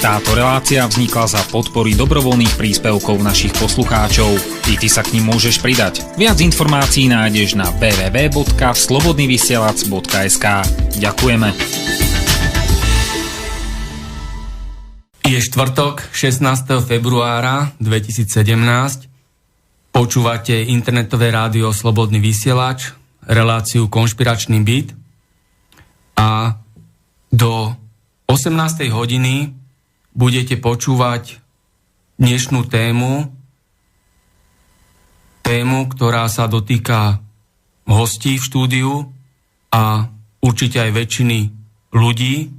Táto relácia vznikla za podpory dobrovoľných príspevkov našich poslucháčov. I ty sa k nim môžeš pridať. Viac informácií nájdeš na www.slobodnyvysielac.sk. Ďakujeme. Je štvrtok, 16. februára 2017. Počúvate internetové rádio Slobodný vysielač, reláciu Konšpiračný byt. A do 18. hodiny budete počúvať dnešnú tému, ktorá sa dotýka hostí v štúdiu a určite aj väčšiny ľudí,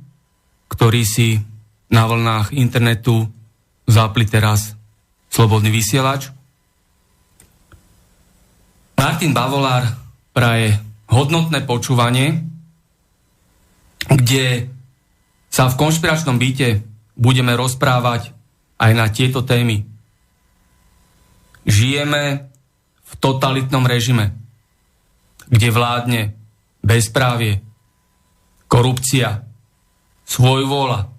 ktorí si na vlnách internetu zapli teraz Slobodný vysielač. Martin Bavolár praje hodnotné počúvanie, kde sa v konšpiračnom byte budeme rozprávať aj na tieto témy. Žijeme v totalitnom režime, kde vládne bezprávie, korupcia, svojvôľa,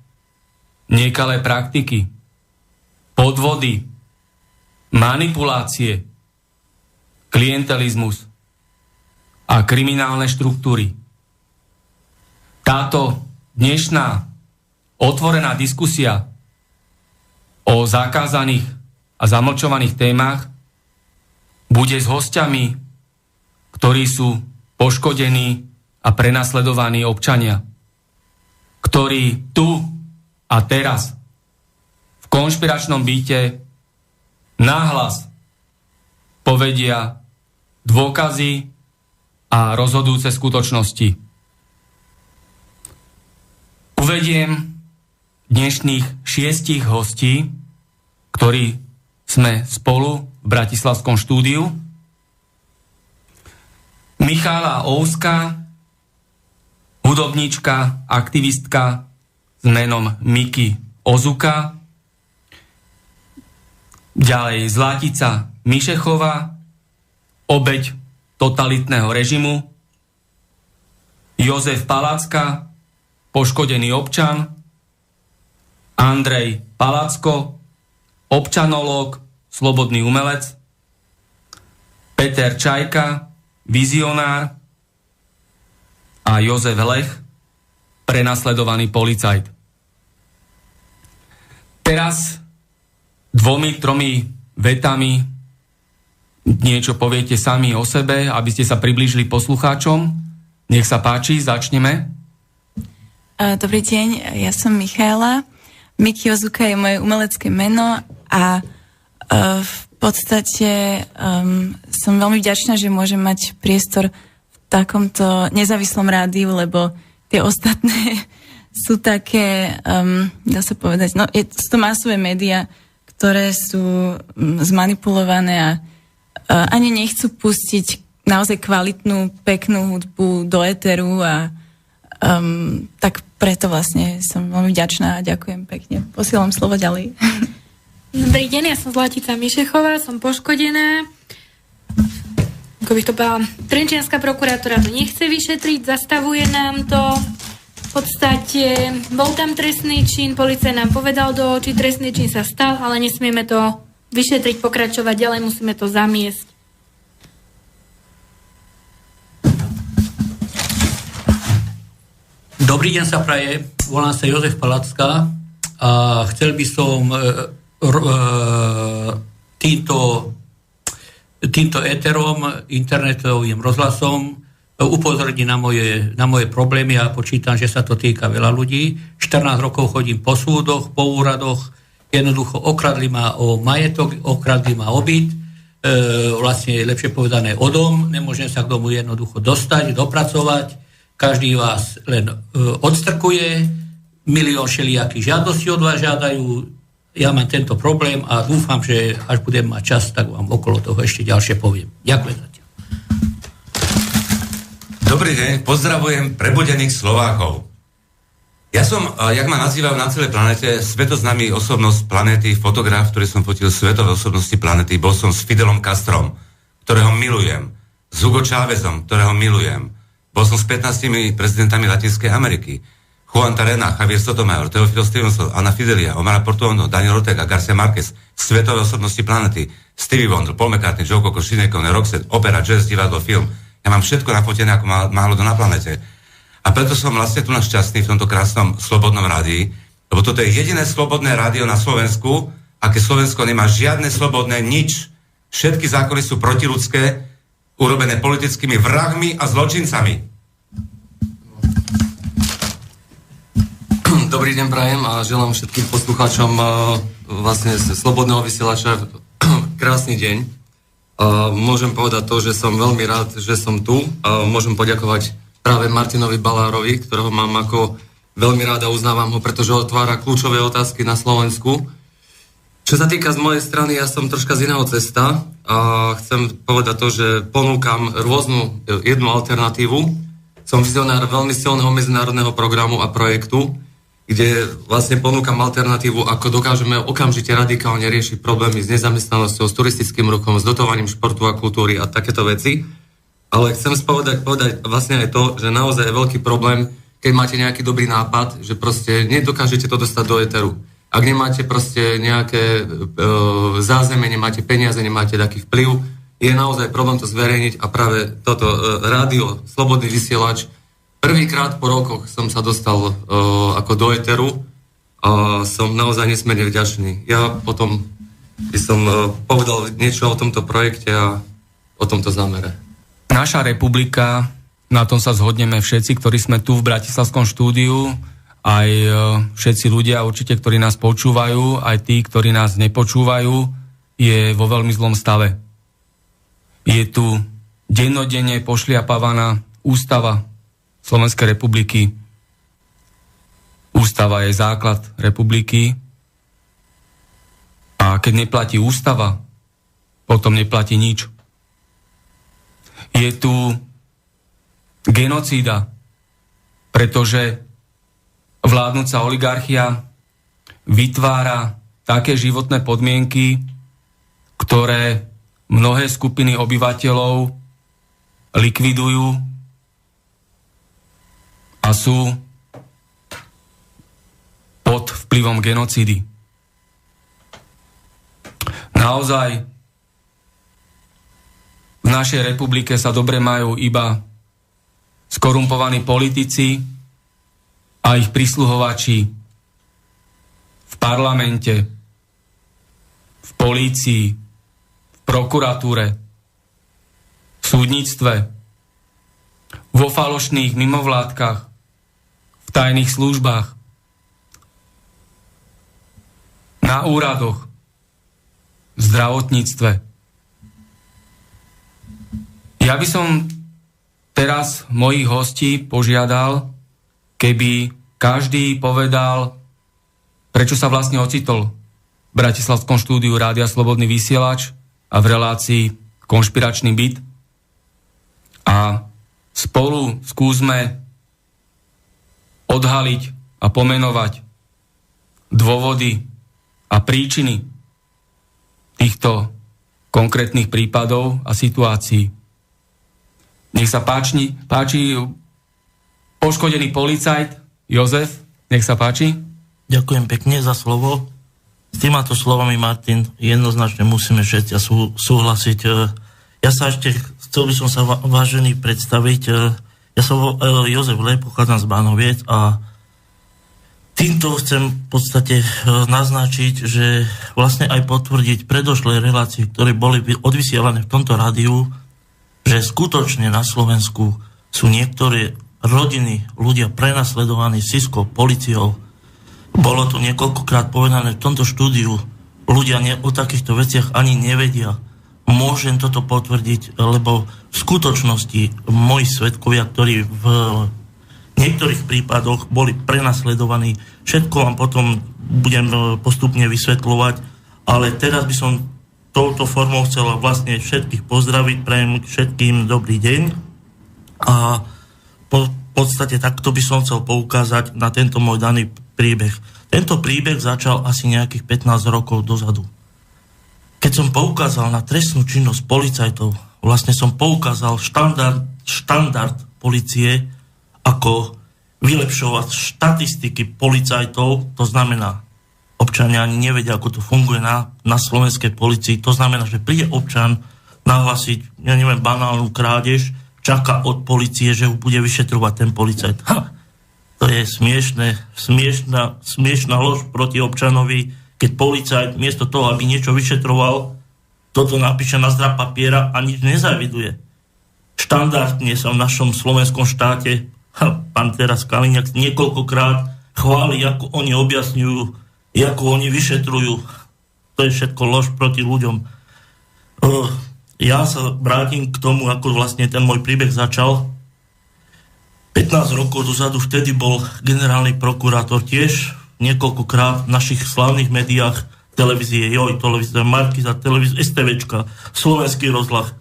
nekalé praktiky, podvody, manipulácie, klientelizmus a kriminálne štruktúry. Táto dnešná otvorená diskusia o zakázaných a zamlčovaných témach bude s hostiami, ktorí sú poškodení a prenasledovaní občania, ktorí tu a teraz v konšpiračnom byte nahlas povedia dôkazy a rozhodujúce skutočnosti. Uvediem dnešných 6 hostí, ktorí sme spolu v bratislavskom štúdiu. Michála Ouska, hudobníčka, aktivistka s menom Miki Ozuka. Ďalej Zlatica Mišechová, obeť totalitného režimu. Jozef Palacka, poškodený občan. Andrej Palacko, občanológ, slobodný umelec. Peter Čajka, vizionár. A Jozef Lech, prenasledovaný policajt. Teraz 2-3 vetami niečo poviete sami o sebe, aby ste sa priblížili poslucháčom. Nech sa páči, začneme. Dobrý deň, ja som Michála. Miki Ozuka je moje umelecké meno a v podstate som veľmi vďačná, že môžem mať priestor v takomto nezávislom rádiu, lebo tie ostatné sú také, dá sa povedať, sú to masové médiá, ktoré sú zmanipulované a ani nechcú pustiť naozaj kvalitnú, peknú hudbu do éteru a tak preto vlastne som veľmi vďačná a ďakujem pekne. Posielam slovo ďalej. Dobrý deň, ja som Zlatica Mišechová, som poškodená. Ako bych to povedala, Trenčianska prokuratúra to nechce vyšetriť, zastavuje nám to. V podstate bol tam trestný čin, policajt nám povedal do očí, trestný čin sa stal, ale nesmieme to vyšetriť, pokračovať ďalej, musíme to zamiesť. Dobrý deň sa praje, volám sa Jozef Palacka a chcel by som týmto éterom, internetovým rozhlasom upozorniť na moje problémy a počítam, že sa to týka veľa ľudí. 14 rokov chodím po súdoch, po úradoch, jednoducho okradli ma o majetok, okradli ma o byt, vlastne lepšie povedané o dom, nemôžem sa k domu jednoducho dostať, dopracovať. Každý vás len odstrkuje, milión všelijakých žiadostí od vás žiadajú. Ja mám tento problém a dúfam, že až budem mať čas, tak vám okolo toho ešte ďalšie poviem. Ďakujem zatiaľ. Dobrý deň, pozdravujem prebudených Slovákov. Ja som, jak ma nazývajú na celej planete, svetoznámy osobnosť planéty, fotograf, ktorý som fotil svetové osobnosti planéty. Bol som s Fidelom Castrom, ktorého milujem. S Hugo Chávezom, ktorého milujem. Bol som s 15 prezidentami Latinskej Ameriky. Juan Tarena, Javier Sotomayor, Teófilo Stevenson, Ana Fidelia, Omar Portuondo, Daniel Ortega, Garcia Marquez, svetové osobnosti planety, Stevie Wonder, Paul McCartney, Joe Cocker, Sinead O'Connor, Roxette, opera, jazz, divadlo, film. Ja mám všetko nafotené ako málo kto na planete. A preto som vlastne tu šťastný v tomto krásnom slobodnom rádii, lebo toto je jediné slobodné rádio na Slovensku, a keď Slovensko nemá žiadne slobodné nič. Všetky zákony sú protiľudské, urobené politickými vrahmi a zločincami. Dobrý deň prajem a želám všetkým poslucháčom vlastne Slobodného vysielača krásny deň. Môžem povedať to, že som veľmi rád, že som tu. Môžem poďakovať práve Martinovi Balárovi, ktorého mám ako veľmi rád a uznávam ho, pretože otvára kľúčové otázky na Slovensku. Čo sa týka z mojej strany, ja som troška z iného cesta a chcem povedať to, že ponúkam jednu alternatívu. Som vizionár veľmi silného medzinárodného programu a projektu, kde vlastne ponúkam alternatívu, ako dokážeme okamžite radikálne riešiť problémy s nezamestnanosťou, s turistickým ruchom, s dotovaním športu a kultúry a takéto veci. Ale chcem povedať vlastne aj to, že naozaj je veľký problém, keď máte nejaký dobrý nápad, že proste nedokážete to dostať do éteru. Ak nemáte proste nejaké zázemie, nemáte peniaze, nemáte taký vplyv, je naozaj problém to zverejniť a práve toto rádio, Slobodný vysielač, prvýkrát po rokoch som sa dostal ako do éteru a som naozaj nesmierne vďačný. Ja potom by som povedal niečo o tomto projekte a o tomto zámere. Naša republika, na tom sa zhodneme všetci, ktorí sme tu v Bratislavskom štúdiu, aj všetci ľudia určite, ktorí nás počúvajú, aj tí, ktorí nás nepočúvajú, je vo veľmi zlom stave. Je tu dennodenne pošliapávaná ústava Slovenskej republiky. Ústava je základ republiky a keď neplatí ústava, potom neplatí nič. Je tu genocída, pretože vládnúca oligarchia vytvára také životné podmienky, ktoré mnohé skupiny obyvateľov likvidujú a sú pod vplyvom genocídy. Naozaj v našej republike sa dobre majú iba skorumpovaní politici a ich prisluhovači v parlamente, v polícii, v prokuratúre, v súdnictve, vo falošných mimovládkach, v tajných službách, na úradoch, v zdravotníctve. Ja by som teraz mojich hostí požiadal, keby každý povedal, prečo sa vlastne ocitol v Bratislavskom štúdiu Rádia Slobodný vysielač a v relácii Konšpiračný byt. A spolu skúsme odhaliť a pomenovať dôvody a príčiny týchto konkrétnych prípadov a situácií. Nech sa páči poškodený policajt Jozef, nech sa páči. Ďakujem pekne za slovo. S týmato slovami, Martin, jednoznačne musíme všetci súhlasiť. Ja sa ešte chcel by som sa vážený predstaviť. Ja som Jozef Lej, pochádzam z Bánoviec a týmto chcem v podstate naznačiť, že vlastne aj potvrdiť predošlé relácie, ktoré boli odvysielané v tomto rádiu, že skutočne na Slovensku sú niektoré rodiny, ľudia prenasledovaní SIS-kou, policiou. Bolo to niekoľkokrát povedané v tomto štúdiu. Ľudia o takýchto veciach ani nevedia. Môžem toto potvrdiť, lebo v skutočnosti moji svedkovia, ktorí v niektorých prípadoch boli prenasledovaní, všetko vám potom budem postupne vysvetľovať, ale teraz by som touto formou chcel vlastne všetkých pozdraviť, prajem všetkým dobrý deň a v podstate takto by som chcel poukázať na tento môj daný príbeh. Tento príbeh začal asi nejakých 15 rokov dozadu. Keď som poukázal na trestnú činnosť policajtov, vlastne som poukázal štandard policie ako vylepšovať štatistiky policajtov, to znamená, občania ani nevedia, ako to funguje na slovenskej policii, to znamená, že príde občan nahlasiť, ja neviem, banálnu krádež, čaká od policie, že ho bude vyšetrovať ten policajt. To je smiešná lož proti občanovi, keď policajt miesto toho, aby niečo vyšetroval, toto napíše na zdrab papiera a nič nezaviduje. Štandardne sa v našom slovenskom štáte pán teraz Kaliňák niekoľkokrát chváli, ako oni objasňujú, ako oni vyšetrujú. To je všetko lož proti ľuďom. Ja sa vrátim k tomu, ako vlastne ten môj príbeh začal. 15 rokov dozadu vtedy bol generálny prokurátor tiež niekoľkokrát v našich slávnych médiách, televízie Joj, televízia Markiza, televízia STVčka, Slovenský rozhlas.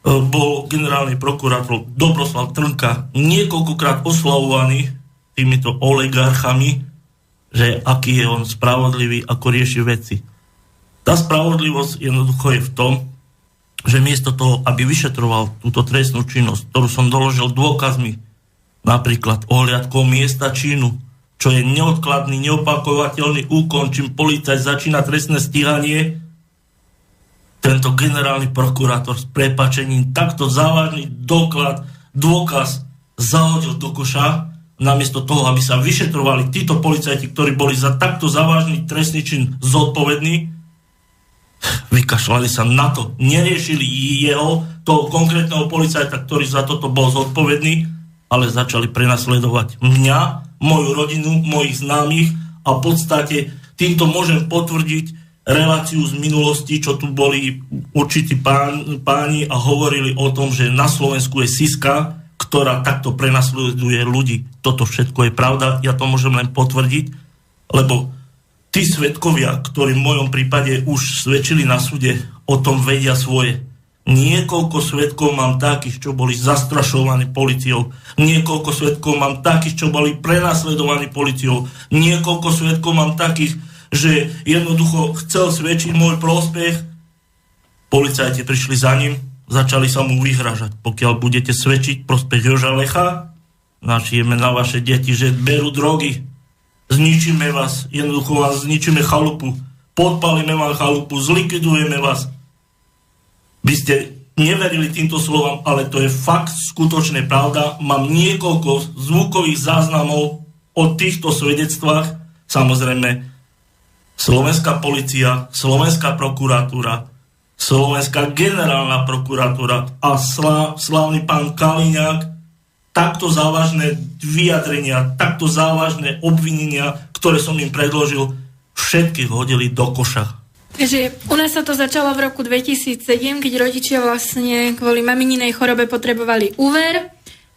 Bol generálny prokurátor Dobroslav Trnka niekoľkokrát oslavovaný týmito oligarchami, že aký je on spravodlivý, ako rieši veci. Tá spravodlivosť jednoducho je v tom, že miesto toho, aby vyšetroval túto trestnú činnosť, ktorú som doložil dôkazmi, napríklad ohliadkou miesta činu, čo je neodkladný, neopakovateľný úkon, čím policajt začína trestné stíhanie, tento generálny prokurátor s prepáčením takto závažný dôkaz zahodil do koša, namiesto toho, aby sa vyšetrovali títo policajti, ktorí boli za takto závažný trestný čin zodpovední, vykašľali sa na to, neriešili toho konkrétneho policajta, ktorý za toto bol zodpovedný, ale začali prenasledovať mňa, moju rodinu, mojich známych a v podstate týmto môžem potvrdiť reláciu z minulosti, čo tu boli určití páni a hovorili o tom, že na Slovensku je Siska, ktorá takto prenasleduje ľudí. Toto všetko je pravda, ja to môžem len potvrdiť, lebo tí svedkovia, ktorí v mojom prípade už svedčili na súde, o tom vedia svoje. Niekoľko svedkov mám takých, čo boli zastrašovaní policiou. Niekoľko svedkov mám takých, čo boli prenasledovaní policiou. Niekoľko svedkov mám takých, že jednoducho chcel svedčiť môj prospech. Policajti prišli za ním, začali sa mu vyhražať. Pokiaľ budete svedčiť prospech Joža Lecha, našijeme na vaše deti, že berú drogy, zničíme vás, jednoducho vás zničíme chalupu, podpalíme vám chalupu, zlikvidujeme vás. Vy ste neverili týmto slovám, ale to je fakt, skutočne pravda. Mám niekoľko zvukových záznamov o týchto svedectvách. Samozrejme, Slovenská polícia, Slovenská prokuratúra, Slovenská generálna prokuratúra a slávny pán Kaliňák takto závažné vyjadrenia, takto závažné obvinenia, ktoré som im predložil, všetkých hodili do koša. Takže u nás sa to začalo v roku 2007, keď rodičia vlastne kvôli mamininej chorobe potrebovali úver.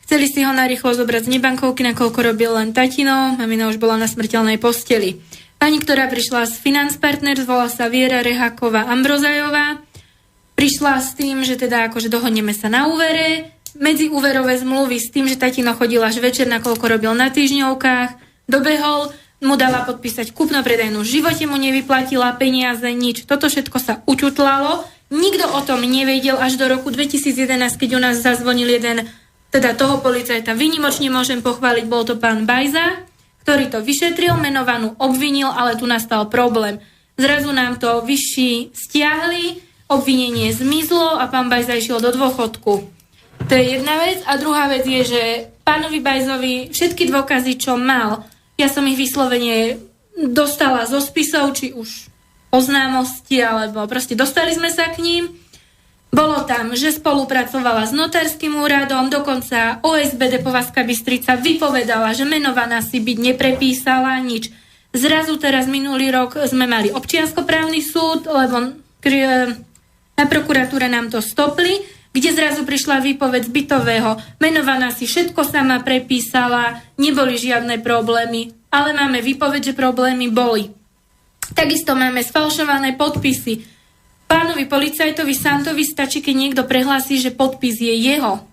Chceli si ho narýchlo zobrať z nebankovky, nakoľko robil len tatino, mamina už bola na smrteľnej posteli. Pani, ktorá prišla z Finance Partners, volá sa Viera Reháková Ambrozajová, prišla s tým, že teda akože dohodneme sa na úvere, medziúverové zmluvy s tým, že tatino chodil až večer, nakoľko robil na týždňovkách, dobehol, mu dala podpísať kúpno-predajnú, v živote mu nevyplatila peniaze, nič. Toto všetko sa učutlalo, nikto o tom nevedel až do roku 2011, keď u nás zazvonil jeden, teda toho policajta výnimočne môžem pochváliť, bol to pán Bajza, ktorý to vyšetril, menovanú obvinil, ale tu nastal problém. Zrazu nám to vyšší stiahli, obvinenie zmizlo a pán Bajza išiel do dôchodku. To je jedna vec. A druhá vec je, že pánovi Bajzovi všetky dôkazy, čo mal, ja som ich vyslovene dostala zo spisov, či už oznámosti, alebo proste dostali sme sa k ním. Bolo tam, že spolupracovala s notárskym úradom, dokonca OSB Depovazka Bystrica vypovedala, že menovaná si byť neprepísala nič. Zrazu teraz minulý rok sme mali občianskoprávny súd, lebo na prokuratúre nám to stopli, kde zrazu prišla výpoveď z bytového. Menovaná si všetko sama prepísala, neboli žiadne problémy, ale máme výpoveď, že problémy boli. Takisto máme sfalšované podpisy. Pánovi policajtovi Santovi stačí, keď niekto prehlási, že podpis je jeho.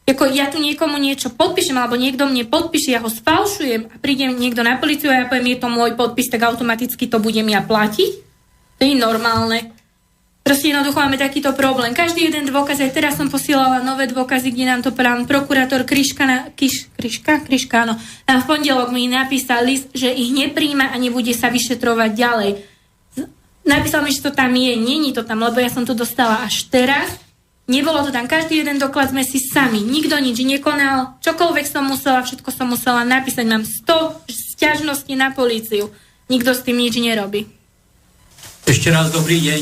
Ako ja tu niekomu niečo podpíšem, alebo niekto mne podpíše, ja ho sfalšujem a príde niekto na políciu a ja poviem, je to môj podpis, tak automaticky to budem ja platiť? To je normálne. Proste jednoducho máme takýto problém. Každý jeden dôkaz, aj teraz som posielala nové dôkazy, kde nám to pán prokurátor Kryška, áno, nám v pondelok mi napísal list, že ich nepríjma a nebude sa vyšetrovať ďalej. Napísal mi, že to tam je, není to tam, lebo ja som to dostala až teraz. Nebolo to tam, každý jeden doklad sme si sami, nikto nič nekonal, čokoľvek som musela, všetko som musela napísať, mám 100 sťažností na políciu. Nikto s tým nič nerobí. Ešte raz dobrý deň.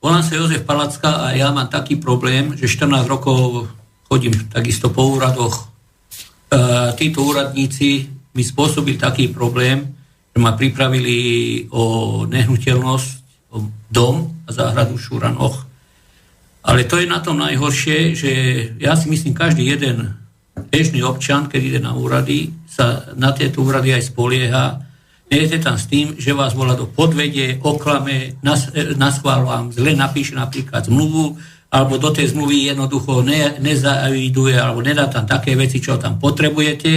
Volám sa Jozef Palacka a ja mám taký problém, že 14 rokov chodím takisto po úradoch. Títo úradníci mi spôsobili taký problém, že ma pripravili o nehnuteľnosť, o dom a záhradu v Šuranoch. Ale to je na tom najhoršie, že ja si myslím, každý jeden bežný občan, keď ide na úrady, sa na tieto úrady aj spolieha. Nejete tam s tým, že vás volá do podvedie, oklame, naschvál vám zle napíše napríklad zmluvu, alebo do tej zmluvy jednoducho nezaviduje, alebo nedá tam také veci, čo tam potrebujete.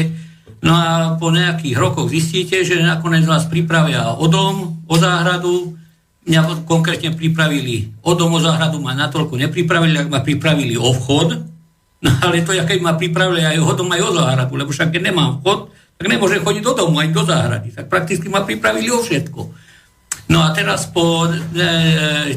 No a po nejakých rokoch zistíte, že nakoniec vás pripravia o dom, o záhradu. Mňa konkrétne pripravili o dom, o záhradu, ma natoľko nepripravili, ak ma pripravili o vchod. No ale to, keď ma pripravili aj o dom, aj o záhradu, lebo však keď nemám vchod, tak nemôžem chodiť do domu, aj do záhrady. Tak prakticky ma pripravili o všetko. No a teraz po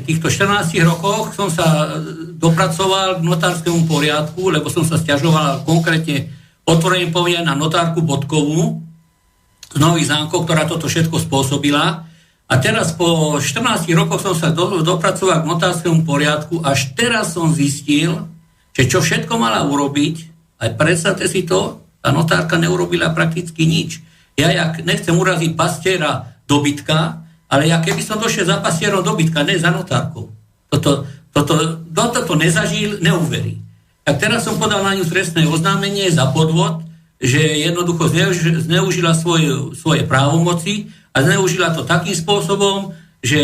týchto 14 rokoch som sa dopracoval k notárskému poriadku, lebo som sa sťažoval konkrétne, otvorene poviem, na notárku Bodkovú z Nových Zámkov, ktorá toto všetko spôsobila. A teraz po 14 rokoch som sa dopracoval k notárskému poriadku, až teraz som zistil, že čo všetko mala urobiť, aj predstavte si to, tá notárka neurobila prakticky nič. Ja nechcem uraziť pastiera dobytka, ale ja keby som došiel za pastierom dobytka, ne za notárkou. Toto nezažil, neuverí. Tak teraz som podal na ňu trestné oznámenie za podvod, že jednoducho zneužila svoje právomoci a zneužila to takým spôsobom, že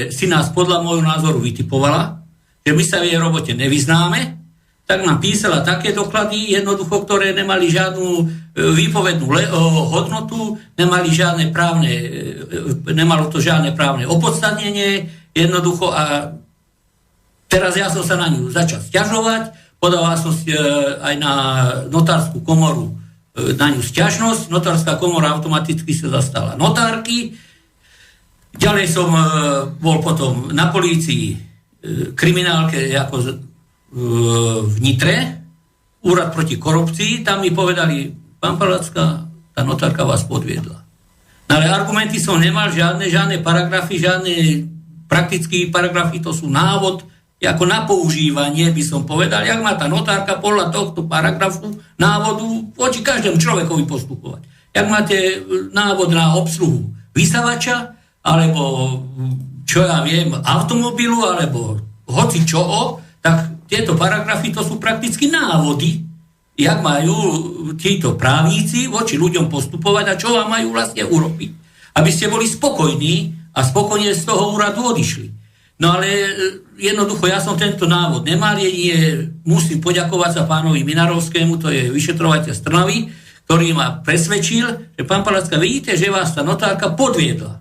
si nás podľa môjho názoru vytipovala, že my sa v jej robote nevyznáme, tak nám písala také doklady, jednoducho, ktoré nemali žiadnu výpovednú hodnotu, nemalo to žiadne právne opodstatnenie, jednoducho, a teraz ja som sa na ňu začal sťažovať, podával som aj na notárskú komoru na ňu sťažnosť, notárska komora automaticky sa zastala notárky, ďalej som bol potom na polícii kriminálke ako v Nitre, úrad proti korupcii, tam mi povedali, pán Palacka, tá notárka vás podviedla. No ale argumenty som nemal, žiadne paragrafy, žiadne praktické paragrafy, to sú návod, ako na používanie by som povedal, jak má tá notárka podľa tohto paragrafu návodu voči každému človekovi postupovať. Jak máte návod na obsluhu vysavača, alebo čo ja viem, automobilu, alebo hoci čoho, tak tieto paragrafy to sú prakticky návody, jak majú títo právnici voči ľuďom postupovať a čo vám majú vlastne urobiť. Aby ste boli spokojní a spokojne z toho úradu odišli. No ale jednoducho ja som tento návod nemal, musím poďakovať sa pánovi Minarovskému, to je vyšetrovateľ z Trnavy, ktorý ma presvedčil, že pán Palacka, vidíte, že vás tá notárka podviedla.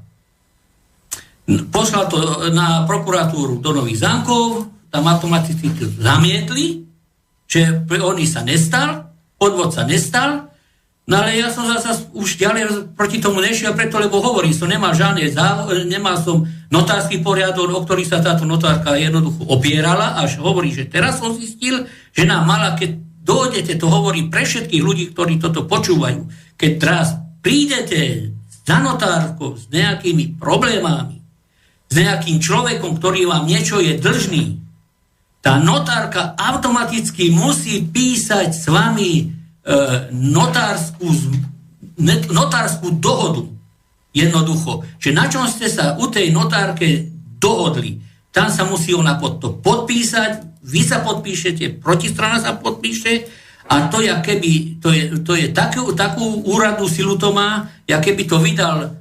Poslal to na prokuratúru do Nových Zámkov, tam automaticky zamietli, že on sa nestal, podvod sa nestal, no ale ja som zase už ďalej proti tomu nešiel, preto, lebo hovorím, som nemal som notársky poriadok, o ktorý sa táto notárka jednoducho opierala, až hovorí, že teraz som zistil, že nám mala, keď dojdete, to hovorí pre všetkých ľudí, ktorí toto počúvajú, keď teraz prídete za notárkou s nejakými problémami, s nejakým človekom, ktorý vám niečo je dlžný, tá notárka automaticky musí písať s vami notárskú dohodu. Jednoducho. Že na čom ste sa u tej notárke dohodli. Tam sa musí ona pod to podpísať, vy sa podpíšete, protistrana sa podpíše a to je takú úradnú silu to má, keby to vydal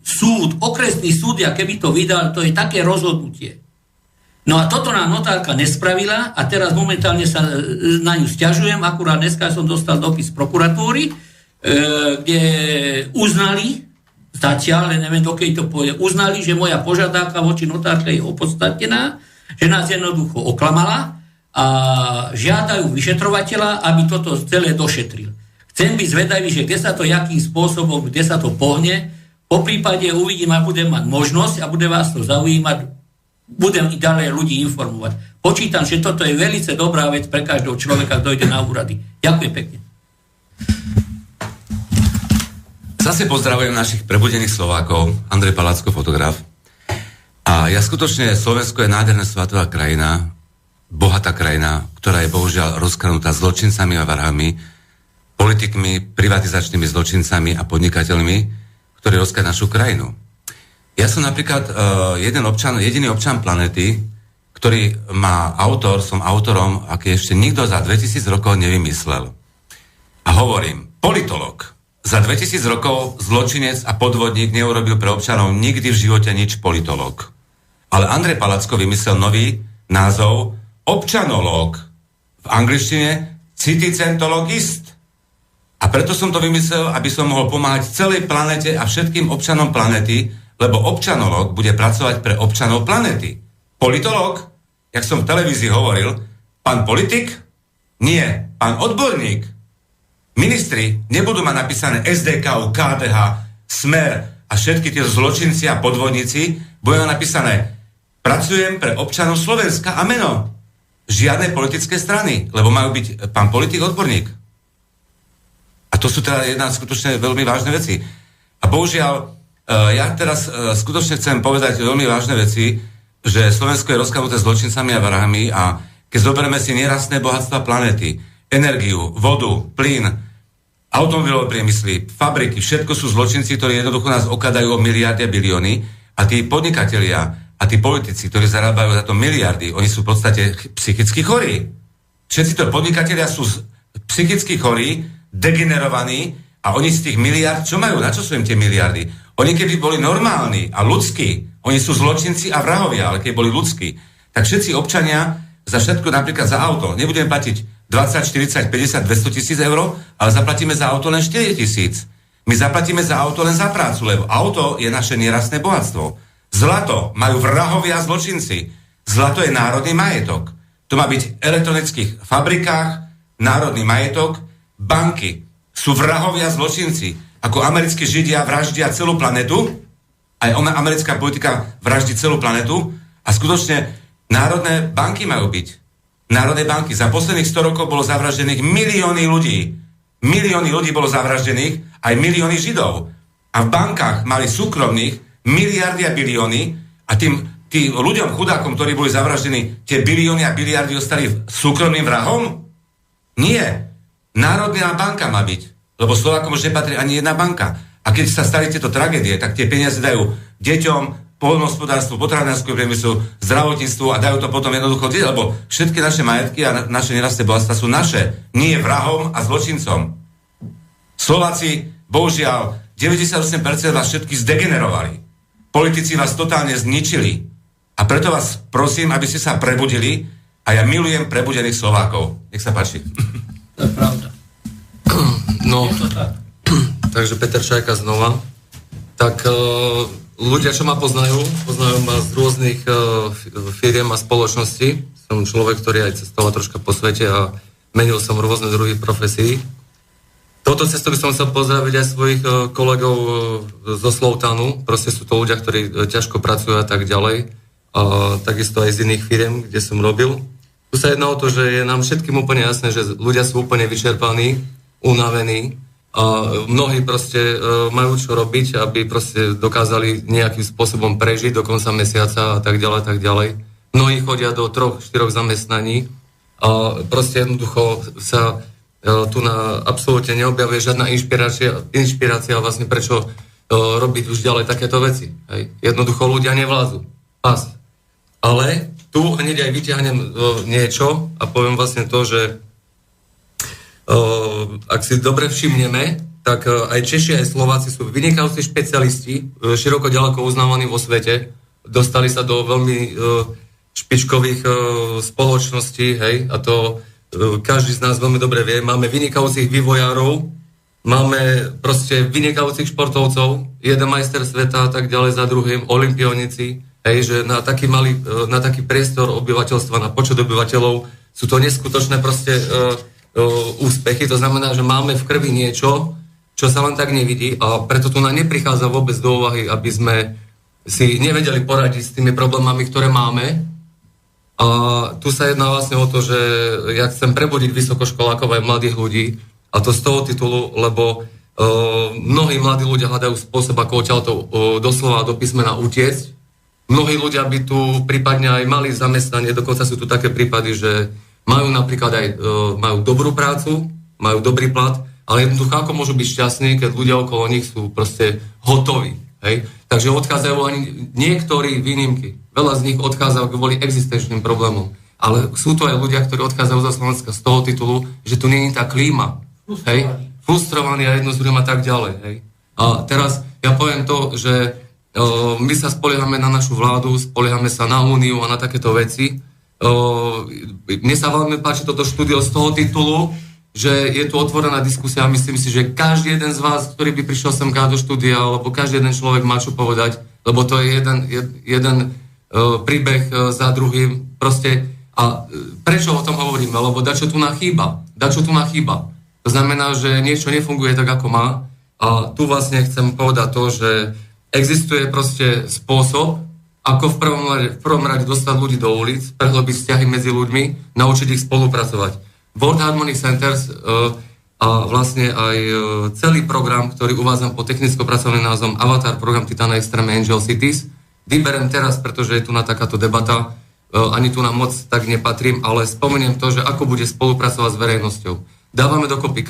súd, okresný súd, keby to vydal, to je také rozhodnutie. No a toto nám notárka nespravila a teraz momentálne sa na ňu sťažujem. Akurát dneska som dostal dopis z prokuratúry, kde uznali z zatiaľ, neviem, dokedy to pôjde, uznali, že moja požiadavka voči notárke je opodstatnená, že nás jednoducho oklamala a žiadajú vyšetrovateľa, aby toto celé došetril. Chcem byť zvedavý, že kde sa to, jakým spôsobom, kde sa to pohne, po prípade uvidím, a budem mať možnosť a bude vás to zaujímať, budem i ďalej ľudí informovať. Počítam, že toto je veľmi dobrá vec pre každého človeka, kto ide na úrady. Ďakujem pekne. Zase pozdravujem našich prebudených Slovákov, Andrej Palacko, fotograf. A ja skutočne, Slovensko je nádherná svatová krajina, bohatá krajina, ktorá je bohužiaľ rozkranutá zločincami a varhami, politikmi, privatizačnými zločincami a podnikateľmi, ktorí rozkajú našu krajinu. Ja som napríklad jediný občan planety, ktorý má som autorom, aký ešte nikto za 2000 rokov nevymyslel. A hovorím, politolog. Za 2000 rokov zločinec a podvodník neurobil pre občanov nikdy v živote nič, politolog. Ale Andrej Palacko vymyslel nový názov občanológ. V angličtine citizentologist. A preto som to vymyslel, aby som mohol pomáhať celej planete a všetkým občanom planety, lebo občanológ bude pracovať pre občanov planety. Politológ, jak som v televízii hovoril, pán politik? Nie, pán odborník. Ministri nebudú mať napísané SDK, KDH, Smer a všetky tie zločinci a podvodníci, budú napísané pracujem pre občanov Slovenska a meno. Žiadne politické strany, lebo majú byť pán politik odborník. A to sú teda jedna skutočne veľmi vážne veci. A bohužiaľ, ja teraz skutočne chcem povedať veľmi vážne veci, že Slovensko je rozkladnuté zločincami a varahami a keď zoberieme si nerastné bohatstva planety, energiu, vodu, plyn, automobilové priemysly, fabriky, všetko sú zločinci, ktorí jednoducho nás okladajú o miliardy a bilióny a tí podnikatelia a tí politici, ktorí zarábajú za to miliardy, oni sú v podstate psychicky chorí. Všetci to podnikatelia sú psychicky chorí, degenerovaní a oni z tých miliard, čo majú? Na čo sú im tie miliardy? Oni keby boli normálni a ľudskí, oni sú zločinci a vrahovia, ale keď boli ľudskí, tak všetci občania za všetko, napríklad za auto, nebudeme platiť 20, 40, 50, 200 tisíc eur, ale zaplatíme za auto len 4 tisíc. My zaplatíme za auto len za prácu, lebo auto je naše nerastné bohatstvo. Zlato majú vrahovia a zločinci. Zlato je národný majetok. To má byť v elektronických fabrikách, národný majetok, banky sú vrahovia a zločinci. Ako americkí Židia vraždia celú planetu, aj americká politika vraždí celú planetu a skutočne národné banky majú byť. Národné banky. Za posledných 100 rokov bolo zavraždených milióny ľudí. Milióny ľudí bolo zavraždených, aj milióny Židov. A v bankách mali súkromných miliardy a bilióny a tým ľuďom, chudákom, ktorí boli zavraždení, tie bilióny a biliardy ostali súkromným vrahom? Nie. Národná banka má byť. Lebo Slovákom už nepatrí ani jedna banka. A keď sa stali tieto tragédie, tak tie peniaze dajú deťom, poľnohospodárstvu, potravinárskému priemyslu, zdravotníctvu a dajú to potom jednoducho, lebo všetky naše majetky a naše nerastné bohatstva sú naše, nie vrahom a zločincom. Slováci, bohužiaľ, 98% vás všetky zdegenerovali. Politici vás totálne zničili. A preto vás prosím, aby ste sa prebudili a ja milujem prebudených Slovákov. Nech sa páči. To je pravda. No, takže Peter Čajka znova. Tak ľudia, čo ma poznajú ma z rôznych firiem a spoločností. Som človek, ktorý aj cestoval troška po svete a menil som rôzne druhy profesí. Touto cestou by som chcel pozdraviť aj svojich kolegov zo Slovtanu. Proste sú to ľudia, ktorí ťažko pracujú a tak ďalej. A takisto aj z iných firiem, kde som robil. Tu sa jedná o to, že je nám všetkým úplne jasné, že ľudia sú úplne vyčerpaní, unavení a mnohí proste majú čo robiť, aby proste dokázali nejakým spôsobom prežiť do konca mesiaca a tak ďalej. Mnohí chodia do 3-4 zamestnaní a proste jednoducho sa tu absolútne neobjavuje žiadna inšpirácia vlastne prečo robiť už ďalej takéto veci. Hej. Jednoducho ľudia nevládzu. Pas. Ale tu hneď aj vyťahnem niečo a poviem vlastne to, že ak si dobre všimneme, tak aj Češi, aj Slováci sú vynikajúci špecialisti, široko ďaleko uznávaní vo svete, dostali sa do veľmi špičkových spoločností, hej, a to každý z nás veľmi dobre vie. Máme vynikajúcich vývojárov, máme proste vynikajúcich športovcov, jeden majster sveta a tak ďalej za druhým, olympionici, že na taký priestor obyvateľstva, na počet obyvateľov sú to neskutočné proste úspechy. To znamená, že máme v krvi niečo, čo sa len tak nevidí a preto tu nám neprichádza vôbec do úvahy, aby sme si nevedeli poradiť s tými problémami, ktoré máme. A tu sa jedná vlastne o to, že ja chcem prebudiť vysokoškolákov aj mladých ľudí, a to z toho titulu, lebo mnohí mladí ľudia hľadajú spôsob, ako odtiaľto doslova do písmena utiecť. Mnohí ľudia by tu prípadne aj mali zamestnanie, dokonca sú tu také prípady, že majú napríklad aj majú dobrú prácu, majú dobrý plat, ale jednoducho ako môžu byť šťastní, keď ľudia okolo nich sú proste hotoví. Hej? Takže odchádzajú ani niektorí výnimky. Veľa z nich odchádzajú kvôli existenčným problémom. Ale sú to aj ľudia, ktorí odchádzajú zo Slovenska z toho titulu, že tu nie je tá klíma. Frustrovaní a jedno z druhým a tak ďalej. Hej? A teraz ja poviem to, že my sa spoliehame na našu vládu, spoliehame sa na Úniu a na takéto veci. Mne sa veľmi páči toto štúdio z toho titulu, že je tu otvorená diskusia a myslím si, že každý jeden z vás, ktorý by prišiel sem do štúdia, alebo každý jeden človek má čo povedať, lebo to je jeden príbeh za druhým. Proste, a prečo o tom hovoríme? Lebo dačo tu na chýba. To znamená, že niečo nefunguje tak, ako má. A tu vlastne chcem povedať to, že existuje proste spôsob, ako v prvom rade dostať ľudí do ulic, prehlbiť vzťahy medzi ľuďmi, naučiť ich spolupracovať. World Harmony Centers a vlastne aj celý program, ktorý uvádzam po technicko-pracovným názvom Avatar program Titan Extreme Angel Cities. Vyberiem teraz, pretože je tu na takáto debata, ani tu na moc tak nepatrím, ale spomeniem to, že ako bude spolupracovať s verejnosťou. Dávame dokopy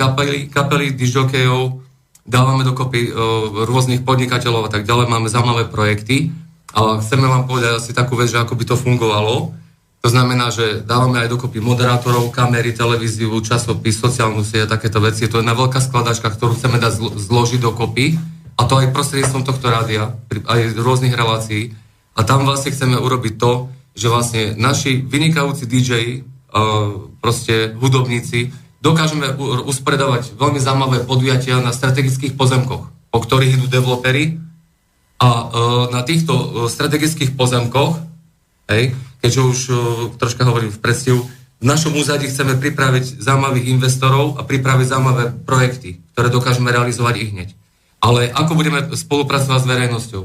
kapely disjokejov, dávame dokopy rôznych podnikateľov a tak ďalej, máme zaujímavé projekty a chceme vám povedať asi takú vec, že ako by to fungovalo. To znamená, že dávame aj dokopy moderátorov, kamery, televíziu, časopis, sociálnu sieť a takéto veci. To je jedna veľká skladačka, ktorú chceme dať zložiť dokopy a to aj prostredníctvom tohto rádia, aj rôznych relácií. A tam vlastne chceme urobiť to, že vlastne naši vynikajúci DJ, proste hudobníci, dokážeme usporiadavať veľmi zaujímavé podujatia na strategických pozemkoch, po ktorých idú developeri a na týchto strategických pozemkoch, keďže už troška hovorím v predstihu, v našom úzadí chceme pripraviť zaujímavých investorov a pripraviť zaujímavé projekty, ktoré dokážeme realizovať i hneď. Ale ako budeme spolupracovať s verejnosťou?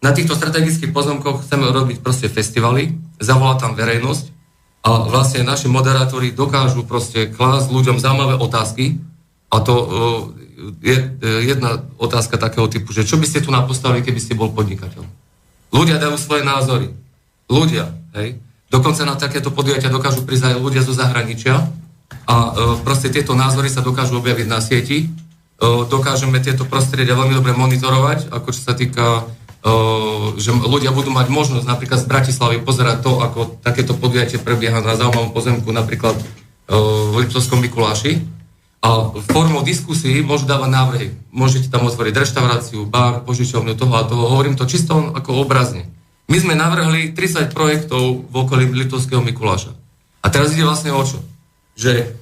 Na týchto strategických pozemkoch chceme robiť proste festivaly, zavolať tam verejnosť a vlastne naši moderátori dokážu proste klásť ľuďom zaujímavé otázky a to je jedna otázka takého typu, že čo by ste tu napostavili, keby ste bol podnikateľ? Ľudia dajú svoje názory. Ľudia, hej. Dokonca na takéto podujatia dokážu prísť aj ľudia zo zahraničia a proste tieto názory sa dokážu objaviť na sieti. Dokážeme tieto prostredia veľmi dobre monitorovať, ako čo sa týka, že ľudia budú mať možnosť napríklad z Bratislavy pozerať to, ako takéto podujatie prebieha na zaujímavom pozemku, napríklad v Liptovskom Mikuláši. A formou diskusí môžu dávať návrhy. Môžete tam otvoriť reštauráciu, bar, požičovňu, toho a toho. Hovorím to čisto ako obrazne. My sme navrhli 30 projektov v okolí Liptovského Mikuláša. A teraz ide vlastne o čo? Že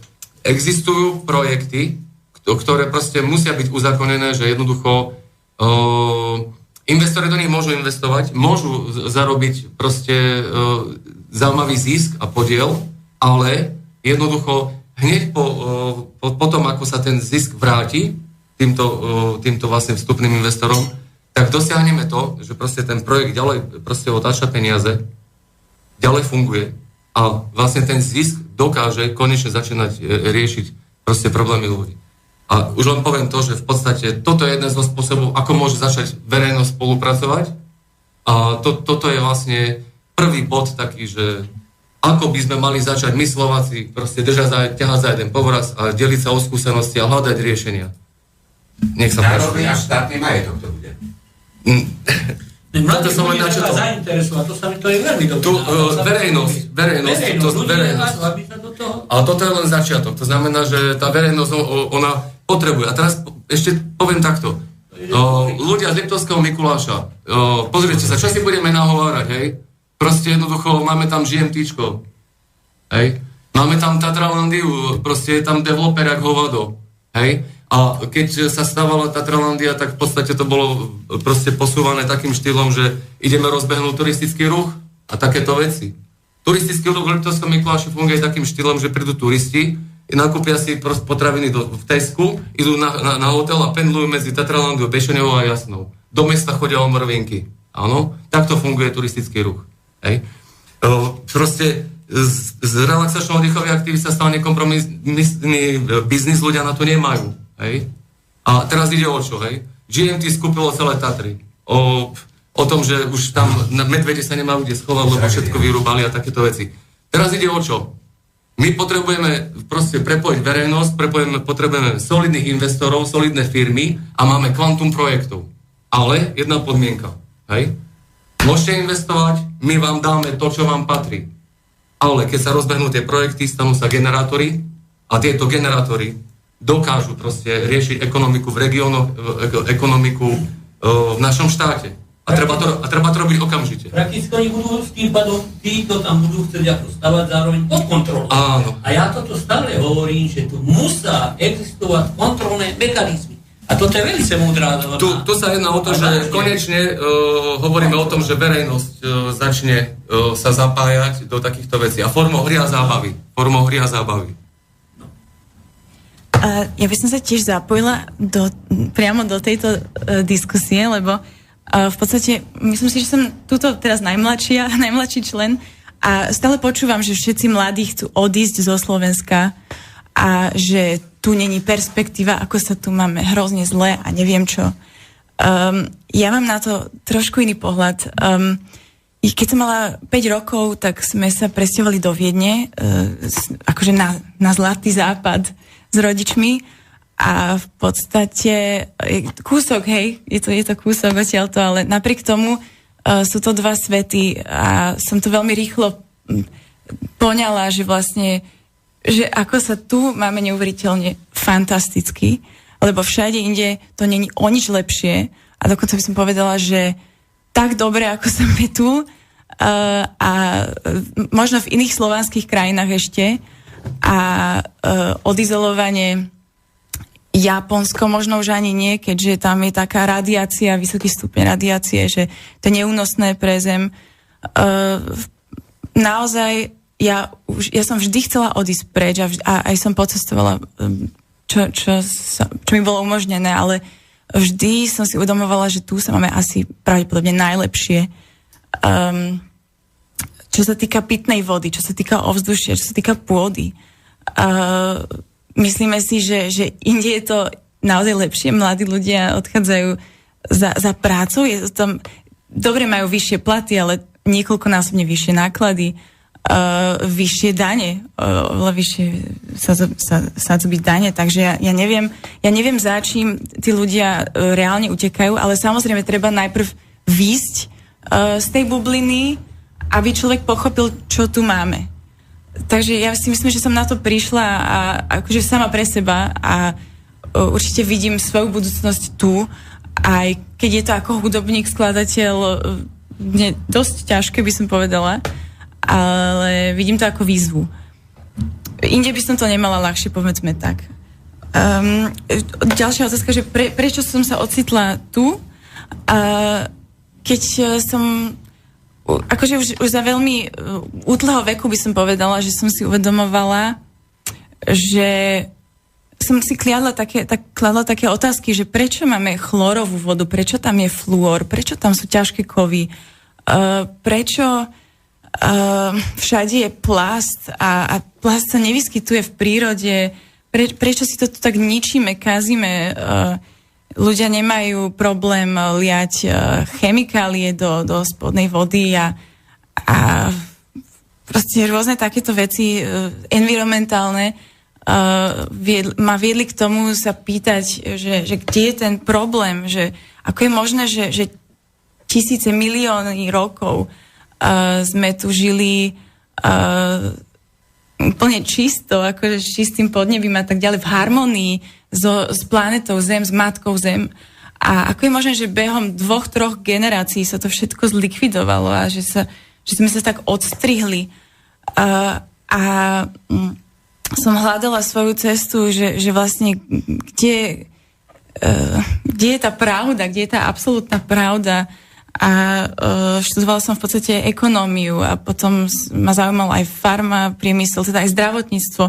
existujú projekty, ktoré proste musia byť uzákonené, že jednoducho investori do nich môžu investovať, môžu zarobiť proste zaujímavý zisk a podiel, ale jednoducho hneď po tom, ako sa ten zisk vráti týmto vlastne vstupným investorom, tak dosiahneme to, že proste ten projekt ďalej proste otáča peniaze, ďalej funguje a vlastne ten zisk dokáže konečne začínať riešiť proste problémy ľudí. A už len poviem to, že v podstate toto je jeden zo spôsobov, ako môže začať verejnosť spolupracovať a toto je vlastne prvý bod taký, že ako by sme mali začať my Slováci proste ťahať za jeden povraz a deliť sa o skúsenosti a hľadať riešenia. Nech sa páči. Národný a štátny majetok to bude. Mladí ľudia sa zainteresovať, to je veľmi dobré. Verejnosť. Ale toto je len začiatok. To znamená, že tá verejnosť, ona potrebuje. A teraz ešte poviem takto. Ľudia z Liptovského Mikuláša, pozrite sa, čo si budeme nahovárať, hej? Proste jednoducho máme tam GMTčko, hej? Máme tam Tatralandiu, proste je tam developer jak hovado, hej? A keď sa stávala Tatralandia, tak v podstate to bolo proste posúvané takým štýlom, že ideme rozbehnúť turistický ruch a takéto veci. Turistický ruch v Liptovskom Mikuláši funguje takým štýlom, že prídu turisti, nakúpia si potraviny v Tesku, idú na hotel a pendlujú medzi Tatralandiou, Bešeňovou a Jasnou. Do mesta chodia o mrvinky. Áno, takto funguje turistický ruch. Hej. Proste z relaxačnou oddychovej aktivity sa stal nekompromisný biznis, ľudia na to nemajú. Hej. A teraz ide o čo, hej? GMT skúpilo celé Tatry. O tom, že už tam medvede sa nemajú kde schovať, lebo všetko vyrúbali a takéto veci. Teraz ide o čo? My potrebujeme proste prepojiť verejnosť, potrebujeme solidných investorov, solidné firmy a máme kvantum projektov. Ale jedna podmienka, hej? Môžete investovať, my vám dáme to, čo vám patrí. Ale keď sa rozbehnú tie projekty, stanú sa generátory a tieto generátory dokážu proste riešiť ekonomiku v regiónoch, ekonomiku v našom štáte. A treba to robiť okamžite. Prakticky oni budú s tým pádom, títo tam budú chcieť ako stavať zároveň pod kontrolou. Áno. A ja toto stále hovorím, že tu musia existovať kontrolné mechanizmy. A toto je veľmi múdra. Tu sa jedná o to, že konečne hovoríme o tom, že verejnosť začne sa zapájať do takýchto vecí. A formou hry a zábavy. Ja by som sa tiež zapojila priamo do tejto diskusie, lebo v podstate myslím si, že som tuto teraz najmladší člen a stále počúvam, že všetci mladí chcú odísť zo Slovenska a že tu není perspektíva, ako sa tu máme hrozne zle a neviem čo. Ja mám na to trošku iný pohľad. Keď som mala 5 rokov, tak sme sa presťahovali do Viedne, akože na Zlatý západ s rodičmi a v podstate kúsok, hej, je to kúsok odtiaľto, ale napriek tomu sú to dva svety a som to veľmi rýchlo poňala, že vlastne, že ako sa tu máme neuveriteľne fantasticky, lebo všade inde to není o nič lepšie a dokonca by som povedala, že tak dobre, ako sa my tu a možno v iných slovanských krajinách ešte a odizolovanie Japonsko možno už ani nie, keďže tam je taká radiácia, vysoký stupeň radiácie, že to je neúnosné pre Zem. Naozaj ja som vždy chcela odísť preč a aj som pocestovala, čo mi bolo umožnené, ale vždy som si uvedomovala, že tu sa máme asi pravdepodobne najlepšie. Čo sa týka pitnej vody, čo sa týka ovzdušia, čo sa týka pôdy. Myslíme si, že inde je to naozaj lepšie. Mladí ľudia odchádzajú za prácou. Dobre majú vyššie platy, ale niekoľkonásobne vyššie náklady, vyššie dane, oveľa vyššie sadzú byť dane. Takže ja neviem, za čím tí ľudia reálne utekajú, ale samozrejme treba najprv výjsť z tej bubliny, aby človek pochopil, čo tu máme. Takže ja si myslím, že som na to prišla a akože sama pre seba a určite vidím svoju budúcnosť tu, aj keď je to ako hudobník, skladateľ dosť ťažké, by som povedala, ale vidím to ako výzvu. Inde by som to nemala ľahšie, povedzme tak. Ďalšia otázka, že prečo som sa ocitla tu, keď som akože už za veľmi útleho veku by som povedala, že som si uvedomovala, že som si kladla také otázky, že prečo máme chlorovú vodu, prečo tam je fluor, prečo tam sú ťažké kovy, prečo všade je plast a plast sa nevyskytuje v prírode, prečo si to tu tak ničíme, kazíme, ľudia nemajú problém liať chemikálie do spodnej vody a proste rôzne takéto veci environmentálne ma viedli k tomu sa pýtať, že kde je ten problém, že ako je možné, že tisíce, milióny rokov sme tu žili úplne čisto, akože s čistým podnebím a tak ďalej, v harmonii s planetou Zem, s matkou Zem. A ako je možné, že behom 2-3 generácií sa to všetko zlikvidovalo a že sme sa tak odstrihli. som hľadala svoju cestu, že vlastne kde je tá pravda, kde je tá absolútna pravda. A študovala som v podstate ekonómiu a potom ma zaujímalo aj farma, priemysel, teda aj zdravotníctvo.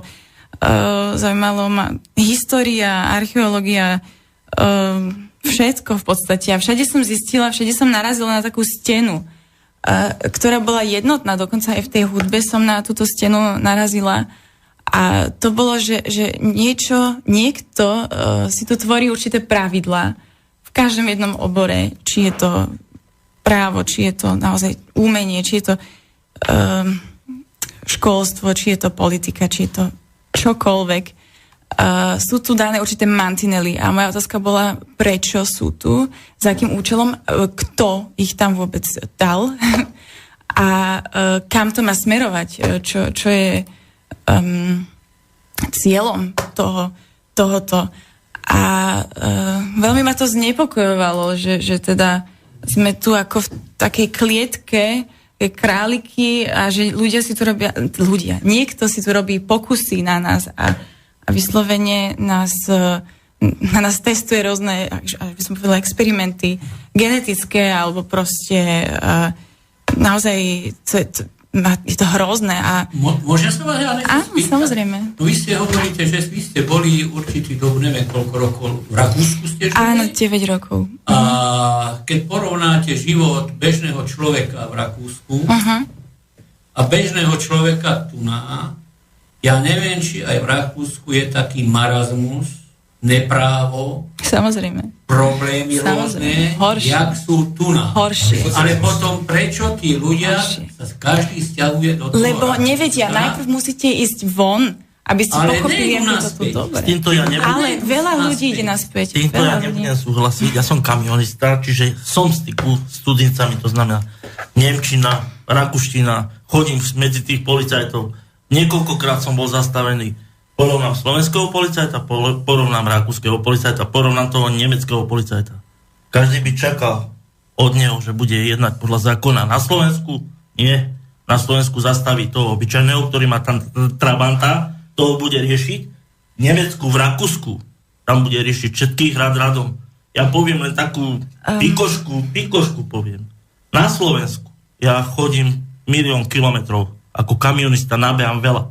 Zaujímalo ma história, archeológia, všetko v podstate. A všade som narazila na takú stenu, ktorá bola jednotná, dokonca aj v tej hudbe som na túto stenu narazila. A to bolo, že niekto si tu tvorí určité pravidlá v každom jednom obore, či je to právo, či je to naozaj umenie, či je to školstvo, či je to politika, či je to čokoľvek. Sú tu dané určité mantinely a moja otázka bola, prečo sú tu, za akým účelom, kto ich tam vôbec dal a kam to má smerovať, čo je cieľom tohoto. A veľmi ma to znepokojovalo, že teda sme tu ako v takej klietke, králiky a že niekto si tu robí pokusy na nás a vyslovene na nás testuje rôzne, by som povedala, experimenty genetické alebo proste naozaj je to hrozné. Môžem sa vás Áno, samozrejme. No vy ste hovoríte, že vy ste boli určitý dobu, neviem koľko rokov, v Rakúsku ste žili? Áno, 9 rokov. A keď porovnáte život bežného človeka v Rakúsku a bežného človeka tu ja neviem, či aj v Rakúsku je taký marazmus, neprávo, samozrejme, problémy rôzne, jak sú tu horšie. Ale potom prečo tí ľudia sa každý sťahuje do toho? Lebo nevedia, najprv musíte ísť von, aby ste pochopili, ako to tu dobre. S týmto ja nebudem. Ale veľa ľudí ide naspäť. S týmto ja nebudem súhlasiť. Ja som kamionista, čiže som v styku s cudzincami, to znamená nemčina, rakúština, chodím medzi tých policajtov. Niekoľkokrát som bol zastavený. Porovnám slovenského policajta, porovnám rakúskeho policajta, porovnám toho nemeckého policajta. Každý by čakal od neho, že bude jednať podľa zákona. Na Slovensku nie. Na Slovensku zastaví toho obyčajného, ktorý má tam trabanta, toho bude riešiť. V Nemecku, v Rakúsku, tam bude riešiť všetkých radom. Ja poviem len takú pikošku poviem. Na Slovensku ja chodím 1 000 000 kilometrov. Ako kamionista nabehám veľa.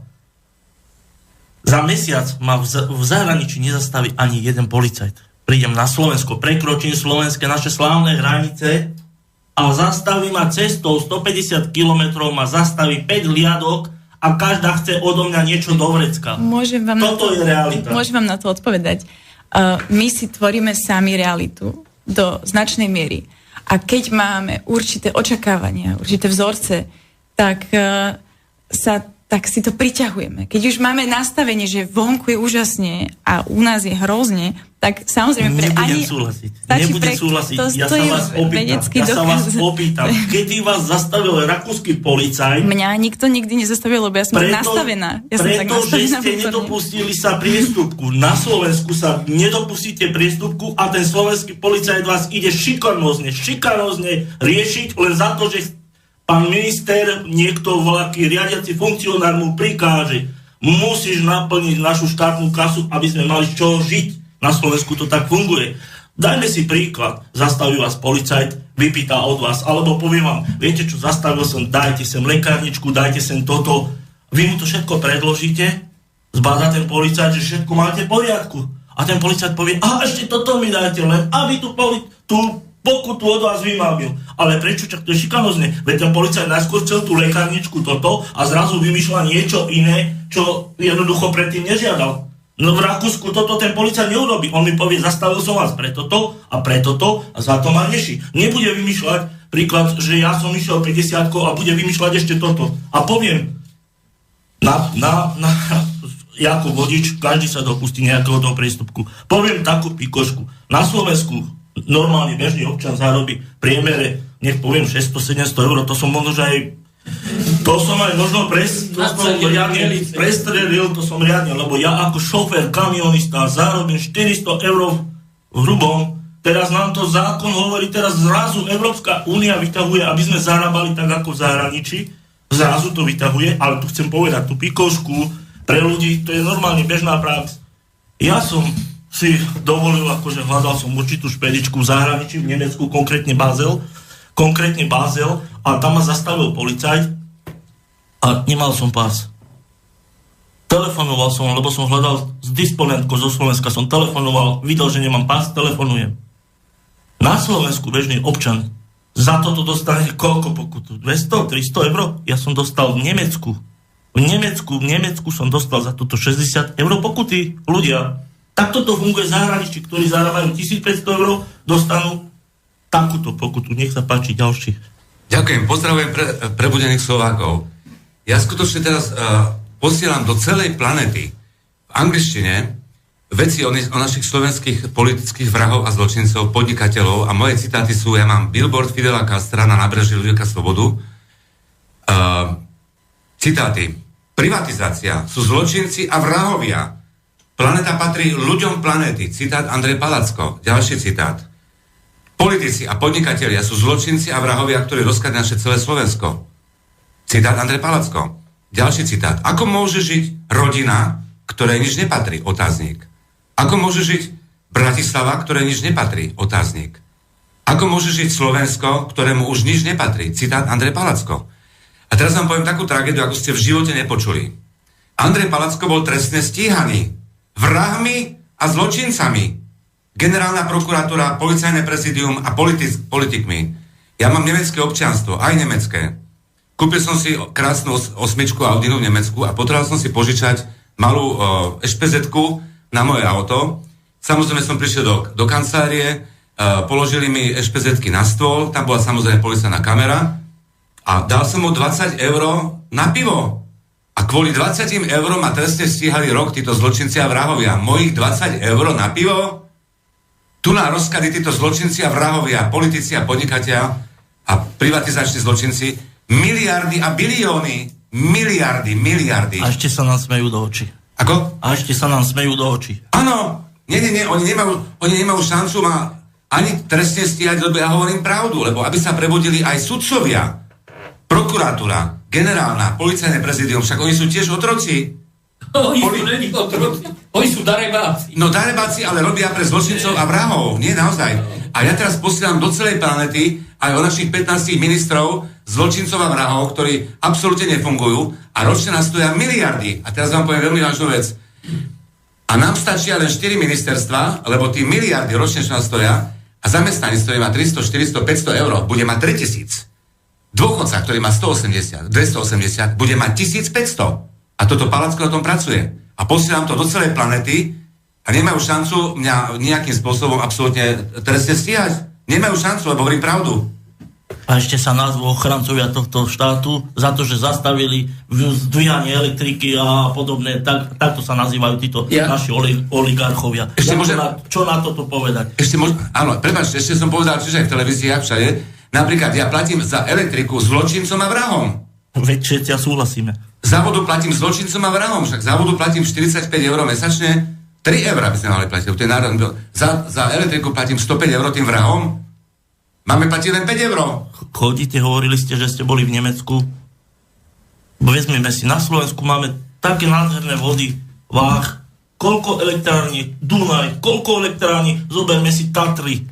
Za mesiac ma v zahraničí nezastaví ani jeden policajt. Prídem na Slovensko, prekročím slovenské naše slávne hranice a zastaví ma cestou 150 kilometrov, ma zastaví 5 hliadok a každá chce odo mňa niečo do vrecka. Toto je realita. Môžem vám na to odpovedať. My si tvoríme sami realitu do značnej miery. A keď máme určité očakávania, určité vzorce, tak si to priťahujeme. Keď už máme nastavenie, že vonku je úžasne a u nás je hrozne, tak samozrejme... Nebudem súhlasiť. Ja sa vás opýtam. Kedy vás zastavil rakúsky policajt? Mňa nikto nikdy nezastavil, lebo ja som nastavená. Pretože ste nedopustili sa priestupku. Na Slovensku sa nedopustíte priestupku a ten slovenský policajt vás ide šikanózne riešiť len za to, že pán minister, niekto voľaký riadiaci funkcionár mu prikáže, musíš naplniť našu štátnu kasu, aby sme mali z čoho žiť. Na Slovensku to tak funguje. Dajme si príklad. Zastaví vás policajt, vypýta od vás, alebo poviem vám, viete čo, zastavil som, dajte sem lekárničku, dajte sem toto. Vy mu to všetko predložíte, zbadá ten policajt, že všetko máte v poriadku. A ten policajt povie, ešte toto mi dajte len, aby tú pokutu od vás vymávil. Ale prečo? Čak to je šikanózne. Veď ten policajt najskôr chcel tú lekárničku toto a zrazu vymýšľa niečo iné, čo jednoducho predtým nežiadal. No v Rakúsku toto ten policajt neurobí. On mi povie, zastavil som vás pre toto a za to ma rieši. Nebude vymýšľať príklad, že ja som išiel 50 a bude vymýšľať ešte toto. A poviem, ako vodič, každý sa dopustí nejakého toho priestupku. Poviem takú pikošku. Na Slovensku normálny bežný občan zarobí v priemere, nech poviem 600-700 eur, to som možno aj prestrelil, to som riadne, lebo ja ako šofér, kamionista zarobím 400 eur v hrubom. Teraz nám to zákon hovorí, teraz zrazu Európska únia vyťahuje, aby sme zarábali tak ako v zahraničí, zrazu to vyťahuje, ale tu chcem povedať tú pikošku, Pre ľudí to je normálne bežná prax. Ja som si dovolil, akože hľadal som určitú špedičku v zahraničí, v Nemecku, konkrétne Basel, a tam ma zastavil policajt a nemal som pás. Telefonoval som, lebo som hľadal s disponentkou zo Slovenska, som telefonoval, videl, že nemám pás, telefonujem. Na Slovensku bežný občan za toto dostane koľko pokutu? 200, 300 eur? Ja som dostal v Nemecku. V Nemecku som dostal za toto 60 eur pokuty. Ľudia, takto to funguje v zahraničí, ktorí zarábajú 1500 eur, dostanú takúto pokutu. Nech sa páči ďalší. Ďakujem, pozdravujem prebudených Slovákov. Ja skutočne teraz posielam do celej planety v angličtine veci o našich slovenských politických vrahov a zločincov, podnikateľov a moje citáty sú, ja mám billboard Fidela Castra na nábreží Ľudvíka Slobodu. Citáty. Privatizácia sú zločinci a vrahovia. Planeta patrí ľuďom planéty. Citát Andrej Palacko. Ďalší citát. Politici a podnikatelia sú zločinci a vrahovia, ktorí rozkradli naše celé Slovensko. Citát Andrej Palacko. Ďalší citát. Ako môže žiť rodina, ktorej nič nepatrí? Otáznik. Ako môže žiť Bratislava, ktorej nič nepatrí? Otáznik. Ako môže žiť Slovensko, ktorému už nič nepatrí? Citát Andrej Palacko. A teraz vám poviem takú tragédiu, ako ste v živote nepočuli. Andrej Palacko bol trestne stíhaný vrahmi a zločincami. Generálna prokuratúra, policajné prezidium a politikmi. Ja mám nemecké občianstvo, aj nemecké. Kúpil som si krásnu osmičku Audinu v Nemecku a potreboval som si požičať malú ešpezetku na moje auto. Samozrejme som prišiel do kancelárie, položili mi ešpezetky na stôl, tam bola samozrejme policajná kamera a dal som mu 20 eur na pivo. A kvôli 20 eur ma trestne stíhali rok títo zločinci a vrahovia. Mojich 20 eur na pivo? Tu na rozkady títo zločinci a vrahovia, politici a podnikatelia a privatizační zločinci, miliardy a bilióny, miliardy. A ešte sa nám smejú do očí. Ako? A ešte sa nám smejú do očí. Áno, nie, oni nemajú šancu ma ani trestne stíhať, lebo ja hovorím pravdu, lebo aby sa prebudili aj sudcovia, prokuratúra, generálna, policajné prezidium, však oni sú tiež otroci. Oni sú otroci, oni sú darebáci. No darebáci, ale robia pre zločincov a vrahov, nie naozaj. A ja teraz posielam do celej planety aj o našich 15 ministrov, zločincov a vrahov, ktorí absolútne nefungujú a ročne nás stoja miliardy. A teraz vám poviem veľmi vážnu vec. A nám stačia len 4 ministerstva, lebo tí miliardy ročne nás stoja a zamestnanec, ktorý má 300, 400, 500 eur, bude mať 3000. Dôchodca, ktorý má 180, 280, bude mať 1500. A toto Palacko na tom pracuje. A posielam to do celej planety a nemajú šancu mňa nejakým spôsobom absolútne trestne stíhať. Nemajú šancu, lebo hovorím pravdu. A ešte sa nazvú ochrancovia tohto štátu za to, že zastavili zdvíhanie elektriky a podobné. Takto sa nazývajú títo naši oligarchovia. Čo na toto povedať? Áno, prepáčte, ešte som povedal, čiže aj v televízii, všade. Napríklad ja platím za elektriku zločincom a vrahom. Veď všetci súhlasíme. Za vodu platím zločincom a vrahom, však za vodu platím 45 eur mesačne, 3 eur by sme mali platiť. Za elektriku platím 105 eur tým vrahom. Máme platiť len 5 eur. Chodíte, hovorili ste, že ste boli v Nemecku. Vezmeme si, na Slovensku máme také nádherné vody, Váh, koľko elektrární, Dunaj, koľko elektrární, zoberme si Tatry.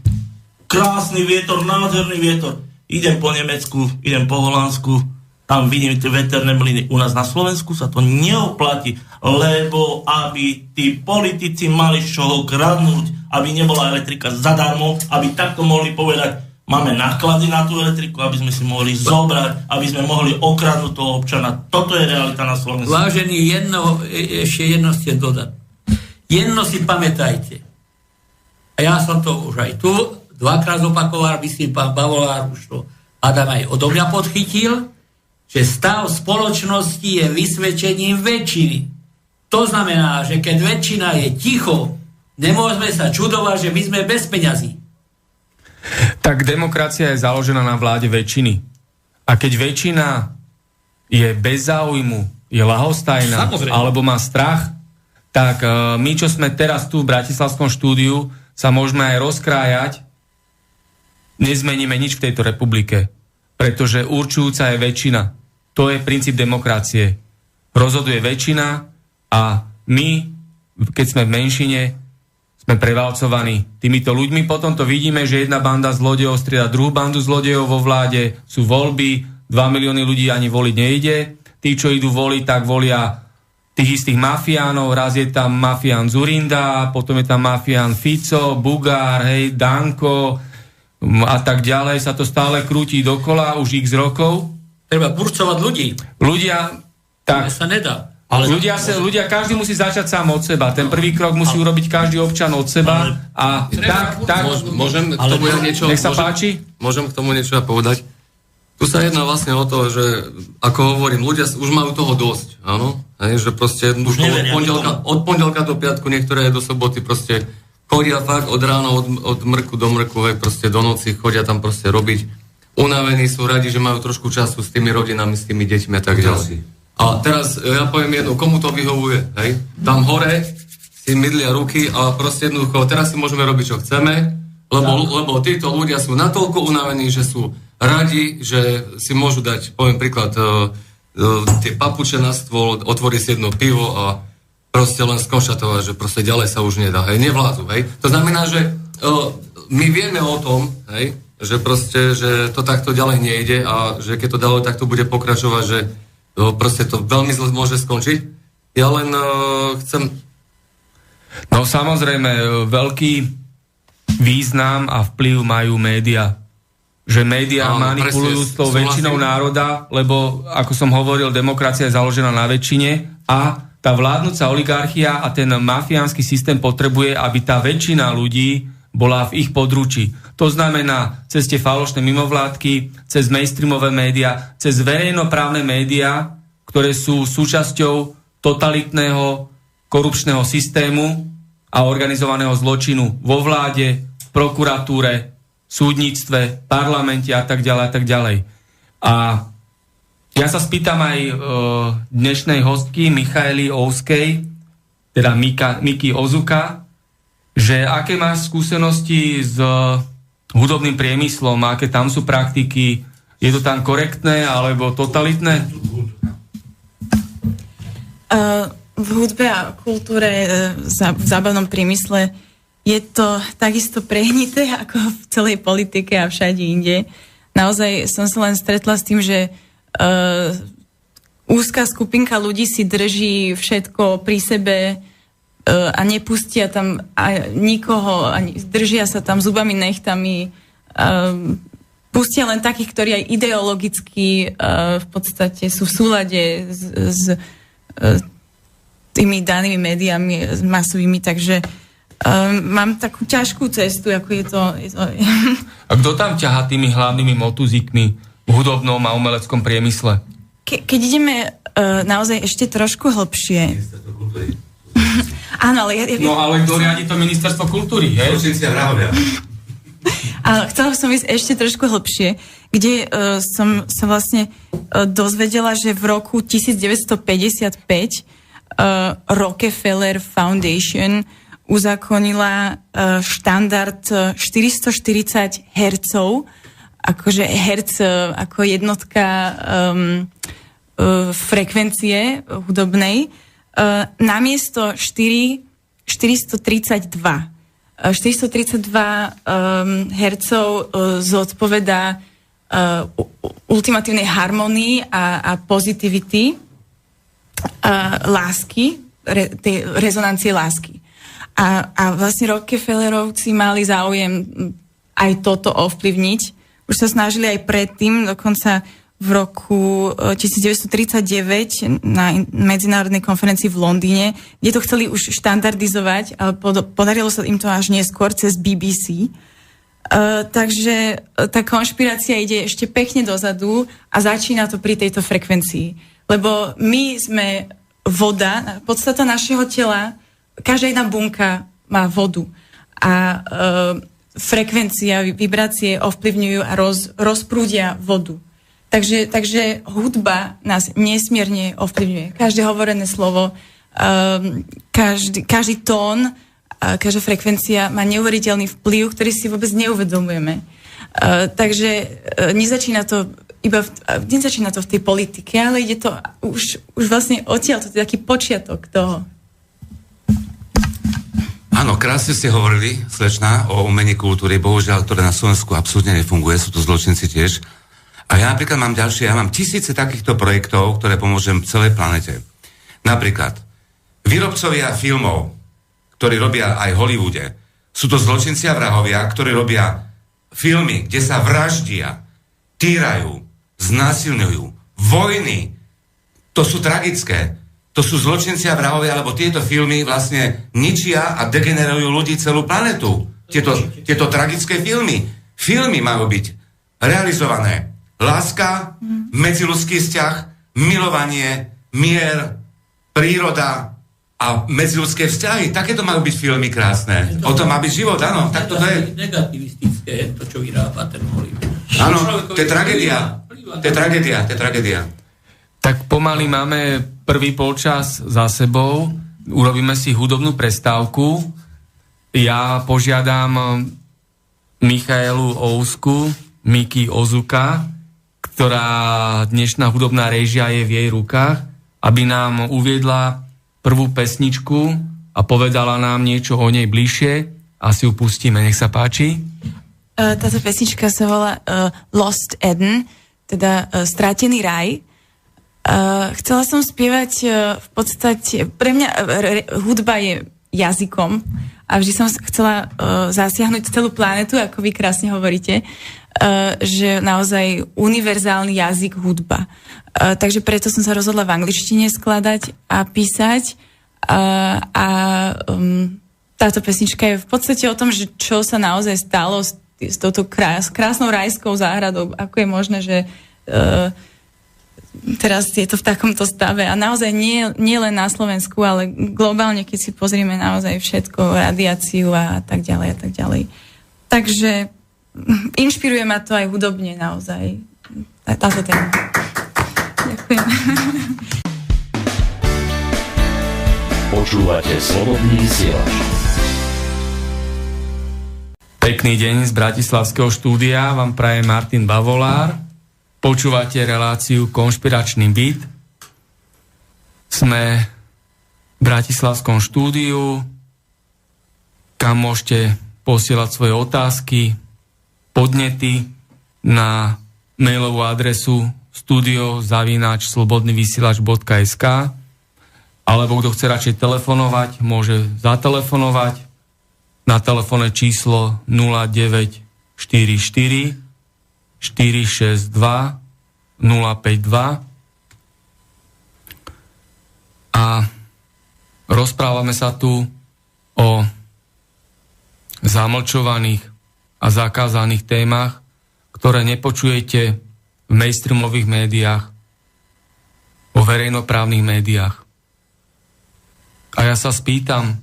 Krásny vietor, nádherný vietor. Idem po Nemecku, idem po Holandsku, tam vidím tie veterné mlyny. U nás na Slovensku sa to neoplatí, lebo aby tí politici mali z čoho kradnúť, aby nebola elektrika zadarmo, aby takto mohli povedať, máme náklady na tú elektriku, aby sme si mohli zobrať, aby sme mohli okradnúť toho občana. Toto je realita na Slovensku. Vážení, ešte jedno ste dodať. Jedno si pamätajte. A ja som to už aj tu dvakrát zopakoval, myslím, pán Bavolár už to Adam aj odo mňa podchytil, že stav spoločnosti je vysvedčením väčšiny. To znamená, že keď väčšina je ticho, nemôžeme sa čudovať, že my sme bez peňazí. Tak demokracia je založená na vláde väčšiny. A keď väčšina je bez záujmu, je ľahostajná, alebo má strach, tak my, čo sme teraz tu v Bratislavskom štúdiu, sa môžeme aj rozkrájať, nezmeníme nič v tejto republike. Pretože určujúca je väčšina. To je princíp demokracie. Rozhoduje väčšina A my, keď sme v menšine, sme prevalcovaní týmito ľuďmi. Potom to vidíme, že jedna banda zlodejov strieda druhú bandu zlodejov vo vláde, sú voľby, 2 milióny ľudí ani voliť nejde. Tí, čo idú voliť, tak volia tých istých mafiánov. Raz je tam mafián Zurinda, potom je tam mafián Fico, Bugár, hej, Danko a tak ďalej. Sa to stále krúti dokola už x rokov. Treba burcovať ľudí. Ľudia, tak... To sa nedá. Ale ľudia, každý musí začať sám od seba. Ten prvý krok musí urobiť každý občan od seba. A tak... Môžem k tomu niečo... Nech sa páči? Môžem k tomu niečo povedať? Tu sa jedná vlastne o to, že, ako hovorím, ľudia už majú toho dosť, áno? Hej, že proste od pondelka do piatku, niektoré aj do soboty proste chodia fakt od rána, od mrku do mrku, hej, proste do noci, chodia tam proste robiť. Unavení sú, radi, že majú trošku času s tými rodinami, s tými deťmi a tak ďalej. A teraz ja poviem jedno, komu to vyhovuje, hej? Tam hore si mydlia ruky a proste jednoducho, teraz si môžeme robiť, čo chceme, lebo títo ľudia sú natoľko unavení, že sú radi, že si môžu dať, poviem príklad, tie papuče na stôl, otvoriť si jedno pivo a proste len skonštatovať, že proste ďalej sa už nedá, hej, nevládzu, hej. To znamená, že my vieme o tom, hej, že proste, že to takto ďalej nejde a že keď to ďalej takto bude pokračovať, že proste to veľmi zle môže skončiť. Ja len chcem... No samozrejme, veľký význam a vplyv majú médiá. Že médiá manipulujú s tou väčšinou národa, lebo, ako som hovoril, demokracia je založená na väčšine a tá vládnúca oligarchia a ten mafiánsky systém potrebuje, aby tá väčšina ľudí bola v ich područí. To znamená cez tie falošné mimovládky, cez mainstreamové médiá, cez verejnoprávne médiá, ktoré sú súčasťou totalitného korupčného systému a organizovaného zločinu vo vláde, v prokuratúre, súdnictve, parlamente a tak ďalej a tak ďalej. A ja sa spýtam aj dnešnej hostky Michaely Ouskej, teda Miki Ozuka, že aké máš skúsenosti s hudobným priemyslom, aké tam sú praktiky, je to tam korektné alebo totalitné? V hudbe a kultúre, v zábavnom priemysle je to takisto prehnité ako v celej politike a všade inde. Naozaj som sa len stretla s tým, že úzka skupinka ľudí si drží všetko pri sebe a nepustia tam nikoho, držia sa tam zubami, nechtami, pustia len takých, ktorí aj ideologicky v podstate sú v súlade s tými danými médiami masovými, takže mám takú ťažkú cestu, ako je to... A kto tam ťahá tými hlavnými motuzíkmi v hudobnom a umeleckom priemysle? Keď ideme naozaj ešte trošku hlbšie... Áno, ale... No ale kto riadi to ministerstvo kultúry, hej? Áno, chcela som ísť ešte trošku hlbšie, kde som sa vlastne dozvedela, že v roku 1955 Rockefeller Foundation uzákonila štandard 440 hercov, akože herc ako jednotka frekvencie hudobnej, namiesto 432. 432 hercov zodpovedá ultimatívnej harmonii a pozitivity lásky, tej rezonancie lásky. A vlastne Rockefellerovci mali záujem aj toto ovplyvniť. Už sa snažili aj predtým, dokonca v roku 1939 na medzinárodnej konferencii v Londýne, kde to chceli už štandardizovať, ale podarilo sa im to až neskôr cez BBC. Takže tá konšpirácia ide ešte pekne dozadu a začína to pri tejto frekvencii. Lebo my sme voda, podstata našeho tela, každá jedna bunka má vodu. A frekvencia, vibrácie ovplyvňujú a rozprúdia vodu. Takže hudba nás nesmierne ovplyvňuje. Každé hovorené slovo, každý tón, každá frekvencia má neuveriteľný vplyv, ktorý si vôbec neuvedomujeme. Takže nezačína to nezačína to v tej politike, ale ide to už vlastne odtiaľ, to je taký počiatok toho. Áno, krásne ste hovorili, slečná, o umení kultúry, bohužiaľ, ktoré na Slovensku absolútne nefunguje, sú to zločinci tiež. A ja napríklad mám tisíce takýchto projektov, ktoré pomôžem celej planete. Napríklad, výrobcovia filmov, ktorí robia aj v Hollywoode, sú to zločinci a vrahovia, ktorí robia filmy, kde sa vraždia, týrajú, znásilňujú, vojny. To sú tragické. To sú zločinci a vrahovia, lebo tieto filmy vlastne ničia a degenerujú ľudí celú planetu. Tieto tragické filmy. Filmy majú byť realizované. Láska, medziľudský vzťah, milovanie, mier, príroda a medziľudské vzťahy. Takéto majú byť filmy krásne. O tom má byť život, áno. Tak to je. Negativistické, to, čo vyrába ten Hollywood. Áno, to je tragédia. To je tragédia. Tak pomaly máme prvý polčas za sebou. Urobíme si hudobnú prestávku. Ja požiadam Michaelu Ousku, Miki Ozuka, ktorá dnešná hudobná réžia je v jej rukách, aby nám uviedla prvú pesničku a povedala nám niečo o nej bližšie a si ju pustíme. Nech sa páči. Táto pesnička sa volá Lost Eden, teda Strátený raj. Chcela som spievať v podstate, pre mňa hudba je jazykom a vždy som chcela zasiahnuť celú planetu, ako vy krásne hovoríte, že naozaj univerzálny jazyk hudba. Takže preto som sa rozhodla v angličtine skladať a písať a táto pesnička je v podstate o tom, že čo sa naozaj stalo s touto krásnou rajskou záhradou, ako je možné, že teraz je to v takomto stave a naozaj nie len na Slovensku, ale globálne, keď si pozrieme naozaj všetko, radiáciu a tak ďalej a tak ďalej. Takže inšpiruje ma to aj hudobne naozaj táto téma. Ďakujem. Počúvate Slobodný vysielač. Pekný deň z bratislavského štúdia vám praje Martin Bavolár. Počúvate reláciu Konšpiračný byt. Sme v bratislavskom štúdiu, kam môžete posielať svoje otázky, podnety na mailovú adresu studio@slobodnyvysielac.sk alebo kto chce radšej telefonovať, môže zatelefonovať na telefónne číslo 0944 462 052 a rozprávame sa tu o zamlčovaných a zakázaných témach, ktoré nepočujete v mainstreamových médiách, vo verejnoprávnych médiách. A ja sa spýtam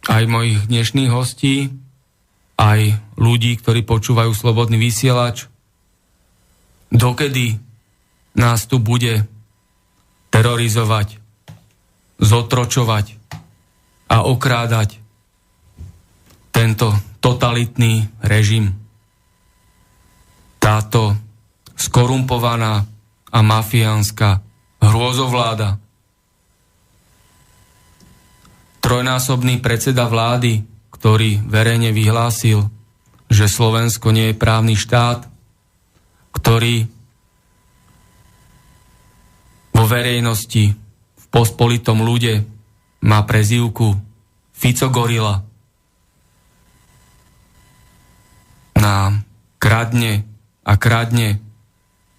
aj mojich dnešných hostí, aj ľudí, ktorí počúvajú Slobodný vysielač, dokedy nás tu bude terorizovať, zotročovať a okrádať tento totalitný režim. Táto skorumpovaná a mafiánska hrôzovláda. Trojnásobný predseda vlády, ktorý verejne vyhlásil, že Slovensko nie je právny štát, ktorý vo verejnosti v pospolitom ľude má prezývku Fico Gorila, nám kradne a kradne,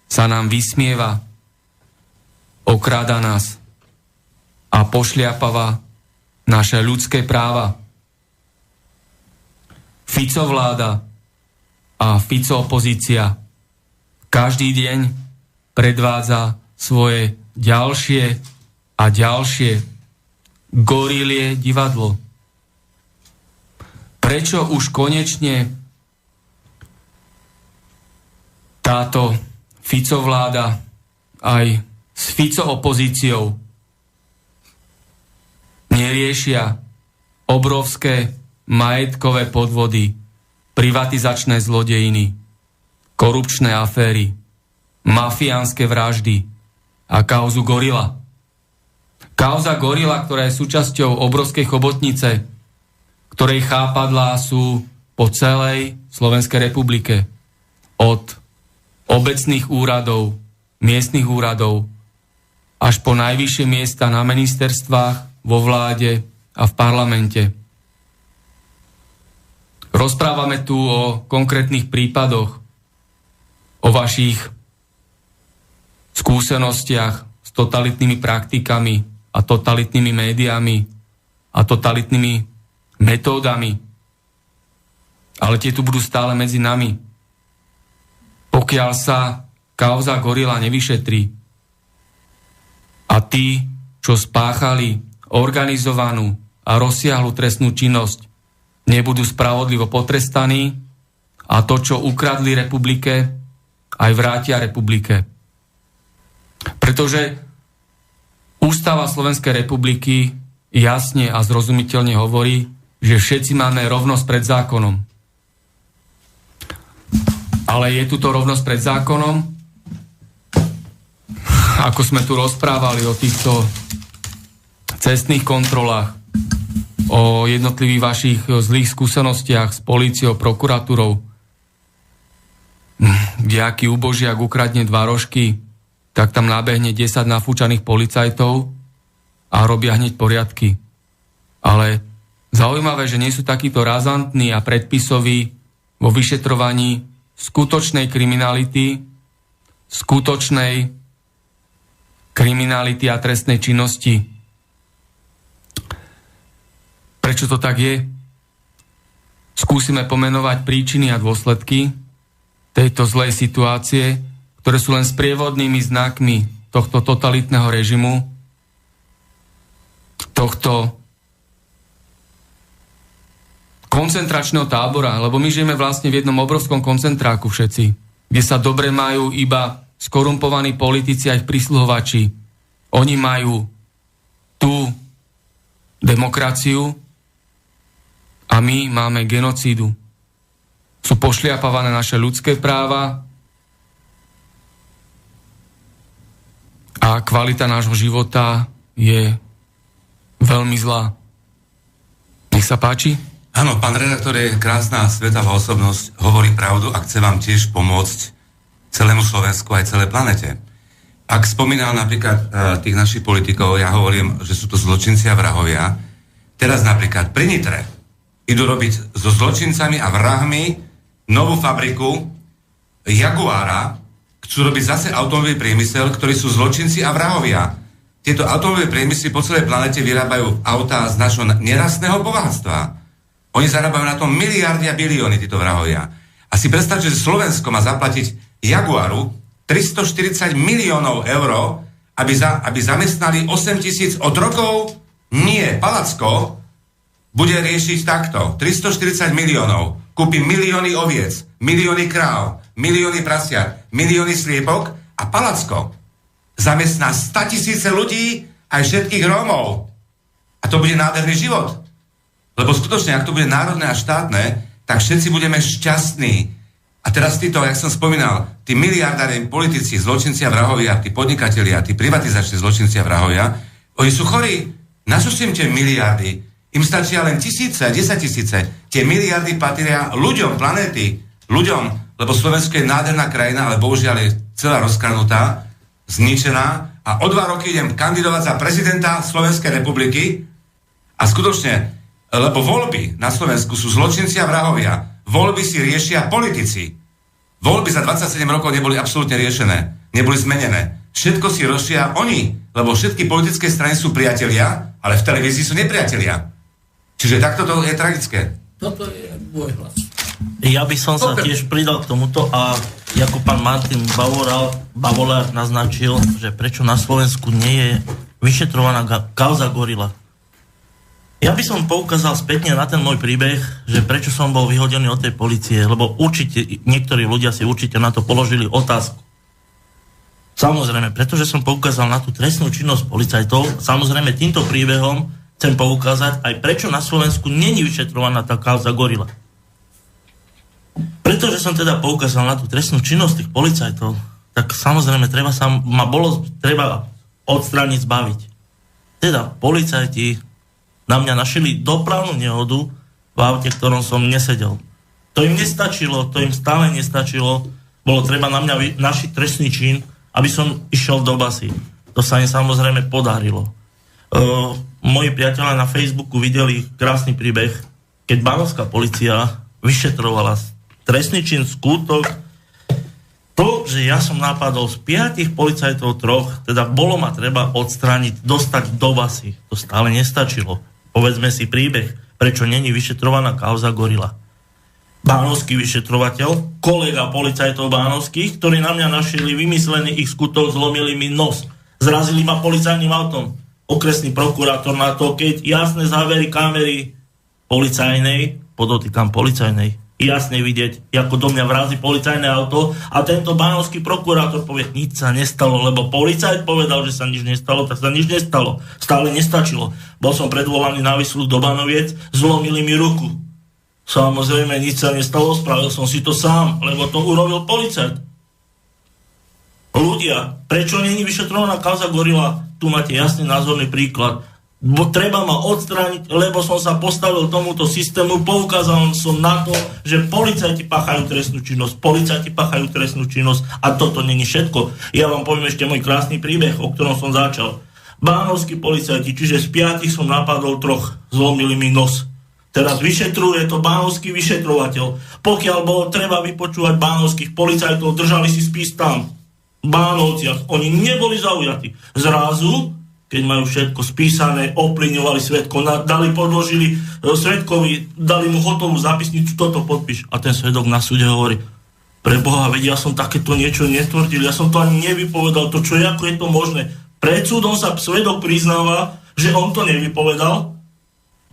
sa nám vysmieva, okráda nás a pošliapava naše ľudské práva. Fico vláda a Fico opozícia každý deň predvádza svoje ďalšie a ďalšie gorilie divadlo. Prečo už konečne táto Fico vláda aj s Fico opozíciou neriešia obrovské majetkové podvody, privatizačné zlodejiny, korupčné aféry, mafiánske vraždy a kauzu Gorila. Kauza Gorila, ktorá je súčasťou obrovskej chobotnice, ktorej chápadlá sú po celej Slovenskej republike. Od obecných úradov, miestnych úradov, až po najvyššie miesta na ministerstvách, vo vláde a v parlamente. Rozprávame tu o konkrétnych prípadoch, o vašich skúsenostiach s totalitnými praktikami a totalitnými médiami a totalitnými metódami. Ale tie tu budú stále medzi nami. Pokiaľ sa kauza Gorila nevyšetrí a tí, čo spáchali organizovanú a rozsiahlu trestnú činnosť, nebudú spravodlivo potrestaní a to, čo ukradli republike, aj vrátia republike. Pretože Ústava Slovenskej republiky jasne a zrozumiteľne hovorí, že všetci máme rovnosť pred zákonom. Ale je tu to rovnosť pred zákonom? Ako sme tu rozprávali o týchto cestných kontrolách, o jednotlivých vašich zlých skúsenostiach s políciou, prokuratúrou, kde aký úbožiak ukradne 2 rožky, tak tam nabehne 10 nafúčaných policajtov a robia hneď poriadky. Ale zaujímavé, že nie sú takíto razantní a predpisoví vo vyšetrovaní skutočnej kriminality a trestnej činnosti. Prečo to tak je? Skúsime pomenovať príčiny a dôsledky tejto zlej situácie, ktoré sú len sprievodnými znakmi tohto totalitného režimu, tohto koncentračného tábora, lebo my žijeme vlastne v jednom obrovskom koncentráku všetci, kde sa dobre majú iba skorumpovaní politici a ich prisluhovači. Oni majú tú demokraciu a my máme genocídu. Sú pošliapávané naše ľudské práva a kvalita nášho života je veľmi zlá. Nech sa páči. Áno, pán redaktor je krásna svetová osobnosť, hovorí pravdu a chce vám tiež pomôcť celému Slovensku aj celej planete. Ak spomínal napríklad tých našich politikov, ja hovorím, že sú to zločinci a vrahovia. Teraz napríklad pri Nitre idú robiť so zločincami a vrahmi novú fabriku Jaguara, chcú robiť zase automobilový priemysel, ktorí sú zločinci a vrahovia. Tieto automobilové priemysly po celej planete vyrábajú autá z našho nerastného bohatstva. Oni zarábajú na tom miliardy a bilióny, títo vrahovia. A si predstavte, že Slovensko má zaplatiť Jaguaru 340 miliónov eur, aby zamestnali 8 000 otrokov? Nie, Palacko bude riešiť takto. 340 miliónov. Kúpi milióny oviec, milióny kráv, milióny prasiat, milióny sliepok a Palacko zamestná 100 000 ľudí aj všetkých Rómov. A to bude nádherný život. Lebo skutočne, ak to bude národné a štátne, tak všetci budeme šťastní. A teraz títo, jak som spomínal, tí miliardári, politici, zločinci a vrahovia, tí podnikatelia, tí privatizační zločinci a vrahovia, oni sú chorí. Na čo sú im tie miliardy? Im stačia len 1000, 10 000. Tie miliardy patria ľuďom planéty. Ľuďom, lebo Slovensko je nádherná krajina, ale bohužiaľ je celá rozkradnutá, zničená a o 2 roky idem kandidovať za prezidenta Slovenskej republiky a skutočne, lebo voľby na Slovensku sú zločinci a vrahovia. Voľby si riešia politici. Voľby za 27 rokov neboli absolútne riešené. Neboli zmenené. Všetko si riešia oni, lebo všetky politické strany sú priatelia, ale v televízii sú nepriatelia. Čiže takto to je tragické. Toto je môj hlas. Ja by som sa tiež pridal k tomuto a ako pán Martin Bavolár naznačil, že prečo na Slovensku nie je vyšetrovaná kauza Gorila. Ja by som poukázal spätne na ten môj príbeh, že prečo som bol vyhodený od tej polície, lebo určite, niektorí ľudia si určite na to položili otázku. Samozrejme, pretože som poukázal na tú trestnú činnosť policajtov, samozrejme týmto príbehom chcem poukázať aj prečo na Slovensku není vyšetrovaná tá kauza Gorila. Pretože som teda poukázal na tú trestnú činnosť tých policajtov, tak samozrejme treba odstrániť, zbaviť. Teda policajti na mňa našili dopravnú nehodu v aute, v ktorom som nesedel. To im nestačilo, to im stále nestačilo. Bolo treba na mňa našiť trestný čin, aby som išiel do basy. To sa im samozrejme podarilo. Moji priatelia na Facebooku videli krásny príbeh, keď banovská polícia vyšetrovala trestný čin, skutok. To, že ja som napadol z 5 policajtov 3, teda bolo ma treba odstrániť, dostať do basy. To stále nestačilo. Povedzme si príbeh, prečo není vyšetrovaná kauza Gorila. Bánovský vyšetrovateľ, kolega policajtov bánovských, ktorí na mňa našli vymyslený ich skutok, zlomili mi nos. Zrazili ma policajným autom. Okresný prokurátor na to, keď jasné závery kamery policajnej, podotýkam policajnej, jasne vidieť, ako do mňa vrazí policajné auto a tento bánovský prokurátor povie, nič sa nestalo, lebo policajt povedal, že sa nič nestalo, tak sa nič nestalo. Stále nestačilo. Bol som predvolaný na výsluh do Banoviec, zlomili mi ruku. Samozrejme, nič sa nestalo, spravil som si to sám, lebo to urobil policajt. Ľudia, prečo nie je vyšetrovaná kauza Gorila? Tu máte jasný názorný príklad. Treba ma odstrániť, lebo som sa postavil tomuto systému, poukázal som na to, že policajti páchajú trestnú činnosť a toto není všetko. Ja vám poviem ešte môj krásny príbeh, o ktorom som začal. Bánovskí policajti, čiže z 5 som napadol 3, zlomili mi nos. Teraz vyšetruje to bánovský vyšetrovateľ. Pokiaľ bolo treba vypočúvať bánovských policajtov, držali si spis tam, v Bánovciach. Oni neboli zaujatí. Zrazu keď majú všetko spísané, ovplyvňovali svedko, podložili svedkovi, dali mu hotovú zápisnicu, toto podpíš. A ten svedok na súde hovorí, preboha, veď ja som takéto niečo netvrdil, ja som to ani nevypovedal, to čo je, ako je to možné. Pred súdom sa svedok priznáva, že on to nevypovedal.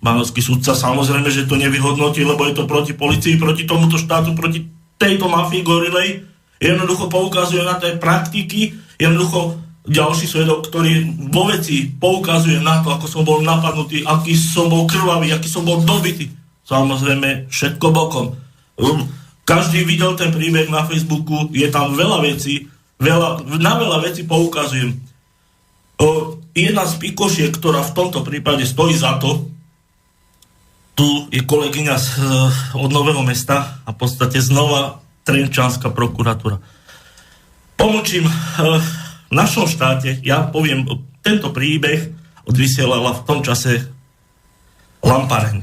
Banovský súdca samozrejme, že to nevyhodnotí, lebo je to proti policii, proti tomuto štátu, proti tejto mafii gorilej. Jednoducho poukazuje na tie praktiky, jednoducho ďalší svedok, ktorý vo veci poukazuje na to, ako som bol napadnutý, aký som bol krvavý, aký som bol dobitý. Samozrejme, všetko bokom. Každý videl ten príbeh na Facebooku, je tam veľa vecí, na veľa vecí poukazujem. Jedna z pikošiek, ktorá v tomto prípade stojí za to, tu je kolegyňa od Nového Mesta a v podstate znova Trenčanská prokuratúra. Pomlčím, v našom štáte, ja poviem, tento príbeh odvysielala v tom čase Lampareň.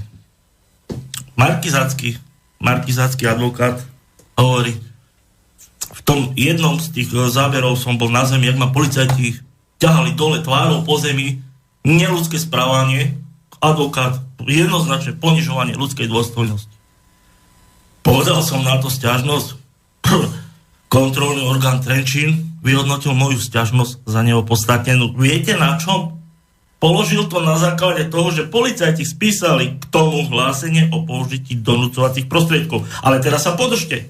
Markizácky advokát hovorí, v tom jednom z tých záberov som bol na zemi, jak ma policajti ťahali dole tvárou po zemi, neľudské správanie, advokát, jednoznačne ponižovanie ľudskej dôstojnosti. Povedal som na to sťažnosť, kontrolný orgán Trenčín vyhodnotil moju sťažnosť za neopodstatnenú. Viete na čom? Položil to na základe toho, že policajti spísali k tomu hlásenie o použití donúcovacích prostriedkov. Ale teraz sa podržte.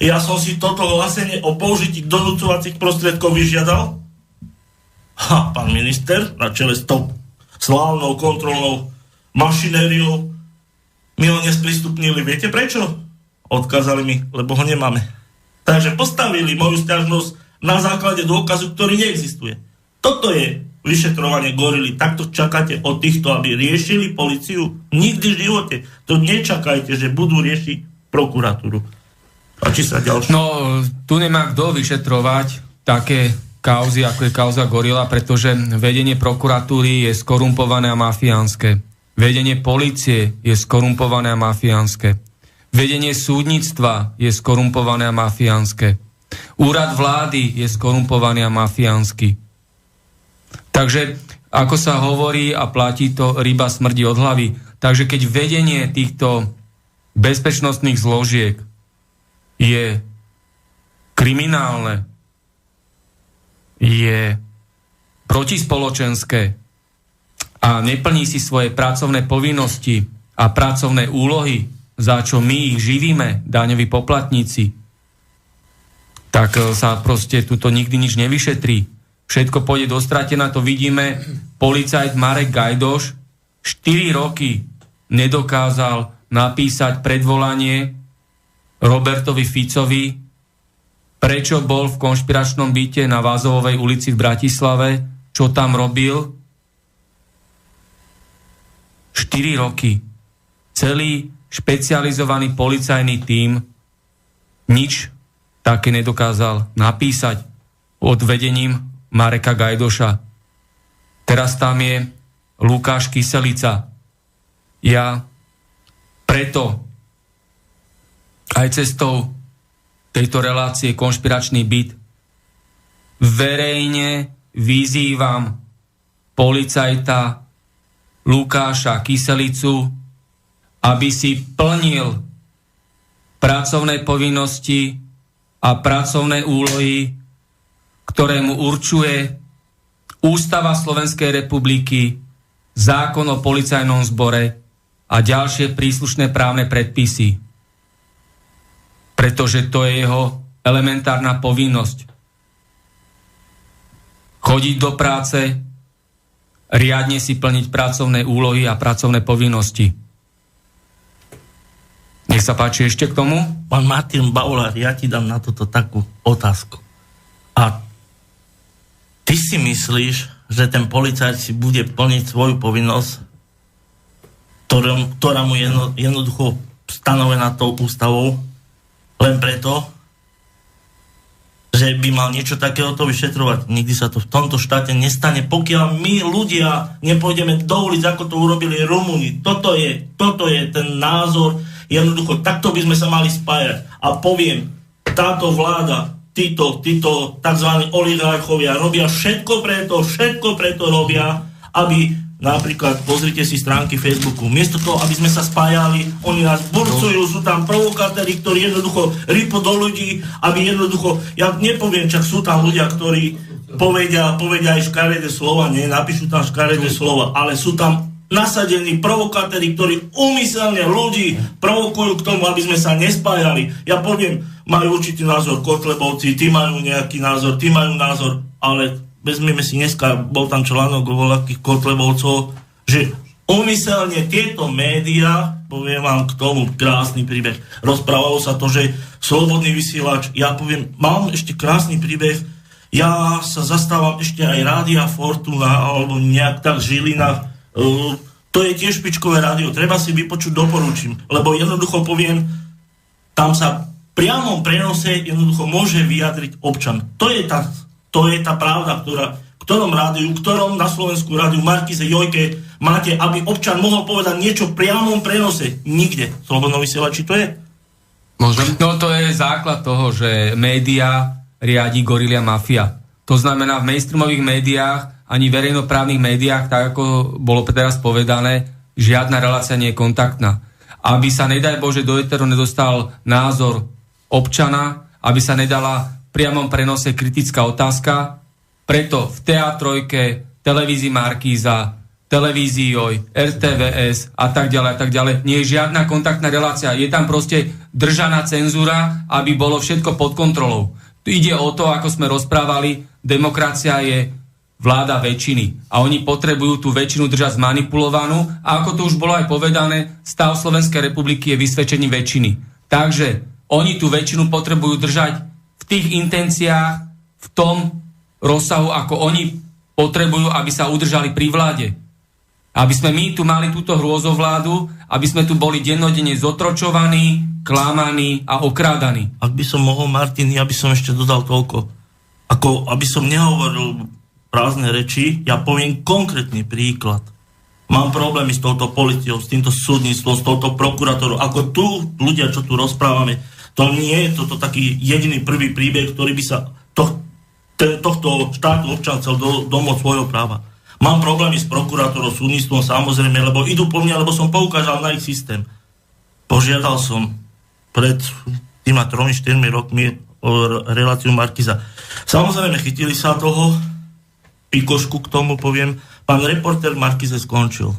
Ja som si toto hlásenie o použití donúcovacích prostriedkov vyžiadal? Pán minister, na čele s tou slávnou kontrolnou mašinériou mi ho nesprístupnili. Viete prečo? Odkázali mi, lebo ho nemáme. Takže postavili moju sťažnosť na základe dôkazu, ktorý neexistuje. Toto je vyšetrovanie gorily. Takto čakáte od týchto, aby riešili políciu? Nikdy v živote. To nečakajte, že budú riešiť prokuratúru. Páči sa ďalšie. No, tu nemá kto vyšetrovať také kauzy, ako je kauza Gorila, pretože vedenie prokuratúry je skorumpované a mafiánske. Vedenie polície je skorumpované a mafiánske. Vedenie súdnictva je skorumpované a mafiánske. Úrad vlády je skorumpovaný a mafiánsky. Takže, ako sa hovorí a platí to, ryba smrdí od hlavy. Takže keď vedenie týchto bezpečnostných zložiek je kriminálne, je protispoločenské a neplní si svoje pracovné povinnosti a pracovné úlohy, za čo my ich živíme, daňoví poplatníci, tak sa proste tuto nikdy nič nevyšetrí. Všetko pôjde do stratená, to vidíme. Policajt Marek Gajdoš 4 roky nedokázal napísať predvolanie Robertovi Ficovi prečo bol v konšpiračnom byte na Vázovovej ulici v Bratislave, čo tam robil. 4 roky. Celý špecializovaný policajný tím nič také nedokázal napísať pod vedením Mareka Gajdoša. Teraz tam je Lukáš Kyselica. Ja preto aj cestou tejto relácie Konšpiračný byt verejne vyzývam policajta Lukáša Kyselicu, aby si plnil pracovné povinnosti a pracovné úlohy, ktoré mu určuje Ústava Slovenskej republiky, zákon o policajnom zbore a ďalšie príslušné právne predpisy. Pretože to je jeho elementárna povinnosť. Chodiť do práce, riadne si plniť pracovné úlohy a pracovné povinnosti. Nech sa páči ešte k tomu. Pán Martin Baulár, ja ti dám na toto takú otázku. A ty si myslíš, že ten policajt si bude plniť svoju povinnosť, ktorá mu je jednoducho stanovená tou ústavou, len preto, že by mal niečo takéhoto vyšetrovať. Nikdy sa to v tomto štáte nestane, pokiaľ my ľudia nepôjdeme do ulic, ako to urobili Rumúni. Toto je ten názor. Jednoducho, takto by sme sa mali spájať. A poviem, táto vláda, títo tzv. Oligarchovia robia všetko preto robia, aby napríklad, pozrite si stránky Facebooku, miesto toho, aby sme sa spájali, oni nás burcujú, sú tam provokátori, ktorí jednoducho rypo do ľudí, aby jednoducho, ja nepoviem, čak sú tam ľudia, ktorí povedia aj škaredé slova, napíšu tam škaredé slova, ale sú tam nasadení provokátori, ktorí úmyselne ľudí provokujú k tomu, aby sme sa nespájali. Ja poviem, majú určitý názor Kotlebovci, tí majú nejaký názor, ale vezmeme si dneska, bol tam článok o voľakých Kotlebovcov, že úmyselne tieto médiá, poviem vám k tomu krásny príbeh, rozprávalo sa to, že Slobodný vysielač, ja poviem, mám ešte krásny príbeh, ja sa zastávam ešte aj Rádia Fortuna, alebo nejak tak Žilina, to je tiež špičkové rádio, treba si vypočuť, doporučím, lebo jednoducho poviem, tam sa v priamom prenose jednoducho môže vyjadriť občan. To je tá pravda, ktorom na Slovensku rádiu Markize, Jojke máte, aby občan mohol povedať niečo v priamom prenose. Nikde. Slobodnom vysielači to je? Môžem? No to je základ toho, že média riadi gorilia mafia. To znamená, v mainstreamových médiách ani verejnoprávnych médiách, tak ako bolo teraz povedané, žiadna relácia nie je kontaktná. Aby sa, nedaj Bože, do éteru nedostal názor občana, aby sa nedala v priamom prenose kritická otázka, preto v TA3, televízii Markíza, televízii Joj, RTVS a tak ďalej, nie je žiadna kontaktná relácia. Je tam proste držaná cenzúra, aby bolo všetko pod kontrolou. Tu ide o to, ako sme rozprávali, demokracia je vláda väčšiny. A oni potrebujú tú väčšinu držať zmanipulovanú. A ako to už bolo aj povedané, stav Slovenskej republiky je vysvedčením väčšiny. Takže oni tú väčšinu potrebujú držať v tých intenciách, v tom rozsahu, ako oni potrebujú, aby sa udržali pri vláde. Aby sme my tu mali túto hrôzovládu, aby sme tu boli dennodenne zotročovaní, klamaní a okrádaní. Ak by som mohol, Martin, ja by som ešte dodal toľko. Ako, aby som nehovoril prázdne reči, ja poviem konkrétny príklad. Mám problémy s touto políciou, s týmto súdnictvom, s touto prokurátorou. Ako tu ľudia, čo tu rozprávame, to nie je toto taký jediný prvý príbeh, ktorý by sa tohto štátu občan chcel domôcť svojho práva. Mám problémy s prokurátorou, súdnictvom, samozrejme, lebo idú po mne, lebo som poukázal na ich systém. Požiadal som pred tými 3-4 rokmi o reláciu Markiza. Samozrejme, chytili sa toho, pikošku k tomu poviem, pán reportér Markize skončil.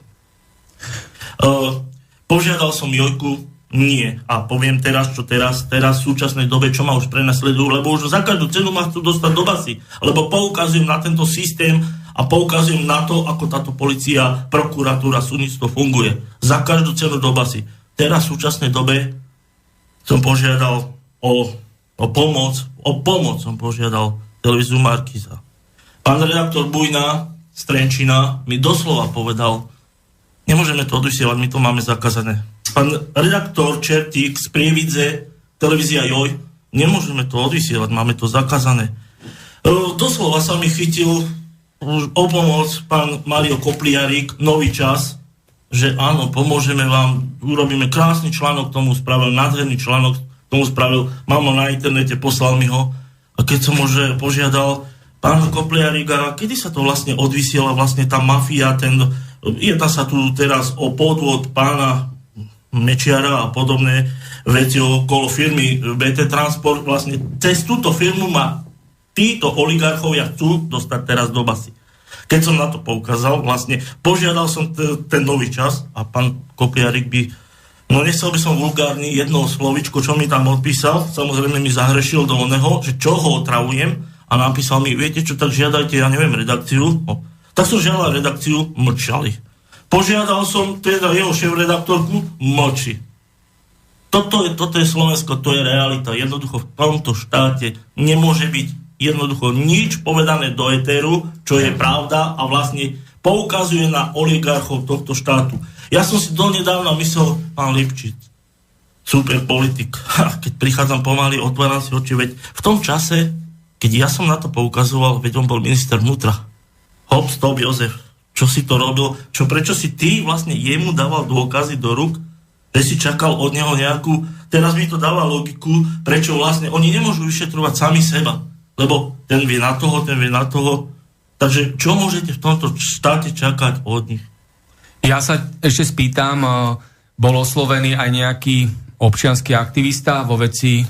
Požiadal som Jojku, nie. A poviem teraz v súčasnej dobe, čo ma už prenasledujú, lebo už za každú cenu ma chcú dostať do basy. Lebo poukazujem na tento systém a poukazujem na to, ako táto polícia, prokuratúra, súdnictvo funguje. Za každú cenu do basy. Teraz v súčasnej dobe som požiadal o O pomoc som požiadal televíziu Markíza. Pán redaktor Bujna z Trenčína mi doslova povedal, nemôžeme to odvysielať, my to máme zakázané. Pán redaktor Čertík z Prievidze, televízia Joj, nemôžeme to odvysielať, máme to zakázané. Doslova sa mi chytil o pomoc pán Mário Kopliarík, Nový čas, že áno, pomôžeme vám, urobíme krásny článok, tomu spravil nádherný článok, tomu spravil, mám ho na internete, poslal mi ho. A keď som už požiadal pán Kopliarík, a kedy sa to vlastne odvysiela, vlastne tá mafia, jedná sa tu teraz o podvod pána Mečiara a podobné veci okolo firmy BT Transport, vlastne cez túto firmu ma títo oligarchovia chcú dostať teraz do basy. Keď som na to poukázal, vlastne požiadal som ten Nový čas a pán Kopliarík by, no nechcel by som vulgárny, jedno slovičko, čo mi tam odpísal, samozrejme mi zahrešil do oného, že čo ho otravujem a napísal mi, viete čo, tak žiadajte, ja neviem, redakciu. Tak som žiadal redakciu, mlčali. Požiadal som teda jeho šéfredaktorku, mlčí. Toto je Slovensko, to je realita. Jednoducho v tomto štáte nemôže byť jednoducho nič povedané do etéru, čo je pravda a vlastne poukazuje na oligarchov tohto štátu. Ja som si donedávna myslel, pán Lipčic, super politik. Keď prichádzam pomaly, otváram si oči, veď v tom čase, keď ja som na to poukazoval, veď on bol minister vnútra. Hop, stop, Jozef. Čo si to robil? Prečo si ty vlastne jemu dával dôkazy do rúk? Že si čakal od neho nejakú... Teraz mi to dáva logiku, prečo vlastne oni nemôžu vyšetrovať sami seba. Lebo ten vie na toho, ten vie na toho. Takže čo môžete v tomto štáte čakať od nich? Ja sa ešte spýtam, bol oslovený aj nejaký občiansky aktivista vo veci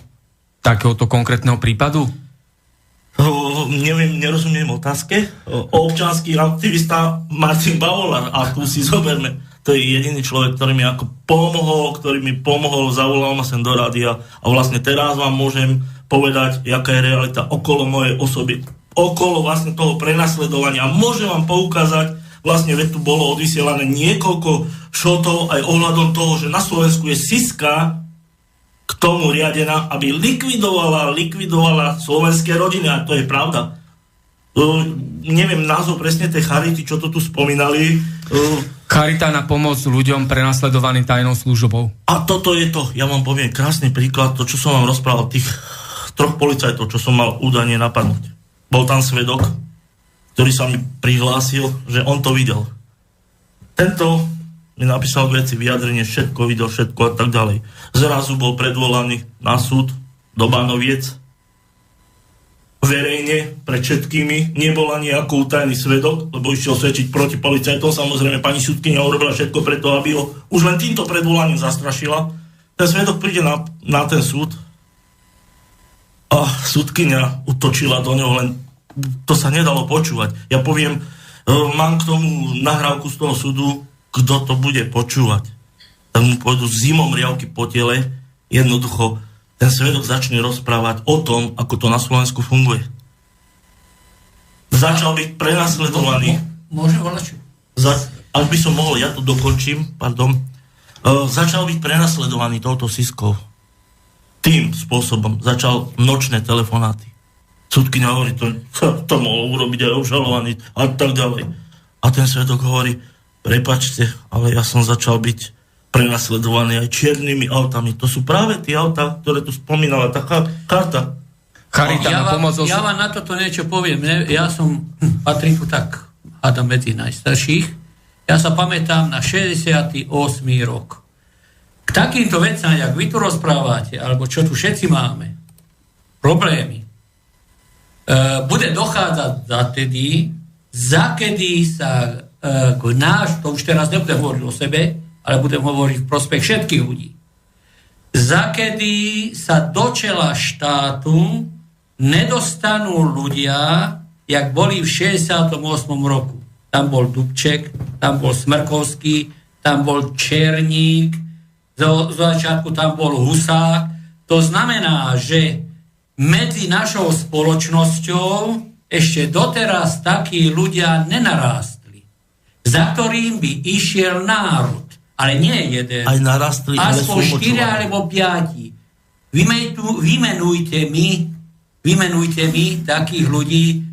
takéhoto konkrétneho prípadu? Neviem, nerozumiem otázke. Občiansky aktivista Martin Bavolár, a tu si zoberme, to je jediný človek, ktorý mi pomohol, zavolal ma sem do rádia a vlastne teraz vám môžem povedať, aká je realita okolo mojej osoby, okolo vlastne toho prenasledovania. Môžem vám poukázať, vlastne veď tu bolo odvysielané niekoľko šotov aj ohľadom toho, že na Slovensku je Siska k tomu riadená, aby likvidovala slovenské rodiny, a to je pravda. Neviem názov presne tej charity, čo to tu spomínali. Charita na pomoc ľuďom prenasledovaným tajnou službou. A toto je to, ja vám poviem krásny príklad, to, čo som vám rozprával, tých 3 policajtov, čo som mal údajne napadnúť. Bol tam svedok, ktorý sa mi prihlásil, že on to videl. Tento mi napísal veci, vyjadrenie, všetko videl, všetko a tak ďalej. Zrazu bol predvolaný na súd do Banoviec. Verejne, pred všetkými, nebol ani ako utajený svedok, lebo išiel svedčiť proti policajtom. Samozrejme, pani sudkyňa urobila všetko preto, aby ho už len týmto predvolaním zastrašila. Ten svedok príde na ten súd a sudkyňa utočila do neho, len to sa nedalo počúvať. Ja poviem, mám k tomu nahrávku z toho súdu, kto to bude počúvať. Tak mu pôjdu zimom riavky po tele, jednoducho ten svedok začne rozprávať o tom, ako to na Slovensku funguje. Začal byť prenasledovaný. Môžem volať? Ak by som mohol, ja to dokončím, pardon. Začal byť prenasledovaný touto Siskou. Tým spôsobom začal nočné telefonáty. Sudkyňa hovorí, to mohol urobiť aj obžalovaný a tak ďalej. A ten svedok hovorí, prepáčte, ale ja som začal byť prenasledovaný aj čiernymi autami. To sú práve tie autá, ktoré tu spomínala taká karta. Charita na pomoc. Ja vám na toto niečo poviem. Ja som, patrím tu tak, hádam medzi najstarších. Ja sa pamätám na 68. rok. K takýmto vecám, jak vy tu rozprávate, alebo čo tu všetci máme, problémy, bude dochádzať zatedy, zakedy sa to už teraz nebudem hovoriť o sebe, ale budem hovoriť v prospech všetkých ľudí. Zakedy sa do čela štátu nedostanú ľudia, jak boli v 68. roku. Tam bol Dubček, tam bol Smrkovský, tam bol Černík, zo začiatku tam bol Husák. To znamená, že medzi našou spoločnosťou ešte doteraz takí ľudia nenarástli, za ktorým by išiel národ. Ale nie jeden. Aj narastli, ale sú aspoň 4 alebo 5. vymenujte mi takých ľudí,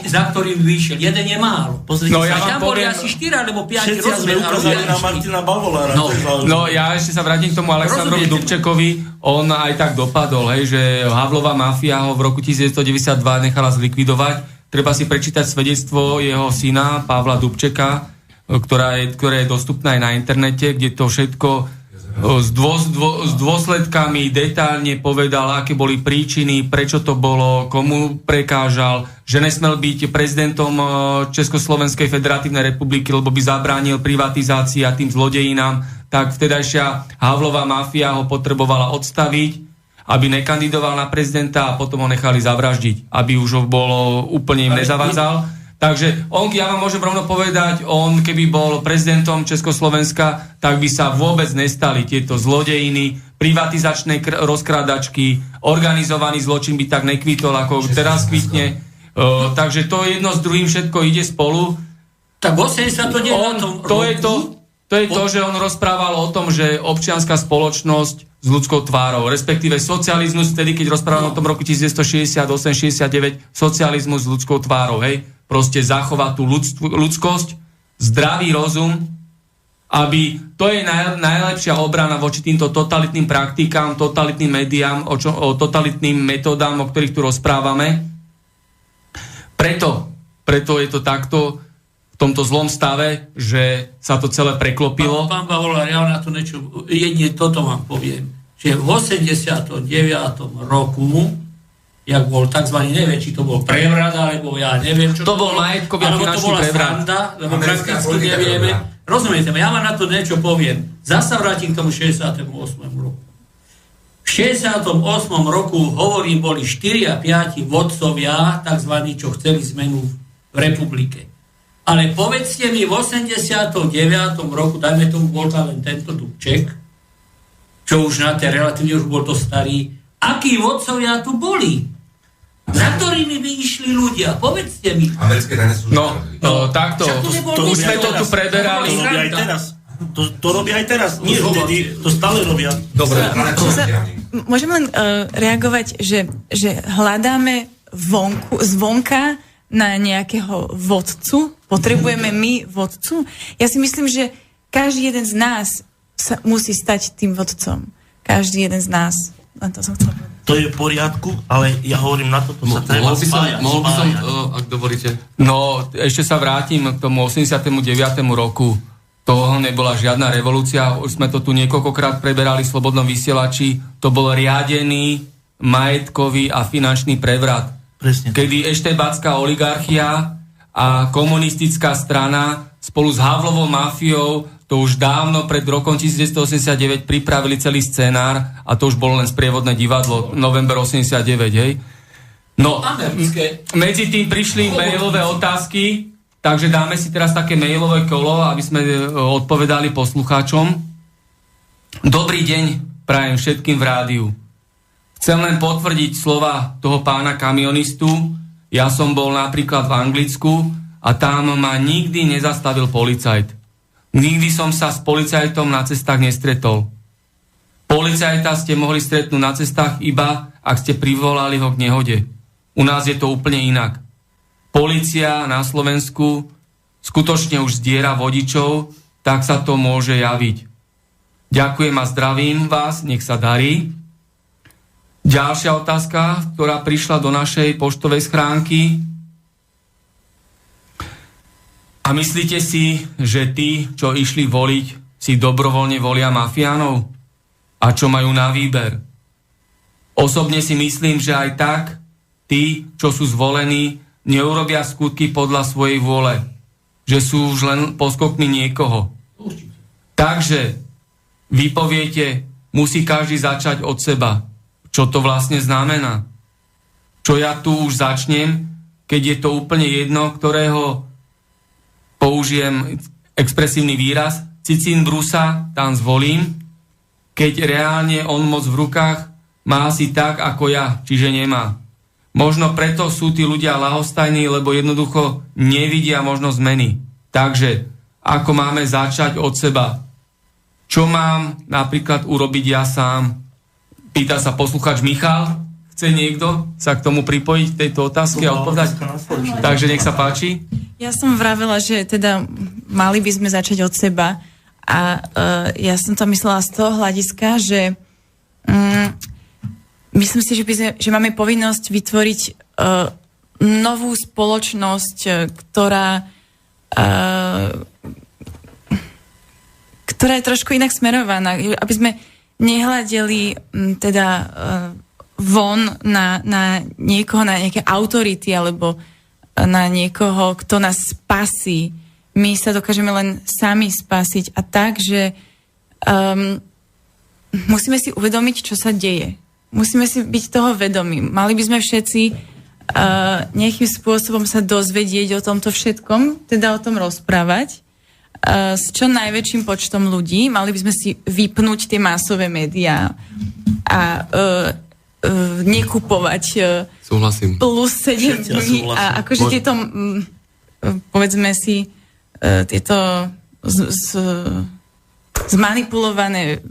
za ktorým vyšiel. Jeden je málo. No ja tam boli asi 4 alebo 5 všetci sme ukázali na Martina Bavolára. No ja ešte sa vrátim k tomu Alexandrovi Dubčekovi. On aj tak dopadol, že Havlová mafia ho v roku 1992 nechala zlikvidovať. Treba si prečítať svedectvo jeho syna Pavla Dubčeka, ktoré je dostupné aj na internete, kde to všetko s dôsledkami detailne povedal, aké boli príčiny, prečo to bolo, komu prekážal, že nesmel byť prezidentom Československej federatívnej republiky, lebo by zabránil privatizácii a tým zlodejinám, tak vtedajšia Havlová mafia ho potrebovala odstaviť, aby nekandidoval na prezidenta a potom ho nechali zavraždiť, aby už ho bolo úplne im nezavádzal. Takže ja vám môžem rovno povedať, on keby bol prezidentom Československa, tak by sa vôbec nestali tieto zlodejiny, privatizačné rozkrádačky, organizovaný zločin by tak nekvitol, ako teraz kvitne. Takže to jedno s druhým všetko ide spolu. Tak 80 to nie na tom To je to, že on rozprával o tom, že občianska spoločnosť s ľudskou tvárou, respektíve socializmus, vtedy, keď rozprával o tom roku 1968-69, socializmus s ľudskou tvárou, proste zachovať tú ľudskosť, zdravý rozum, aby to je najlepšia obrana voči týmto totalitným praktikám, totalitným médiám, o totalitným metódám, o ktorých tu rozprávame. Preto je to takto v tomto zlom stave, že sa to celé preklopilo. Pán Bavolár, ja na to niečo, jedine toto vám poviem, že v 89. roku, jak bol tzv. Neviem, či to bol prevrat, alebo ja neviem, čo to bol majetkový a finančný prevrat. Lebo prakticky nevieme. Rozumiete, ja vám na to niečo poviem. Zasa vrátim k tomu 68. roku. V 68. roku, hovorím, boli 4 a 5 vodcovia, tzv. Čo chceli zmenu v republike. Ale povedzte mi, v 89. roku, dajme tomu, bol tam len tento Dubček, čo už na tej relatívne už bol to starý, akí vodcovia tu boli? Za ktorými by išli ľudia? Povedzte mi. Americké dane sú takto. Už sme to tu preberali. To robia aj teraz. To robia aj teraz. Nie vtedy, to stále robia. Dobre. Môžem len reagovať, že hľadáme zvonka na nejakého vodcu? Potrebujeme my vodcu? Ja si myslím, že každý jeden z nás sa musí stať tým vodcom. Každý jeden z nás. Len to som chcel povedať. To je v poriadku, ale ja hovorím, na toto sa treba spájať. Mohol by som, ak dovolíte. No, ešte sa vrátim k tomu 89. roku. To nebola žiadna revolúcia. Už sme to tu niekoľkokrát preberali v Slobodnom vysielači. To bol riadený majetkový a finančný prevrat. Presne. Kedy eštebácká oligarchia a komunistická strana spolu s Havlovou mafiou to už dávno pred rokom 1989 pripravili celý scenár a to už bolo len sprievodné divadlo, november 89, hej. No, medzi tým prišli mailové otázky, takže dáme si teraz také mailové kolo, aby sme odpovedali poslucháčom. Dobrý deň, prajem všetkým v rádiu. Chcem len potvrdiť slova toho pána kamionistu. Ja som bol napríklad v Anglicku a tam ma nikdy nezastavil policajt. Nikdy som sa s policajtom na cestách nestretol. Policajta ste mohli stretnúť na cestách iba, ak ste privolali ho k nehode. U nás je to úplne inak. Polícia na Slovensku skutočne už zdiera vodičov, tak sa to môže javiť. Ďakujem a zdravím vás, nech sa darí. Ďalšia otázka, ktorá prišla do našej poštovej schránky. A myslíte si, že tí, čo išli voliť, si dobrovoľne volia mafiánov? A čo majú na výber? Osobne si myslím, že aj tak tí, čo sú zvolení, neurobia skutky podľa svojej vôle. Že sú už len poskokmi niekoho. Takže vy poviete, musí každý začať od seba. Čo to vlastne znamená? Čo ja tu už začnem, keď je to úplne jedno, ktorého použijem expresívny výraz, cicín brusa, tam zvolím, keď reálne on moc v rukách má asi tak, ako ja, čiže nemá. Možno preto sú tí ľudia ľahostajní, lebo jednoducho nevidia možnosť zmeny. Takže, ako máme začať od seba? Čo mám napríklad urobiť ja sám? Pýta sa poslucháč Michal. Chce niekto sa k tomu pripojiť tejto otázke a odpovedať? Takže nech sa páči. Ja som vravela, že teda mali by sme začať od seba a ja som to myslela z toho hľadiska, že myslím si, že máme povinnosť vytvoriť novú spoločnosť, ktorá je trošku inak smerovaná, aby sme nehľadeli teda von na niekoho, na nejaké autority alebo na niekoho, kto nás spasí. My sa dokážeme len sami spasiť a tak, že musíme si uvedomiť, čo sa deje. Musíme si byť toho vedomí. Mali by sme všetci nejakým spôsobom sa dozvedieť o tomto všetkom, teda o tom rozprávať s čo najväčším počtom ľudí. Mali by sme si vypnúť tie masové médiá a nekupovať Súhlasím. Plus 7 dní a akože tieto povedzme si tieto zmanipulované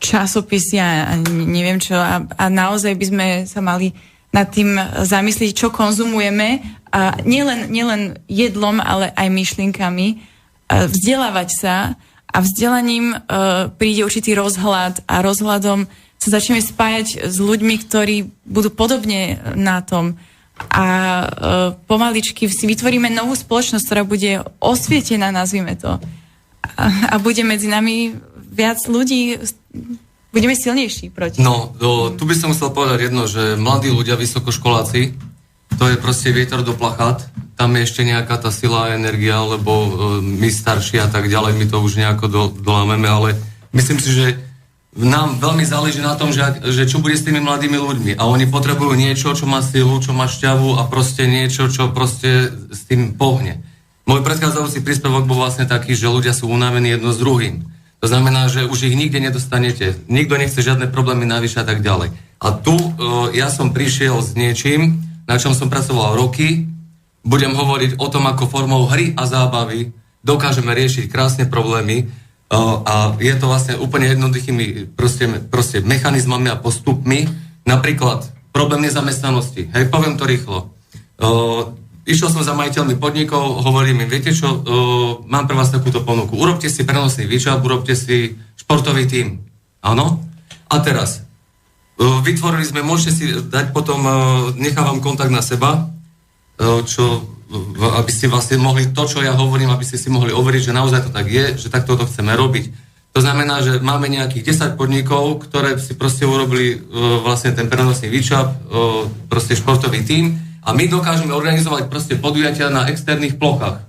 časopisy a neviem čo a naozaj by sme sa mali nad tým zamyslieť, čo konzumujeme a nielen jedlom, ale aj myšlienkami vzdelávať sa a vzdelaním príde určitý rozhľad a rozhľadom sa začneme spájať s ľuďmi, ktorí budú podobne na tom a pomaličky si vytvoríme novú spoločnosť, ktorá bude osvietená, nazvime to. A bude medzi nami viac ľudí, budeme silnejší proti. No, tu by som chcel povedať jedno, že mladí ľudia, vysokoškoláci, to je proste vietor do plachát, tam je ešte nejaká tá sila a energia, lebo my starší a tak ďalej, my to už nejako dolámeme, ale myslím si, že nám veľmi záleží na tom, že čo bude s tými mladými ľuďmi. A oni potrebujú niečo, čo má silu, čo má šťavu a proste niečo, čo proste s tým pohne. Môj predchádzajúci príspevok bol vlastne taký, že ľudia sú unavení jedno s druhým. To znamená, že už ich nikde nedostanete. Nikto nechce žiadne problémy navyše a tak ďalej. A tu ja som prišiel s niečím, na čom som pracoval roky. Budem hovoriť o tom, ako formou hry a zábavy dokážeme riešiť krásne problémy. A je to vlastne úplne jednoduchými proste mechanizmami a postupmi. Napríklad problém nezamestnanosti. Hej, poviem to rýchlo. Išiel som za majiteľmi podnikov, hovorím im, viete čo, mám pre vás takúto ponuku. Urobte si prenosný výčap, urobte si športový tím. Áno? A teraz, vytvorili sme, môžete si dať potom, nechávam kontakt na seba, aby ste vlastne mohli to, čo ja hovorím, aby ste si mohli overiť, že naozaj to tak je, že takto to chceme robiť. To znamená, že máme nejakých 10 podnikov, ktoré si proste urobili vlastne ten prenosný výčap, proste športový tím a my dokážeme organizovať proste podujatia na externých plochách.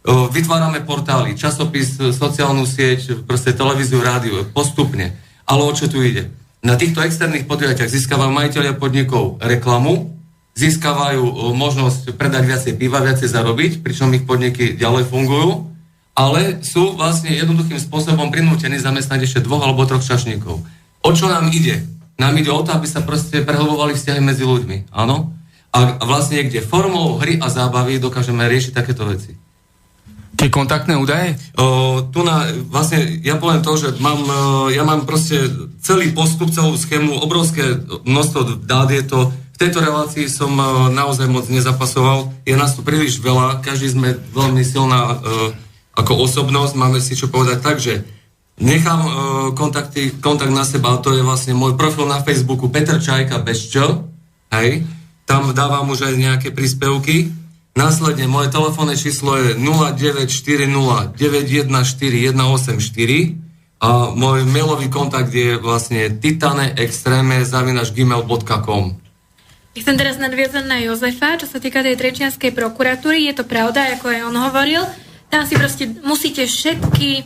Vytvárame portály, časopis, sociálnu sieť, proste televíziu, rádiu, postupne. Ale o čo tu ide? Na týchto externých podujatiach získavajú majiteľia podnikov reklamu, získavajú možnosť predať viacej piva, viacej zarobiť, pričom ich podniky ďalej fungujú, ale sú vlastne jednoduchým spôsobom prinútení zamestnať ešte 2 alebo 3 čašníkov. O čo nám ide? Nám ide o to, aby sa proste prehlbovali vzťahy medzi ľuďmi, áno? A vlastne kde formou hry a zábavy dokážeme riešiť takéto veci. Tie kontaktné údaje? Vlastne ja poviem to, že ja mám proste celý postup, celú schému, obrovské množstvo dát je to. V tejto relácii som naozaj moc nezapasoval. Je nás tu príliš veľa, každý sme veľmi silná ako osobnosť, máme si čo povedať. Takže nechám kontakt na seba, to je vlastne môj profil na Facebooku Peter Čajka bez čo, hej, tam dávam už aj nejaké príspevky. Následne moje telefónne číslo je 0940 914 184 a môj mailový kontakt je vlastne titaneextreme@gmail.com. Chcem teraz nadviazať na Jozefa, čo sa týka tej Trenčianskej prokuratúry. Je to pravda, ako aj on hovoril. Tam si proste musíte všetky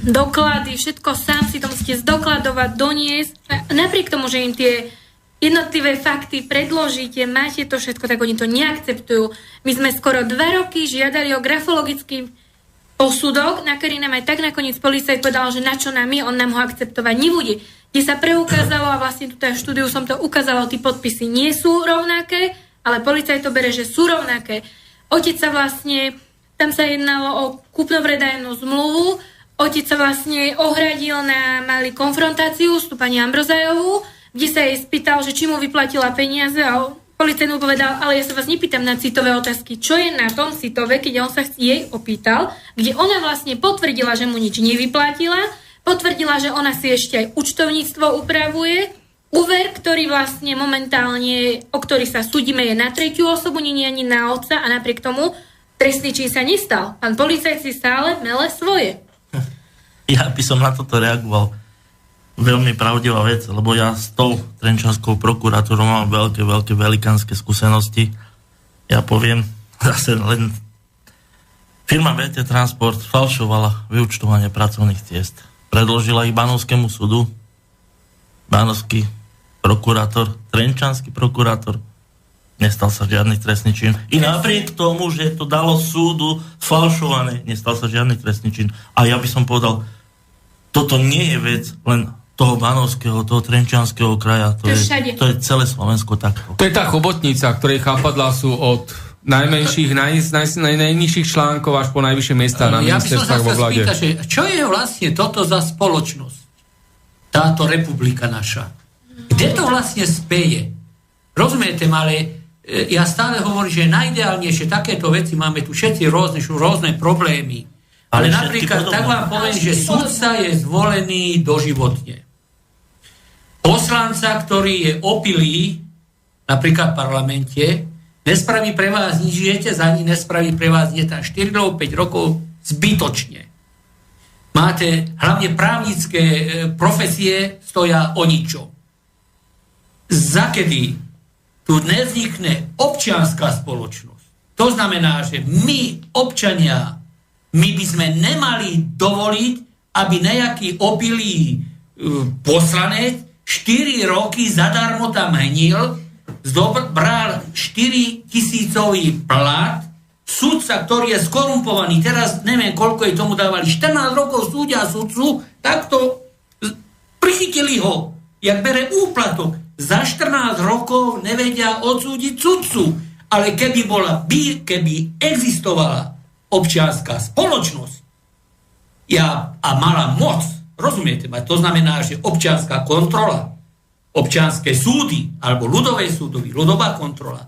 doklady, všetko sám si to musíte zdokladovať, doniesť. A napriek tomu, že im tie jednotlivé fakty predložíte, máte to všetko, tak oni to neakceptujú. My sme skoro 2 roky žiadali o grafologický posudok, na ktorý nám aj tak nakoniec policajt povedal, že na čo nám je, on nám ho akceptovať nebude. Kde sa preukázalo, a vlastne tuto v štúdiu som to ukázala, tí podpisy nie sú rovnaké, ale policajt to bere, že sú rovnaké. Otec sa vlastne, tam sa jednalo o kúpno-predajnú zmluvu, otec sa vlastne ohradil na malý konfrontáciu s tú pani Ambrozajovú, kde sa jej spýtal, že či mu vyplatila peniaze a policajt mu povedal, ale ja sa vás nepýtam na citové otázky. Čo je na tom citové, keď on sa jej opýtal, kde ona vlastne potvrdila, že mu nič nevyplatila, potvrdila, že ona si ešte aj účtovníctvo upravuje. Úver, ktorý vlastne momentálne, o ktorý sa súdime, je na tretiu osobu, nie ani na otca a napriek tomu trestný čin sa nestal. Pán policajt si stále mele svoje. Ja by som na toto reagoval. Veľmi pravdivá vec, lebo ja s tou trenčianskou prokuratúrou mám veľké velikánske skúsenosti. Ja poviem zase len firma VT Transport falšovala vyúčtovanie pracovných ciest. Predložila ich Banovskému súdu. Banovský prokurátor, trenčanský prokurátor, nestal sa žiadny trestný čin. I napriek tomu, že to dalo súdu falšované, nestal sa žiadny trestný čin. A ja by som povedal, toto nie je vec len toho Banovského, toho trenčianskeho kraja. To je celé Slovensko takto. To je tá chobotnica, ktorej chápadlá sú od najmenších, najnižších článkov až po najvyššie miesta na ministerstvách vo vláde. Ja by som sa spýtať, čo je vlastne toto za spoločnosť? Táto republika naša. Kde to vlastne speje? Rozumiete, ale ja stále hovorím, že najideálnejšie takéto veci máme tu všetci rôzne problémy. Ale napríklad tak vám poviem, že sudca je zvolený doživotne. Poslanca, ktorý je opilý, napríklad v parlamente, nespraví pre vás nič, žijete za ní, nespraví pre vás nie tam 4 alebo 5 rokov zbytočne. Máte hlavne právnické profesie, stoja o ničom. Zakedy tu nevznikne občianská spoločnosť. To znamená, že my, občania, my by sme nemali dovoliť, aby nejaký opilý poslanec 4 roky zadarmo tam hnil, bral 4 000 plat, sudca, ktorý je skorumpovaný, teraz neviem, koľko jej tomu dávali, 14 rokov súdia sudcu, takto prichytili ho, jak bere úplatok. Za 14 rokov nevedia odsúdiť sudcu. Ale keby existovala občianská spoločnosť a mala moc, rozumiete ma, to znamená, že občianská kontrola, občianske súdy, alebo ľudové súdy, ľudová kontrola,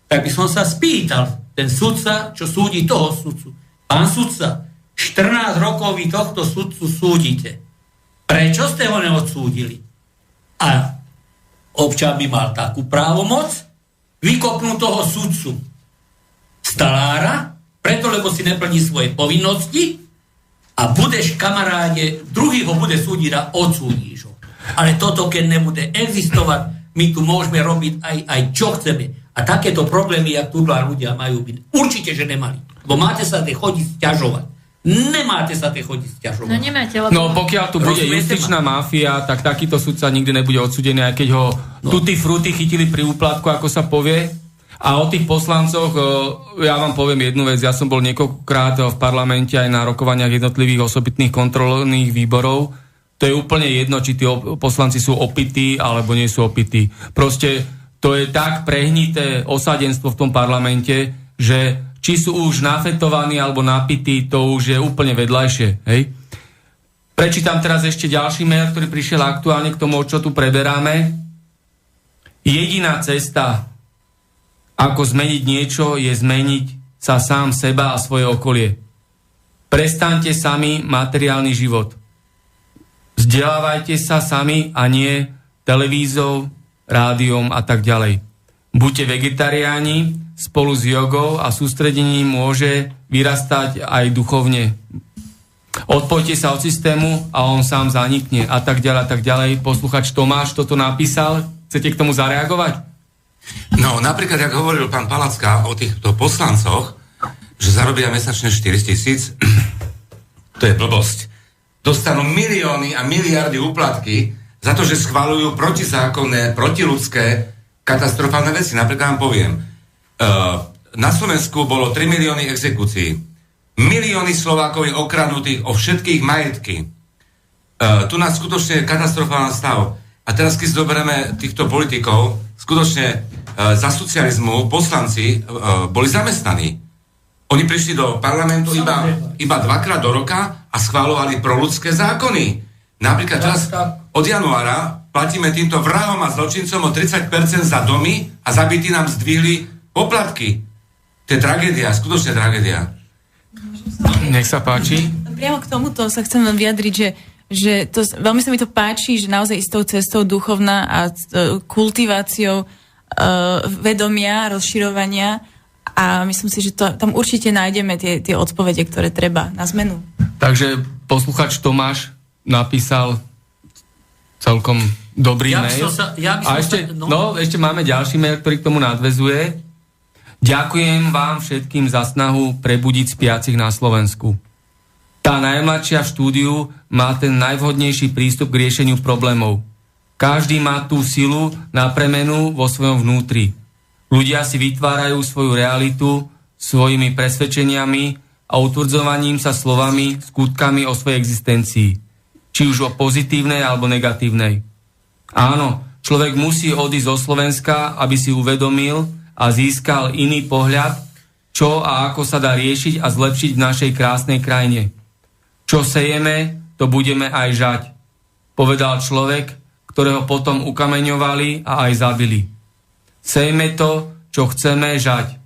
tak by som sa spýtal, ten sudca, čo súdi toho sudcu. Pán sudca, 14 rokov vy tohto sudcu súdite. Prečo ste ho neodsúdili? A občan by mal takú právomoc vykopnúť toho sudcu z talára, preto lebo si neplní svoje povinnosti a budeš kamaráde, druhý ho bude súdiť a odsúdíš ho. Ale toto, keď nebude existovať, my tu môžeme robiť aj čo chceme. A takéto problémy, jak tu ľudia majú byť, určite, že nemali. Bo máte sa te chodiť sťažovať. Nemáte sa te chodiť sťažovať. No nemáte, lebo... No pokiaľ tu bude justičná mafia, tak takýto sudca nikdy nebude odsúdený, aj keď ho tutti frutti chytili pri úplatku, ako sa povie. A o tých poslancoch, ja vám poviem jednu vec, ja som bol niekoľkokrát v parlamente aj na rokovaniach jednotlivých osobitných kontrolných výborov. To je úplne jedno, či tí poslanci sú opití, alebo nie sú opití. Proste to je tak prehnité osadenstvo v tom parlamente, že či sú už nafetovaní alebo napití, to už je úplne vedľajšie. Hej? Prečítam teraz ešte ďalší mail, ktorý prišiel aktuálne k tomu, čo tu preberáme. Jediná cesta, ako zmeniť niečo, je zmeniť sa sám seba a svoje okolie. Prestaňte sami materiálny život. Vzdelávajte sa sami a nie televízou, rádiom a tak ďalej. Buďte vegetariáni, spolu s jogou a sústredením môže vyrastať aj duchovne. Odpojte sa od systému a on sám zanikne a tak ďalej, a tak ďalej. Posluchač Tomáš toto napísal. Chcete k tomu zareagovať? No, napríklad, jak hovoril pán Palacka o týchto poslancoch, že zarobia mesačne 4 000, to je blbosť. Dostanú milióny a miliardy úplatky za to, že schvaľujú protizákonné, protiľudské, katastrofálne veci. Napríklad vám poviem, na Slovensku bolo 3 milióny exekúcií. Milióny Slovákov je okradnutých o všetkých majetky. Tu nás skutočne katastrofálny stav. A teraz, keď zoberieme týchto politikov, skutočne za socializmu poslanci boli zamestnaní. Oni prišli do parlamentu iba 2-krát do roka a schváľovali proľudské zákony. Napríklad teraz od januára platíme týmto vrahom a zločincom o 30% za domy a zabití nám zdvihli poplatky. To je tragédia, skutočne tragédia. Nech sa páči. Priamo k tomuto sa chcem len vyjadriť, že to, veľmi sa mi to páči, že naozaj istou cestou duchovná a kultiváciou vedomia, rozširovania a myslím si, že tam určite nájdeme tie odpovede, ktoré treba na zmenu. Takže posluchač Tomáš napísal celkom dobrý mail. Ešte máme ďalší mail, ktorý k tomu nadväzuje. Ďakujem vám všetkým za snahu prebudiť spiacich na Slovensku. Tá najmladšia v štúdiu má ten najvhodnejší prístup k riešeniu problémov. Každý má tú silu na premenu vo svojom vnútri. Ľudia si vytvárajú svoju realitu svojimi presvedčeniami a utvrdzovaním sa slovami, skutkami o svojej existencii. Či už o pozitívnej alebo negatívnej. Áno, človek musí odísť zo Slovenska, aby si uvedomil a získal iný pohľad, čo a ako sa dá riešiť a zlepšiť v našej krásnej krajine. Čo sejeme, to budeme aj žať, povedal človek, ktorého potom ukameňovali a aj zabili. Sejme to, čo chceme žať.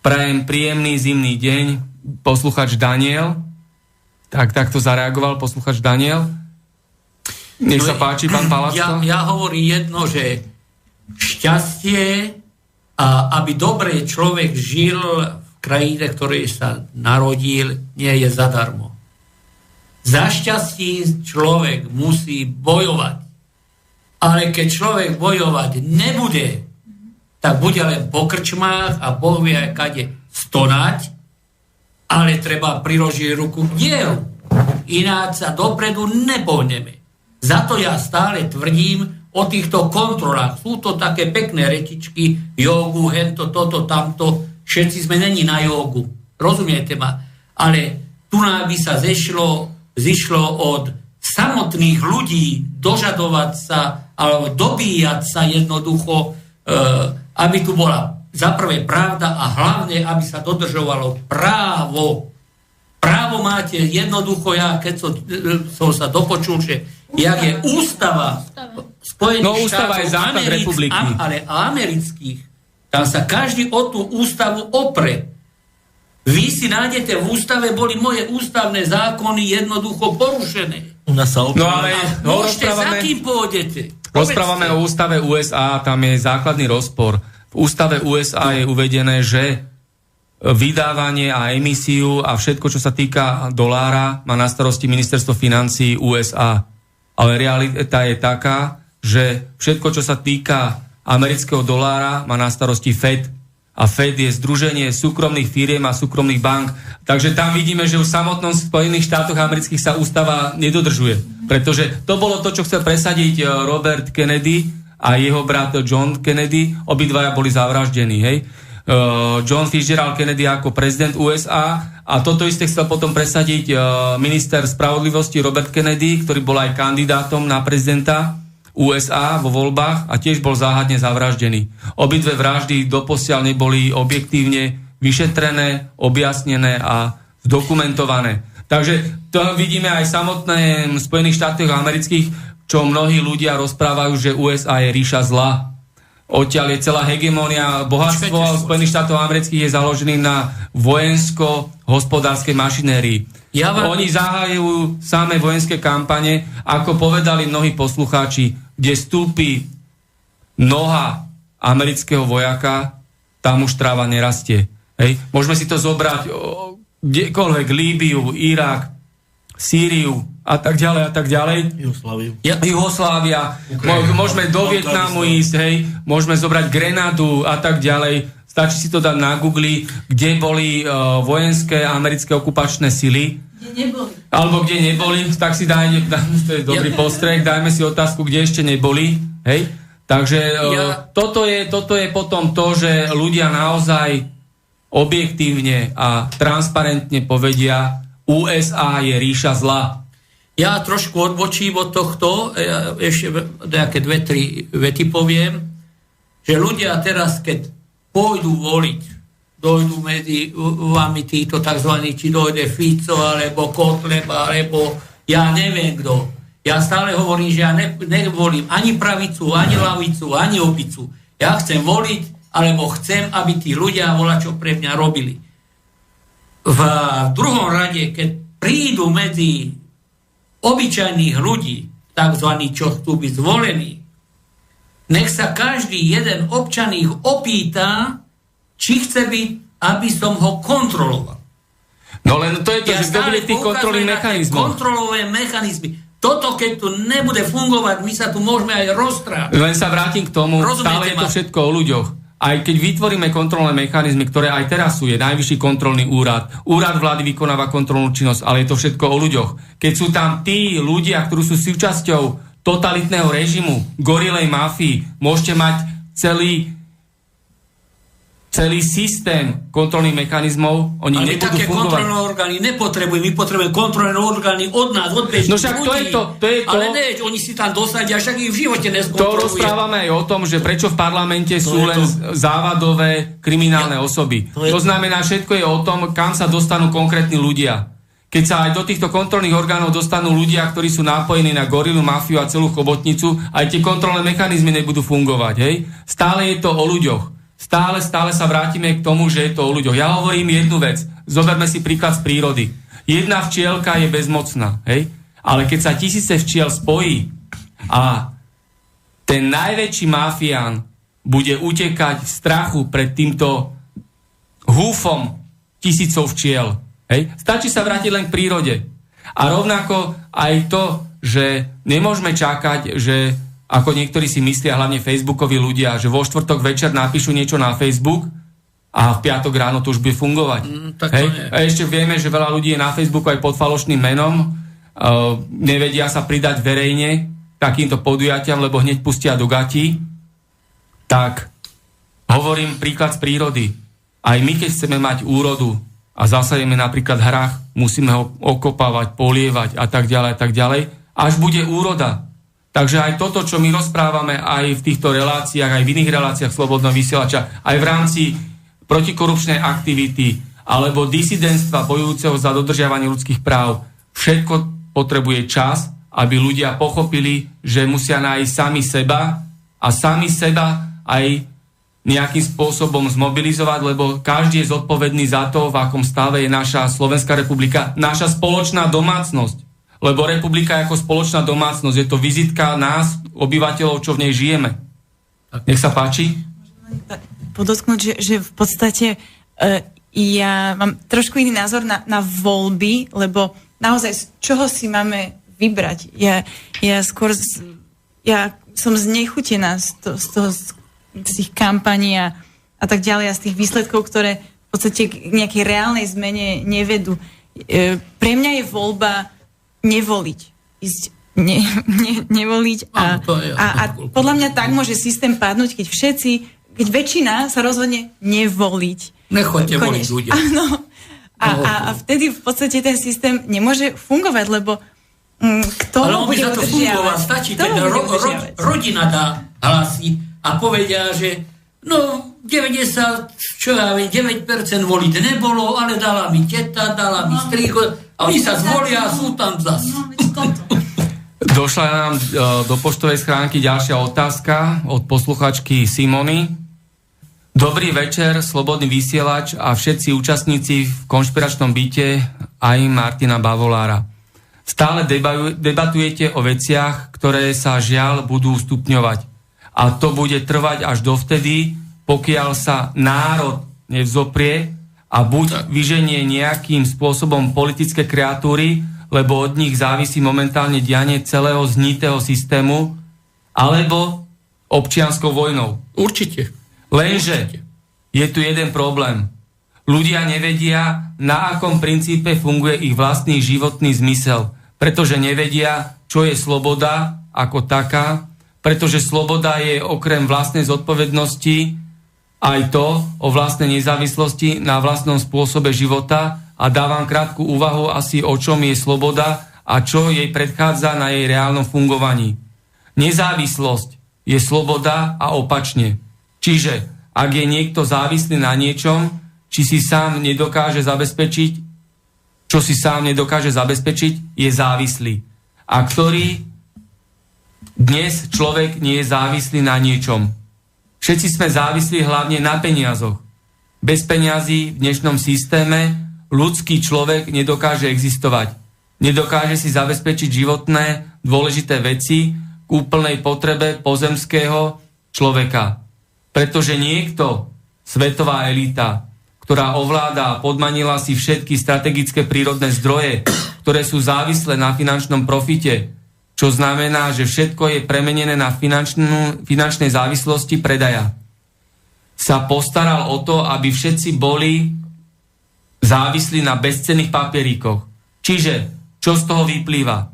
Prajem príjemný zimný deň, posluchač Daniel. Tak to zareagoval posluchač Daniel. Nech sa páči, pán Palacko. Ja hovorím jedno, že šťastie a aby dobre človek žil v krajine, ktorej sa narodil, nie je zadarmo. Za šťastím človek musí bojovať. Ale keď človek bojovať nebude, tak bude len po krčmách a Boh vie kade stonať, ale treba priložiť ruku k dielu. Ináč sa dopredu nepohneme. Za to ja stále tvrdím o týchto kontrolách. Sú to také pekné rečičky, jogu, hento, toto, tamto. Všetci sme není na jogu. Rozumiete ma? Ale tu nám by sa zišlo od samotných ľudí dožadovať sa alebo dobíjať sa jednoducho, aby tu bola za prvé pravda a hlavne, aby sa dodržovalo právo. Právo máte jednoducho, ja keď som sa dopočul, že jak je ústava Spojených ústava štátov je základ republiky. Ale amerických, tam sa každý o tú ústavu opre. Vy si nájdete v ústave, boli moje ústavné zákony jednoducho porušené. Môžete, za kým pôjdete? Rozprávame o ústave USA, tam je základný rozpor. V ústave USA je uvedené, že vydávanie a emisiu a všetko, čo sa týka dolára, má na starosti ministerstvo financií USA. Ale realita je taká, že všetko, čo sa týka amerického dolára, má na starosti Fed. A Fed je združenie súkromných firiem a súkromných bank. Takže tam vidíme, že v samotnom Spojených štátoch amerických sa ústava nedodržuje. Pretože to bolo to, čo chcel presadiť Robert Kennedy a jeho brat John Kennedy. Obidvaja boli zavraždení. Hej? John Fitzgerald Kennedy ako prezident USA a toto isté chcel potom presadiť minister spravodlivosti Robert Kennedy, ktorý bol aj kandidátom na prezidenta USA vo voľbách a tiež bol záhadne zavraždený. Obidve vraždy doposiaľ neboli objektívne vyšetrené, objasnené a zdokumentované. Takže to vidíme aj samotné v Spojených štátoch amerických, čo mnohí ľudia rozprávajú, že USA je ríša zla. Odtiaľ je celá hegemónia, bohatstvo Spojených štátov amerických je založený na vojensko-hospodárskej mašinérii. Oni zahájajú samé vojenské kampane, ako povedali mnohí poslucháči, kde stúpi noha amerického vojaka, tam už tráva nerastie. Hej. Môžeme si to zobrať kdekoľvek, Líbiu, Irak, Sýriu a tak ďalej. Juhoslávia. Môžeme do Vietnamu ísť, hej. Môžeme zobrať Grenadu a tak ďalej. Stačí si to dať na Google, kde boli vojenské americké okupačné sily. Alebo kde neboli, tak si dajme, to je dobrý postreh, dajme si otázku, kde ešte neboli. Hej? Takže toto je potom to, že ľudia naozaj objektívne a transparentne povedia, USA je ríša zla. Ja trošku odbočím od tohto, ešte nejaké 2-3 vety poviem, že ľudia teraz, keď pôjdu voliť dojdú medzi vami títo tzv. Či dojde Fico, alebo Kotleba, alebo ja neviem kto. Ja stále hovorím, že ja nevolím ani pravicu, ani lavicu, ani opicu. Ja chcem voliť, alebo chcem, aby tí ľudia volačo pre mňa robili. V druhom rade, keď prídu medzi obyčajných ľudí, takzvaní, čo chcú byť zvolení, nech sa každý jeden občan ich opýta, či chce byť, aby som ho kontroloval. No len to je to, že kto bude tých kontrolných mechanizmov. Kontrolové mechanizmy. Toto, keď tu nebude fungovať, my sa tu môžeme aj roztrávať. Len sa vrátim k tomu, stále je to všetko o ľuďoch. Aj keď vytvoríme kontrolné mechanizmy, ktoré aj teraz sú, je Najvyšší kontrolný úrad, úrad vlády vykonáva kontrolnú činnosť, ale je to všetko o ľuďoch. Keď sú tam tí ľudia, ktorí sú súčasťou totalitného režimu, gorilej mafii, môžete mať celý systém kontrolných mechanizmov, oni ale nebudú také fungovať. kontrolné orgány nepotrebujeme, my potrebujeme kontrolné orgány od nás, od bežných ľudí. No však to je to. Ale ne, oni si tam dosadia, však ich v živote neskontrolujú. To rozprávame aj o tom, že prečo v parlamente sú len závadové kriminálne osoby. To znamená, všetko je o tom, kam sa dostanú konkrétni ľudia. Keď sa aj do týchto kontrolných orgánov dostanú ľudia, ktorí sú nápojení na gorilu, mafiu a celú chobotnicu, aj tie kontrolné mechanizmy nebudú fungovať. Hej? Stále je to o ľuďoch. Stále sa vrátime k tomu, že je to o ľuďoch. Ja hovorím jednu vec. Zoberme si príklad z prírody. Jedna včielka je bezmocná. Hej? Ale keď sa tisíce včiel spojí a ten najväčší mafián bude utekať v strachu pred týmto húfom tisícov včiel, hej? Stačí sa vrátiť len k prírode. A rovnako aj to, že nemôžeme čakať, že ako niektorí si myslia, hlavne facebookoví ľudia, že vo štvrtok večer napíšu niečo na Facebook a v piatok ráno to už bude fungovať. Hej? A ešte vieme, že veľa ľudí je na Facebooku aj pod falošným menom, nevedia sa pridať verejne takýmto podujatiam, lebo hneď pustia do gatí. Tak hovorím príklad z prírody. Aj my, keď chceme mať úrodu a zasajeme napríklad hrách, musíme ho okopávať, polievať a tak ďalej, až bude úroda. Takže aj toto, čo my rozprávame aj v týchto reláciách, aj v iných reláciách Slobodného vysielača, aj v rámci protikorupčnej aktivity alebo disidentstva bojujúceho za dodržiavanie ľudských práv, všetko potrebuje čas, aby ľudia pochopili, že musia nájsť sami seba a sami seba aj nejakým spôsobom zmobilizovať, lebo každý je zodpovedný za to, v akom stave je naša Slovenská republika, naša spoločná domácnosť. Lebo republika ako spoločná domácnosť je to vizitka nás, obyvateľov, čo v nej žijeme. Nech sa páči. Podotknúť, že v podstate ja mám trošku iný názor na voľby, lebo naozaj z čoho si máme vybrať? Ja som znechutená z tých kampaní a tak ďalej a z tých výsledkov, ktoré v podstate k nejakej reálnej zmene nevedú. Pre mňa je voľba nevoliť. Nevoliť a podľa mňa tak môže systém padnúť, keď väčšina sa rozhodne nevoliť. Nechoďte voliť ľudia. Áno. A vtedy v podstate ten systém nemôže fungovať, lebo kto ho bude udržiavať? Stačí, keď rodina dá hlasy a povedia, že 9% voliť nebolo, ale dala mi teta, dala mi strýko a oni sa zvolia a sú tam zase. Došla nám do poštovej schránky ďalšia otázka od posluchačky Simony. Dobrý večer, Slobodný vysielač a všetci účastníci v konšpiračnom byte, aj Martina Bavolára. Stále debatujete o veciach, ktoré sa žiaľ budú stupňovať. A to bude trvať až dovtedy, pokiaľ sa národ nevzoprie a buď vyženie nejakým spôsobom politické kreatúry, lebo od nich závisí momentálne dianie celého znitého systému, alebo občianskou vojnou. Určite. Lenže je tu jeden problém. Ľudia nevedia, na akom princípe funguje ich vlastný životný zmysel, pretože nevedia, čo je sloboda ako taká, pretože sloboda je okrem vlastnej zodpovednosti aj to o vlastnej nezávislosti na vlastnom spôsobe života a dávam krátku úvahu asi o čom je sloboda a čo jej predchádza na jej reálnom fungovaní. Nezávislosť je sloboda a opačne. Čiže ak je niekto závislý na niečom, či si sám nedokáže zabezpečiť, čo si sám nedokáže zabezpečiť, je závislý. A ktorý dnes človek nie je závislý na niečom. Všetci sme závislí hlavne na peniazoch. Bez peňazí v dnešnom systéme ľudský človek nedokáže existovať. Nedokáže si zabezpečiť životné dôležité veci k úplnej potrebe pozemského človeka. Pretože niekto, svetová elita, ktorá ovláda a podmanila si všetky strategické prírodné zdroje, ktoré sú závislé na finančnom profite, čo znamená, že všetko je premenené na finančnej závislosti predaja, sa postaral o to, aby všetci boli závislí na bezcenných papieríkoch. Čiže, čo z toho vyplýva?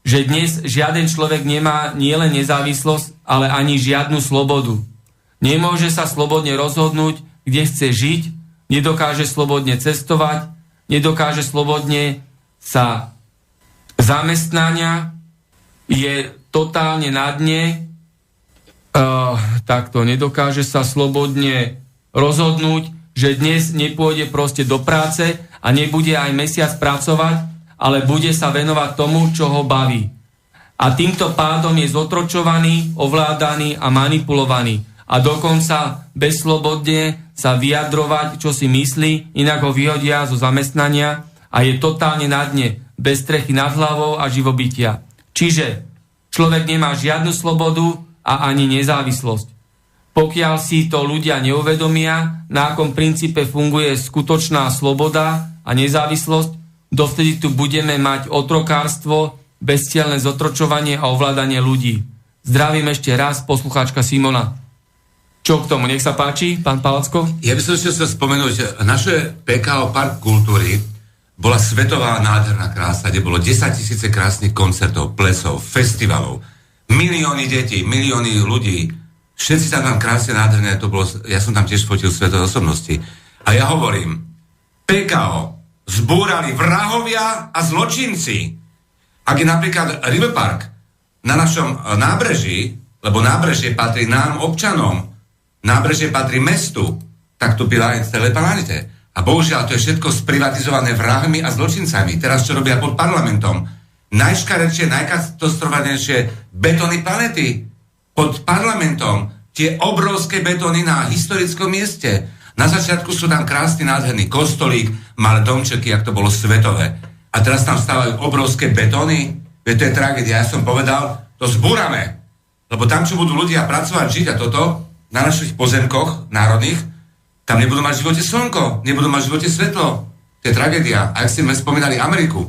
Že dnes žiaden človek nemá nielen nezávislosť, ale ani žiadnu slobodu. Nemôže sa slobodne rozhodnúť, kde chce žiť, nedokáže slobodne cestovať, nedokáže slobodne sa zamestnania, je totálne na dne, takto nedokáže sa slobodne rozhodnúť, že dnes nepôjde proste do práce a nebude aj mesiac pracovať, ale bude sa venovať tomu, čo ho baví. A týmto pádom je zotročovaný, ovládaný a manipulovaný. A dokonca bezslobodne sa vyjadrovať, čo si myslí, inak ho vyhodia zo zamestnania a je totálne na dne, bez strechy nad hlavou a živobytia. Čiže človek nemá žiadnu slobodu a ani nezávislosť. Pokiaľ si to ľudia neuvedomia, na akom princípe funguje skutočná sloboda a nezávislosť, dovtedy tu budeme mať otrokárstvo, bezcielne zotročovanie a ovládanie ľudí. Zdravím ešte raz, poslucháčka Simona. Čo k tomu? Nech sa páči, pán Palacko? Ja by som chcel spomenúť, naše PKO Park kultúry bola svetová nádherná krása, kde bolo 10 000 krásnych koncertov, plesov, festivalov, milióny detí, milióny ľudí. Všetci sa tam krásne nádherné, to bolo, ja som tam tiež fotil svetové osobnosti. A ja hovorím, PKO zbúrali vrahovia a zločinci. Ak je napríklad River Park na našom nábreží, lebo nábrežie patrí nám, občanom, nábrežie patrí mestu, tak to byla aj celé planete. A bohužiaľ, to je všetko sprivatizované vrahmi a zločincami. Teraz, čo robia pod parlamentom? Najškarečšie, najkatastrofálnejšie betóny planety pod parlamentom. Tie obrovské betóny na historickom mieste. Na začiatku sú tam krásny, nádherný kostolík, malé domčeky, jak to bolo svetové. A teraz tam stávajú obrovské betóny. Veď to je tragédia. Ja som povedal, to zbúrame. Lebo tam, čo budú ľudia pracovať, žiť a toto, na našich pozemkoch národných, tam nebudú mať v živote slnko, nebudú mať v živote svetlo. To je tragédia. A ak ste spomínali Ameriku,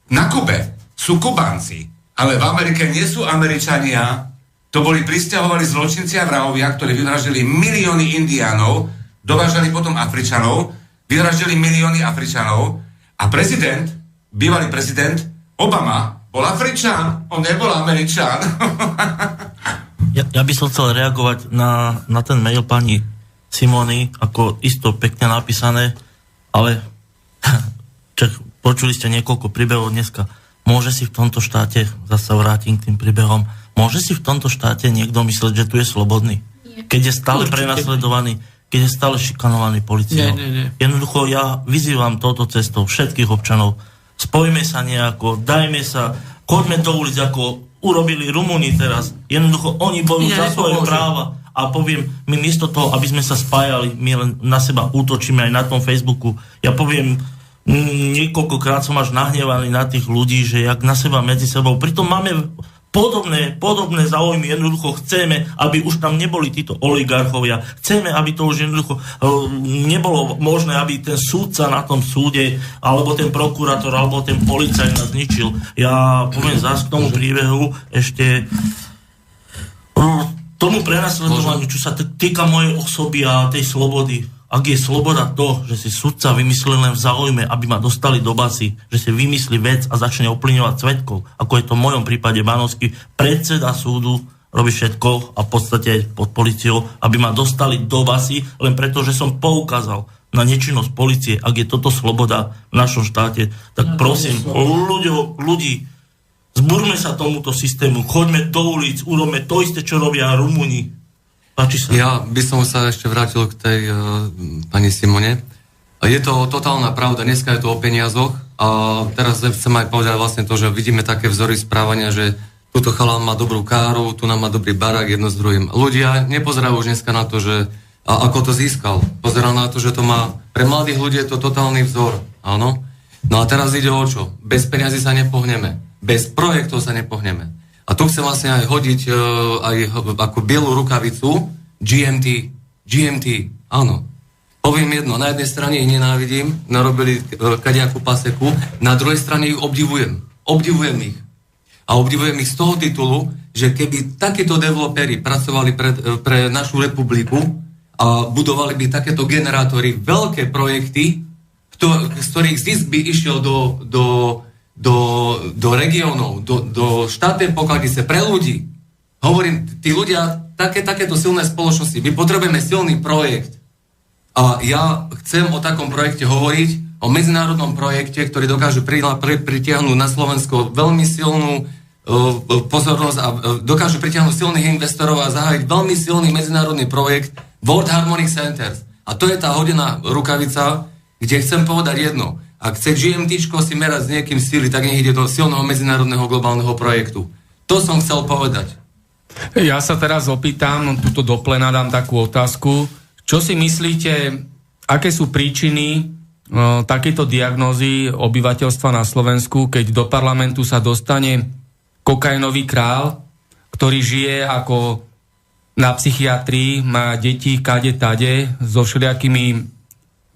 na Kube sú Kubánci, ale v Amerike nie sú Američania, to boli prisťahovali zločinci a vrahovia, ktorí vyvraždili milióny Indiánov, dovážali potom Afričanov, vyvraždili milióny Afričanov a prezident, bývalý prezident Obama bol Afričan, on nebol Američan. Ja by som chcel reagovať na ten mail pani Simony, ako isto pekne napísané, ale počuli ste niekoľko príbehov dneska. Môže si v tomto štáte, zase vrátim k tým príbehom, môže si v tomto štáte niekto mysleť, že tu je slobodný? Keď je stále prenasledovaný, keď je stále šikanovaný policiou. Nie. Jednoducho ja vyzývam touto cestou všetkých občanov, spojme sa nejako, dajme sa, choďme do ulic, ako urobili Rumúni teraz. Jednoducho oni bojujú za svoje práva. A poviem, my miesto toho, aby sme sa spájali, my len na seba útočíme aj na tom Facebooku. Ja poviem, niekoľkokrát som až nahnevaný na tých ľudí, že jak na seba medzi sebou. Pritom máme podobné záujmy. Jednoducho chceme, aby už tam neboli títo oligarchovia. Chceme, aby to už jednoducho nebolo možné, aby ten súdca na tom súde, alebo ten prokurátor, alebo ten policajt nás zničil. Ja poviem zás k tomu príbehu ešte tomu prenasledovaniu, čo sa týka mojej osoby a tej slobody. Ak je sloboda to, že si sudca vymyslí len v záujme, aby ma dostali do basy, že si vymyslí vec a začne ovplyvňovať svedkov, ako je to v mojom prípade Banovský, predseda súdu robí všetko a v podstate aj pod policiou, aby ma dostali do basy, len preto, že som poukázal na nečinnosť policie. Ak je toto sloboda v našom štáte, tak prosím, ľudí, zburme sa tomuto systému, choďme do ulic, urobme to isté, čo robia Rumúni. Páči sa. Ja by som sa ešte vrátil k tej pani Simone. Je to totálna pravda, dneska je to o peniazoch a teraz chcem aj povedať vlastne to, že vidíme také vzory správania, že tuto chalán má dobrú káru, tu nám má dobrý barák, jedno s druhým. Ľudia nepozerajú už dneska na to, že ako to získal. Pozerajú na to, že to má, pre mladých ľudí je to totálny vzor, áno? No a teraz ide o čo? Bez peniazy sa nepohneme, bez projektov sa nepohneme. A tu chcem vlastne aj hodiť aj ako bielú rukavicu GMT, áno. Poviem jedno, na jednej strane ich nenávidím, narobili kadejakú paseku, na druhej strane ich obdivujem ich. A obdivujem ich z toho titulu, že keby takíto developeri pracovali pre našu republiku a budovali by takéto generátory, veľké projekty, z ktorých zisk by išiel do regiónov, do štátnej pokladnice pre ľudí. Hovorím, tí ľudia, takéto silné spoločnosti, my potrebujeme silný projekt. A ja chcem o takom projekte hovoriť, o medzinárodnom projekte, ktorý dokáže pritiahnuť na Slovensko veľmi silnú pozornosť a dokáže pritiahnuť silných investorov a zahájiť veľmi silný medzinárodný projekt World Harmonic Centers. A to je tá hodená rukavica, kde chcem povedať jedno. Ak chce GMTčko si merať s niekým síly, tak nech ide do silného medzinárodného globálneho projektu. To som chcel povedať. Ja sa teraz opýtam, tuto do plena dám takú otázku. Čo si myslíte, aké sú príčiny takéto diagnózy obyvateľstva na Slovensku, keď do parlamentu sa dostane kokainový král, ktorý žije ako na psychiatrii, má deti kade tade so všelijakými,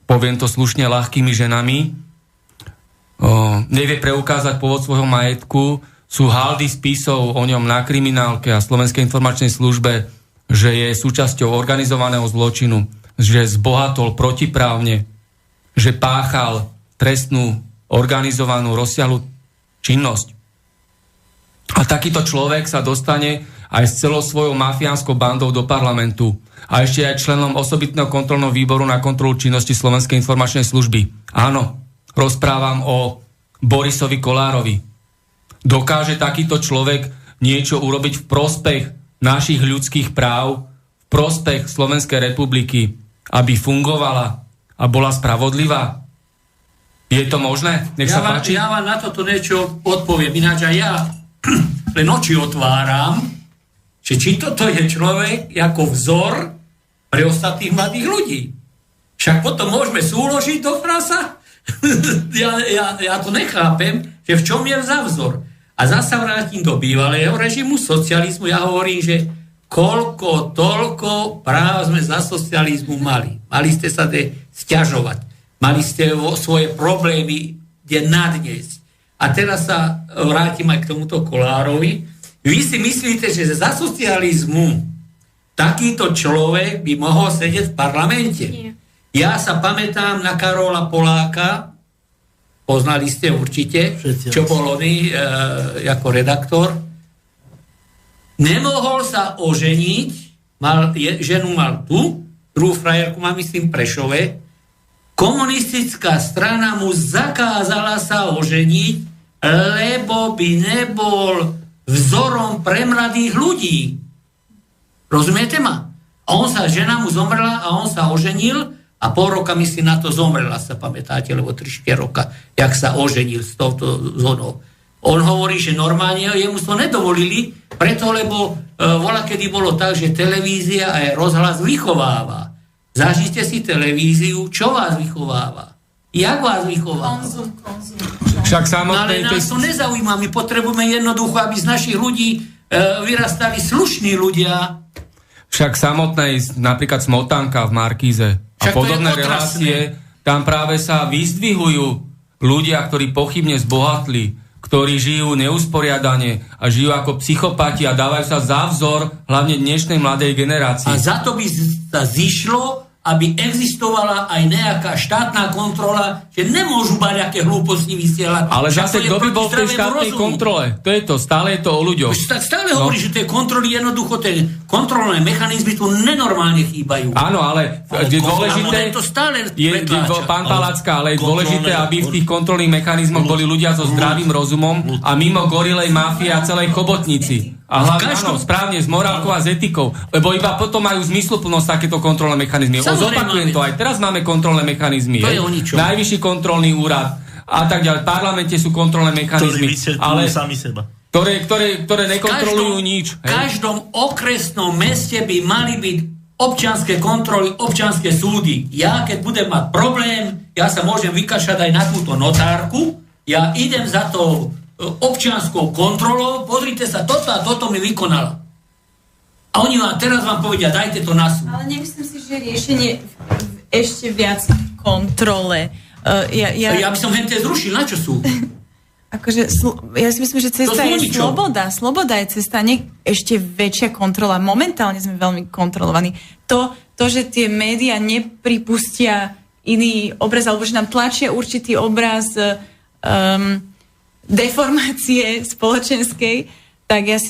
poviem to slušne, ľahkými ženami, nevie preukázať pôvod svojho majetku, sú haldy spisov o ňom na kriminálke a Slovenskej informačnej službe, že je súčasťou organizovaného zločinu, že zbohatol protiprávne, že páchal trestnú, organizovanú, rozsiahlu činnosť. A takýto človek sa dostane aj s celou svojou mafiánskou bandou do parlamentu a ešte aj členom osobitného kontrolného výboru na kontrolu činnosti Slovenskej informačnej služby. Áno, rozprávam o Borisovi Kolárovi. Dokáže takýto človek niečo urobiť v prospech našich ľudských práv, v prospech Slovenskej republiky, aby fungovala a bola spravodlivá? Je to možné? Nech sa páči. Ja vám na toto niečo odpoviem. Ináč aj ja len oči otváram, že či toto je človek ako vzor pre ostatných mladých ľudí. Však potom môžeme súložiť do frasa. ja to nechápem, že v čom je za vzor. A zasa vrátim do bývalého režimu socializmu. Ja hovorím, že koľko, toľko práv sme za socializmu mali. Mali ste sa sťažovať. Mali ste svoje problémy kde nadniesť. A teraz sa vrátim aj k tomuto Kolárovi. Vy si myslíte, že za socializmu takýto človek by mohol sedieť v parlamente? Nie. Ja sa pamätám na Karola Poláka, poznali ste určite, čo bol oný ako redaktor. Nemohol sa oženiť, ženu mal tu, druhú frajerku má, myslím, Prešove. Komunistická strana mu zakázala sa oženiť, lebo by nebol vzorom pre mladých ľudí. Rozumiete ma? A žena mu zomrela a on sa oženil a pol roka, myslím, na to zomrela, sa pamätáte, lebo 3-4 roka, jak sa oženil s touto zónou. On hovorí, že normálne jemu to nedovolili, preto, lebo voľakedy bolo tak, že televízia aj rozhlas vychováva. Zažite si televíziu, čo vás vychováva? Jak vás vychováva? Konzum. Však ale nás to nezaujíma. My potrebujeme jednoducho, aby z našich ľudí vyrastali slušní ľudia. Však samotnej, napríklad Smotanka v Markíze a podobné relácie, tam práve sa vyzdvihujú ľudia, ktorí pochybne zbohatli, ktorí žijú neusporiadane a žijú ako psychopati a dávajú sa za vzor hlavne dnešnej mladej generácii. A za to by sa zišlo, aby existovala aj nejaká štátna kontrola, že nemôžu aké hlúposti vysielať. Ale zase kto by bol v tej štátnej kontrole? To je to, stále je to o ľuďoch. Tak stále hovorí, že tie kontroly jednoducho, tie kontrolné mechanizmy tu nenormálne chýbajú. Áno, ale je dôležité, pán Palacka, ale je dôležité, aby v tých kontrolných mechanizmoch boli ľudia so zdravým rozumom a mimo gorilej mafie a celej chobotnici. A hlavne, áno, správne, s morálkou a s etikou. Lebo iba potom majú zmysluplnosť takéto kontrolné mechanizmy. Zopakujem to, aj teraz máme kontrolné mechanizmy. To je o ničom. Najvyšší kontrolný úrad a tak ďalej. V parlamente sú kontrolné mechanizmy. Ale sami seba. Ktoré nekontrolujú nič. V každom okresnom meste by mali byť občianske kontroly, občianske súdy. Ja, keď budem mať problém, ja sa môžem vykašať aj na túto notárku, ja idem za to občianskou kontrolou, pozrite sa, toto a toto mi vykonala. A oni vám teraz povedia, dajte to na súd. Ale nemyslím si, že riešenie ešte viac kontrole. Ja by som hente zrušil, na čo sú? Akože, ja si myslím, že cesta je sloboda. Sloboda je cesta, nie ešte väčšia kontrola. Momentálne sme veľmi kontrolovaní. To, že tie médiá nepripustia iný obraz, alebo že nám tlačia určitý obraz deformácie spoločenskej, tak ja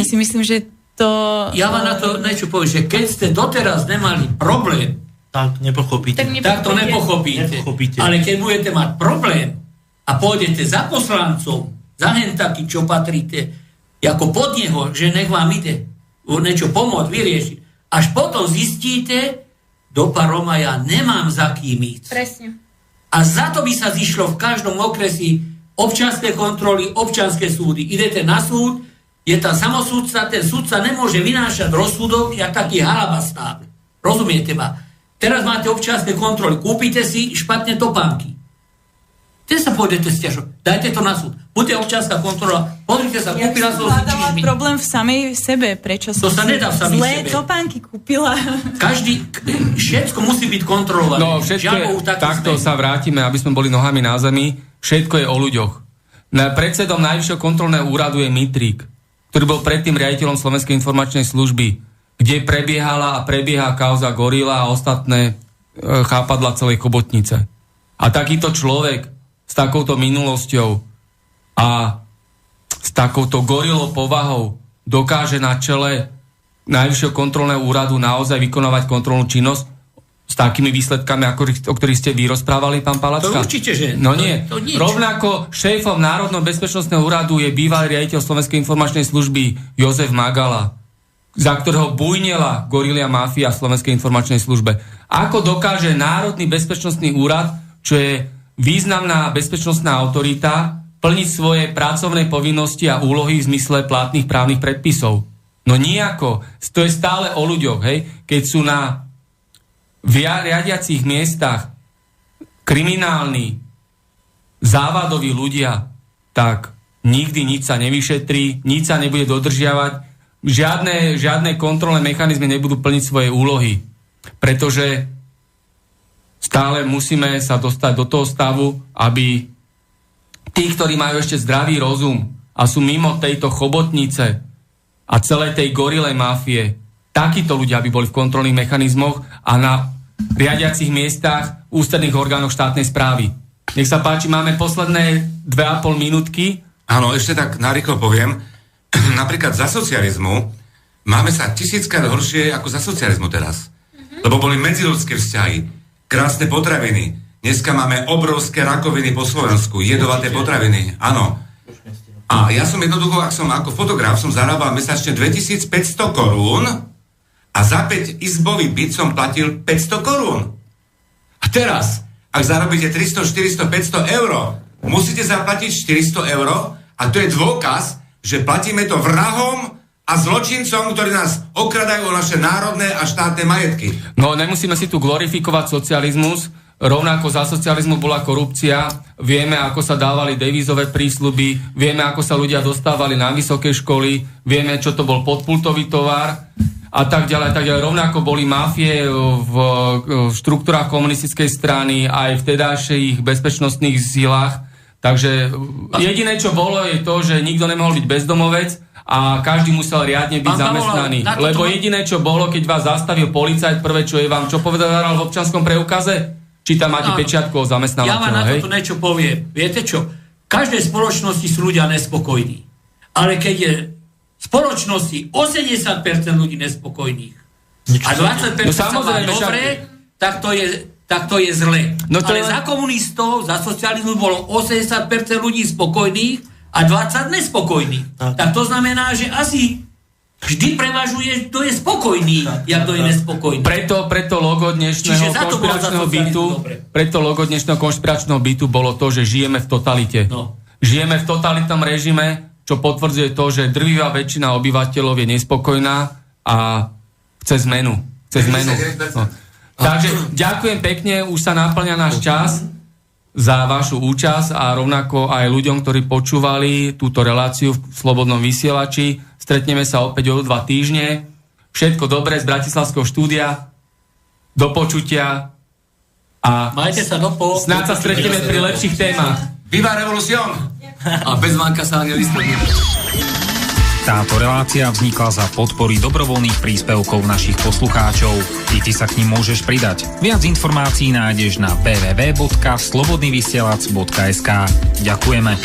si myslím, že to... Ja vám na to niečo poviem, že keď ste doteraz nemali problém, tak nepochopíte. Tak to nepochopíte. Ale keď budete mať problém a pôjdete za poslancom, za hentaky, čo patríte, ako pod neho, že nech vám ide niečo pomôcť, vyriešiť. Až potom zistíte, do Paroma ja nemám za kým ísť. Presne. A za to by sa zišlo v každom okresi občianske kontroly, občianske súdy. Idete na súd, je tam samosúdca, ten súdca nemôže vynášať rozsudok, jak taký halabastár. Rozumiete ma? Teraz máte občianske kontroly, kúpite si špatne topánky. Teď sa pôjdete stiažovať, dajte to na súd. Buďte občianská kontrola, pozrite sa, kúpila som si čižmy. Problém v samej sebe, prečo som sa nedá v samej zlé sebe. Topánky kúpila. Všetko musí byť kontrolované. No, takto sa vrátime, aby sme boli nohami na zemi. Všetko je o ľuďoch. Predsedom Najvyššieho kontrolného úradu je Mitrík, ktorý bol predtým riaditeľom Slovenskej informačnej služby, kde prebiehala a prebieha kauza Gorila a ostatné chápadla celej chobotnice. A takýto človek s takouto minulosťou a s takouto gorilou povahou dokáže na čele Najvyššieho kontrolného úradu naozaj vykonávať kontrolnú činnosť s takými výsledkami, o ktorých ste vy rozprávali, pán Palacka? To určite, že... No nie. Rovnako šéfom Národného bezpečnostného úradu je bývalý riaditeľ Slovenskej informačnej služby Jozef Magala, za ktorého bujnela gorilia mafia v Slovenskej informačnej službe. Ako dokáže Národný bezpečnostný úrad, čo je významná bezpečnostná autorita, plniť svoje pracovné povinnosti a úlohy v zmysle platných právnych predpisov? No nijako. To je stále o ľuďoch, hej? Keď sú na riadiacich miestach kriminálni, závadoví ľudia, tak nikdy nič sa nevyšetrí, nič sa nebude dodržiavať, žiadne kontrolné mechanizmy nebudú plniť svoje úlohy. Pretože stále musíme sa dostať do toho stavu, aby tí, ktorí majú ešte zdravý rozum a sú mimo tejto chobotnice a celej tej gorilej mafie, takíto ľudia by boli v kontrolných mechanizmoch a na riadiacich miestach ústredných orgánoch štátnej správy. Nech sa páči, máme posledné 2,5 minútky. Áno, ešte tak narýchlo poviem. Napríklad za socializmu máme sa 1000-krát horšie ako za socializmu teraz. Lebo boli medziľudské vzťahy, krásne potraviny. Dneska máme obrovské rakoviny po Slovensku, jedovaté potraviny. Áno. A ja som jednoducho, ako fotograf, som zarábal mesačne 2500 korún a za 5 izbový byt som platil 500 korún. A teraz, ak zarobíte 300, 400, 500 eur, musíte zaplatiť 400 eur a to je dôkaz, že platíme to vrahom a zločincom, ktorí nás okradajú o naše národné a štátne majetky. No, nemusíme si tu glorifikovať socializmus. Rovnako za socializmu bola korupcia. Vieme, ako sa dávali devízové prísľuby, vieme, ako sa ľudia dostávali na vysoké školy, vieme, čo to bol podpultový tovar a tak ďalej, tak ďalej. Rovnako boli mafie v štruktúrách komunistickej strany aj v vtedajších bezpečnostných silách. Takže jediné, čo bolo, je to, že nikto nemohol byť bezdomovec a každý musel riadne byť zamestnaný. Lebo jediné, čo bolo, keď vás zastavil policajt, prvé, čo je vám, čo povedal v občianskom preukaze? Či tam máte pečiatku o zamestnávateľa. Ja vám na toto niečo poviem. Viete čo? V každej spoločnosti sú ľudia nespokojní. Ale keď je v spoločnosti 80% ľudí nespokojných a 20% sa má dobre, tak to je zle. No ale za komunistov, za socializmu bolo 80% ľudí spokojných a 20 nespokojných. Tak to znamená, že asi vždy prevažuje, kto je spokojný, jak to je nespokojný. Preto logo dnešného konšpiračného bytu bolo to, že žijeme v totalite. No. Žijeme v totalitnom režime, čo potvrdzuje to, že drvivá väčšina obyvateľov je nespokojná a chce zmenu. No. Takže ďakujem pekne, už sa naplňa náš čas za vašu účasť a rovnako aj ľuďom, ktorí počúvali túto reláciu v Slobodnom vysielači. Stretneme sa opäť o 2 týždne. Všetko dobré z Bratislavského štúdia. Do počutia. A majte sa snáď sa stretneme pri lepších témach. Viva revolución! A bez vánka sa nevystavíme. Táto relácia vznikla za podpory dobrovoľných príspevkov našich poslucháčov. I ty sa k nim môžeš pridať. Viac informácií nájdeš na www.slobodnyvysielac.sk. Ďakujeme.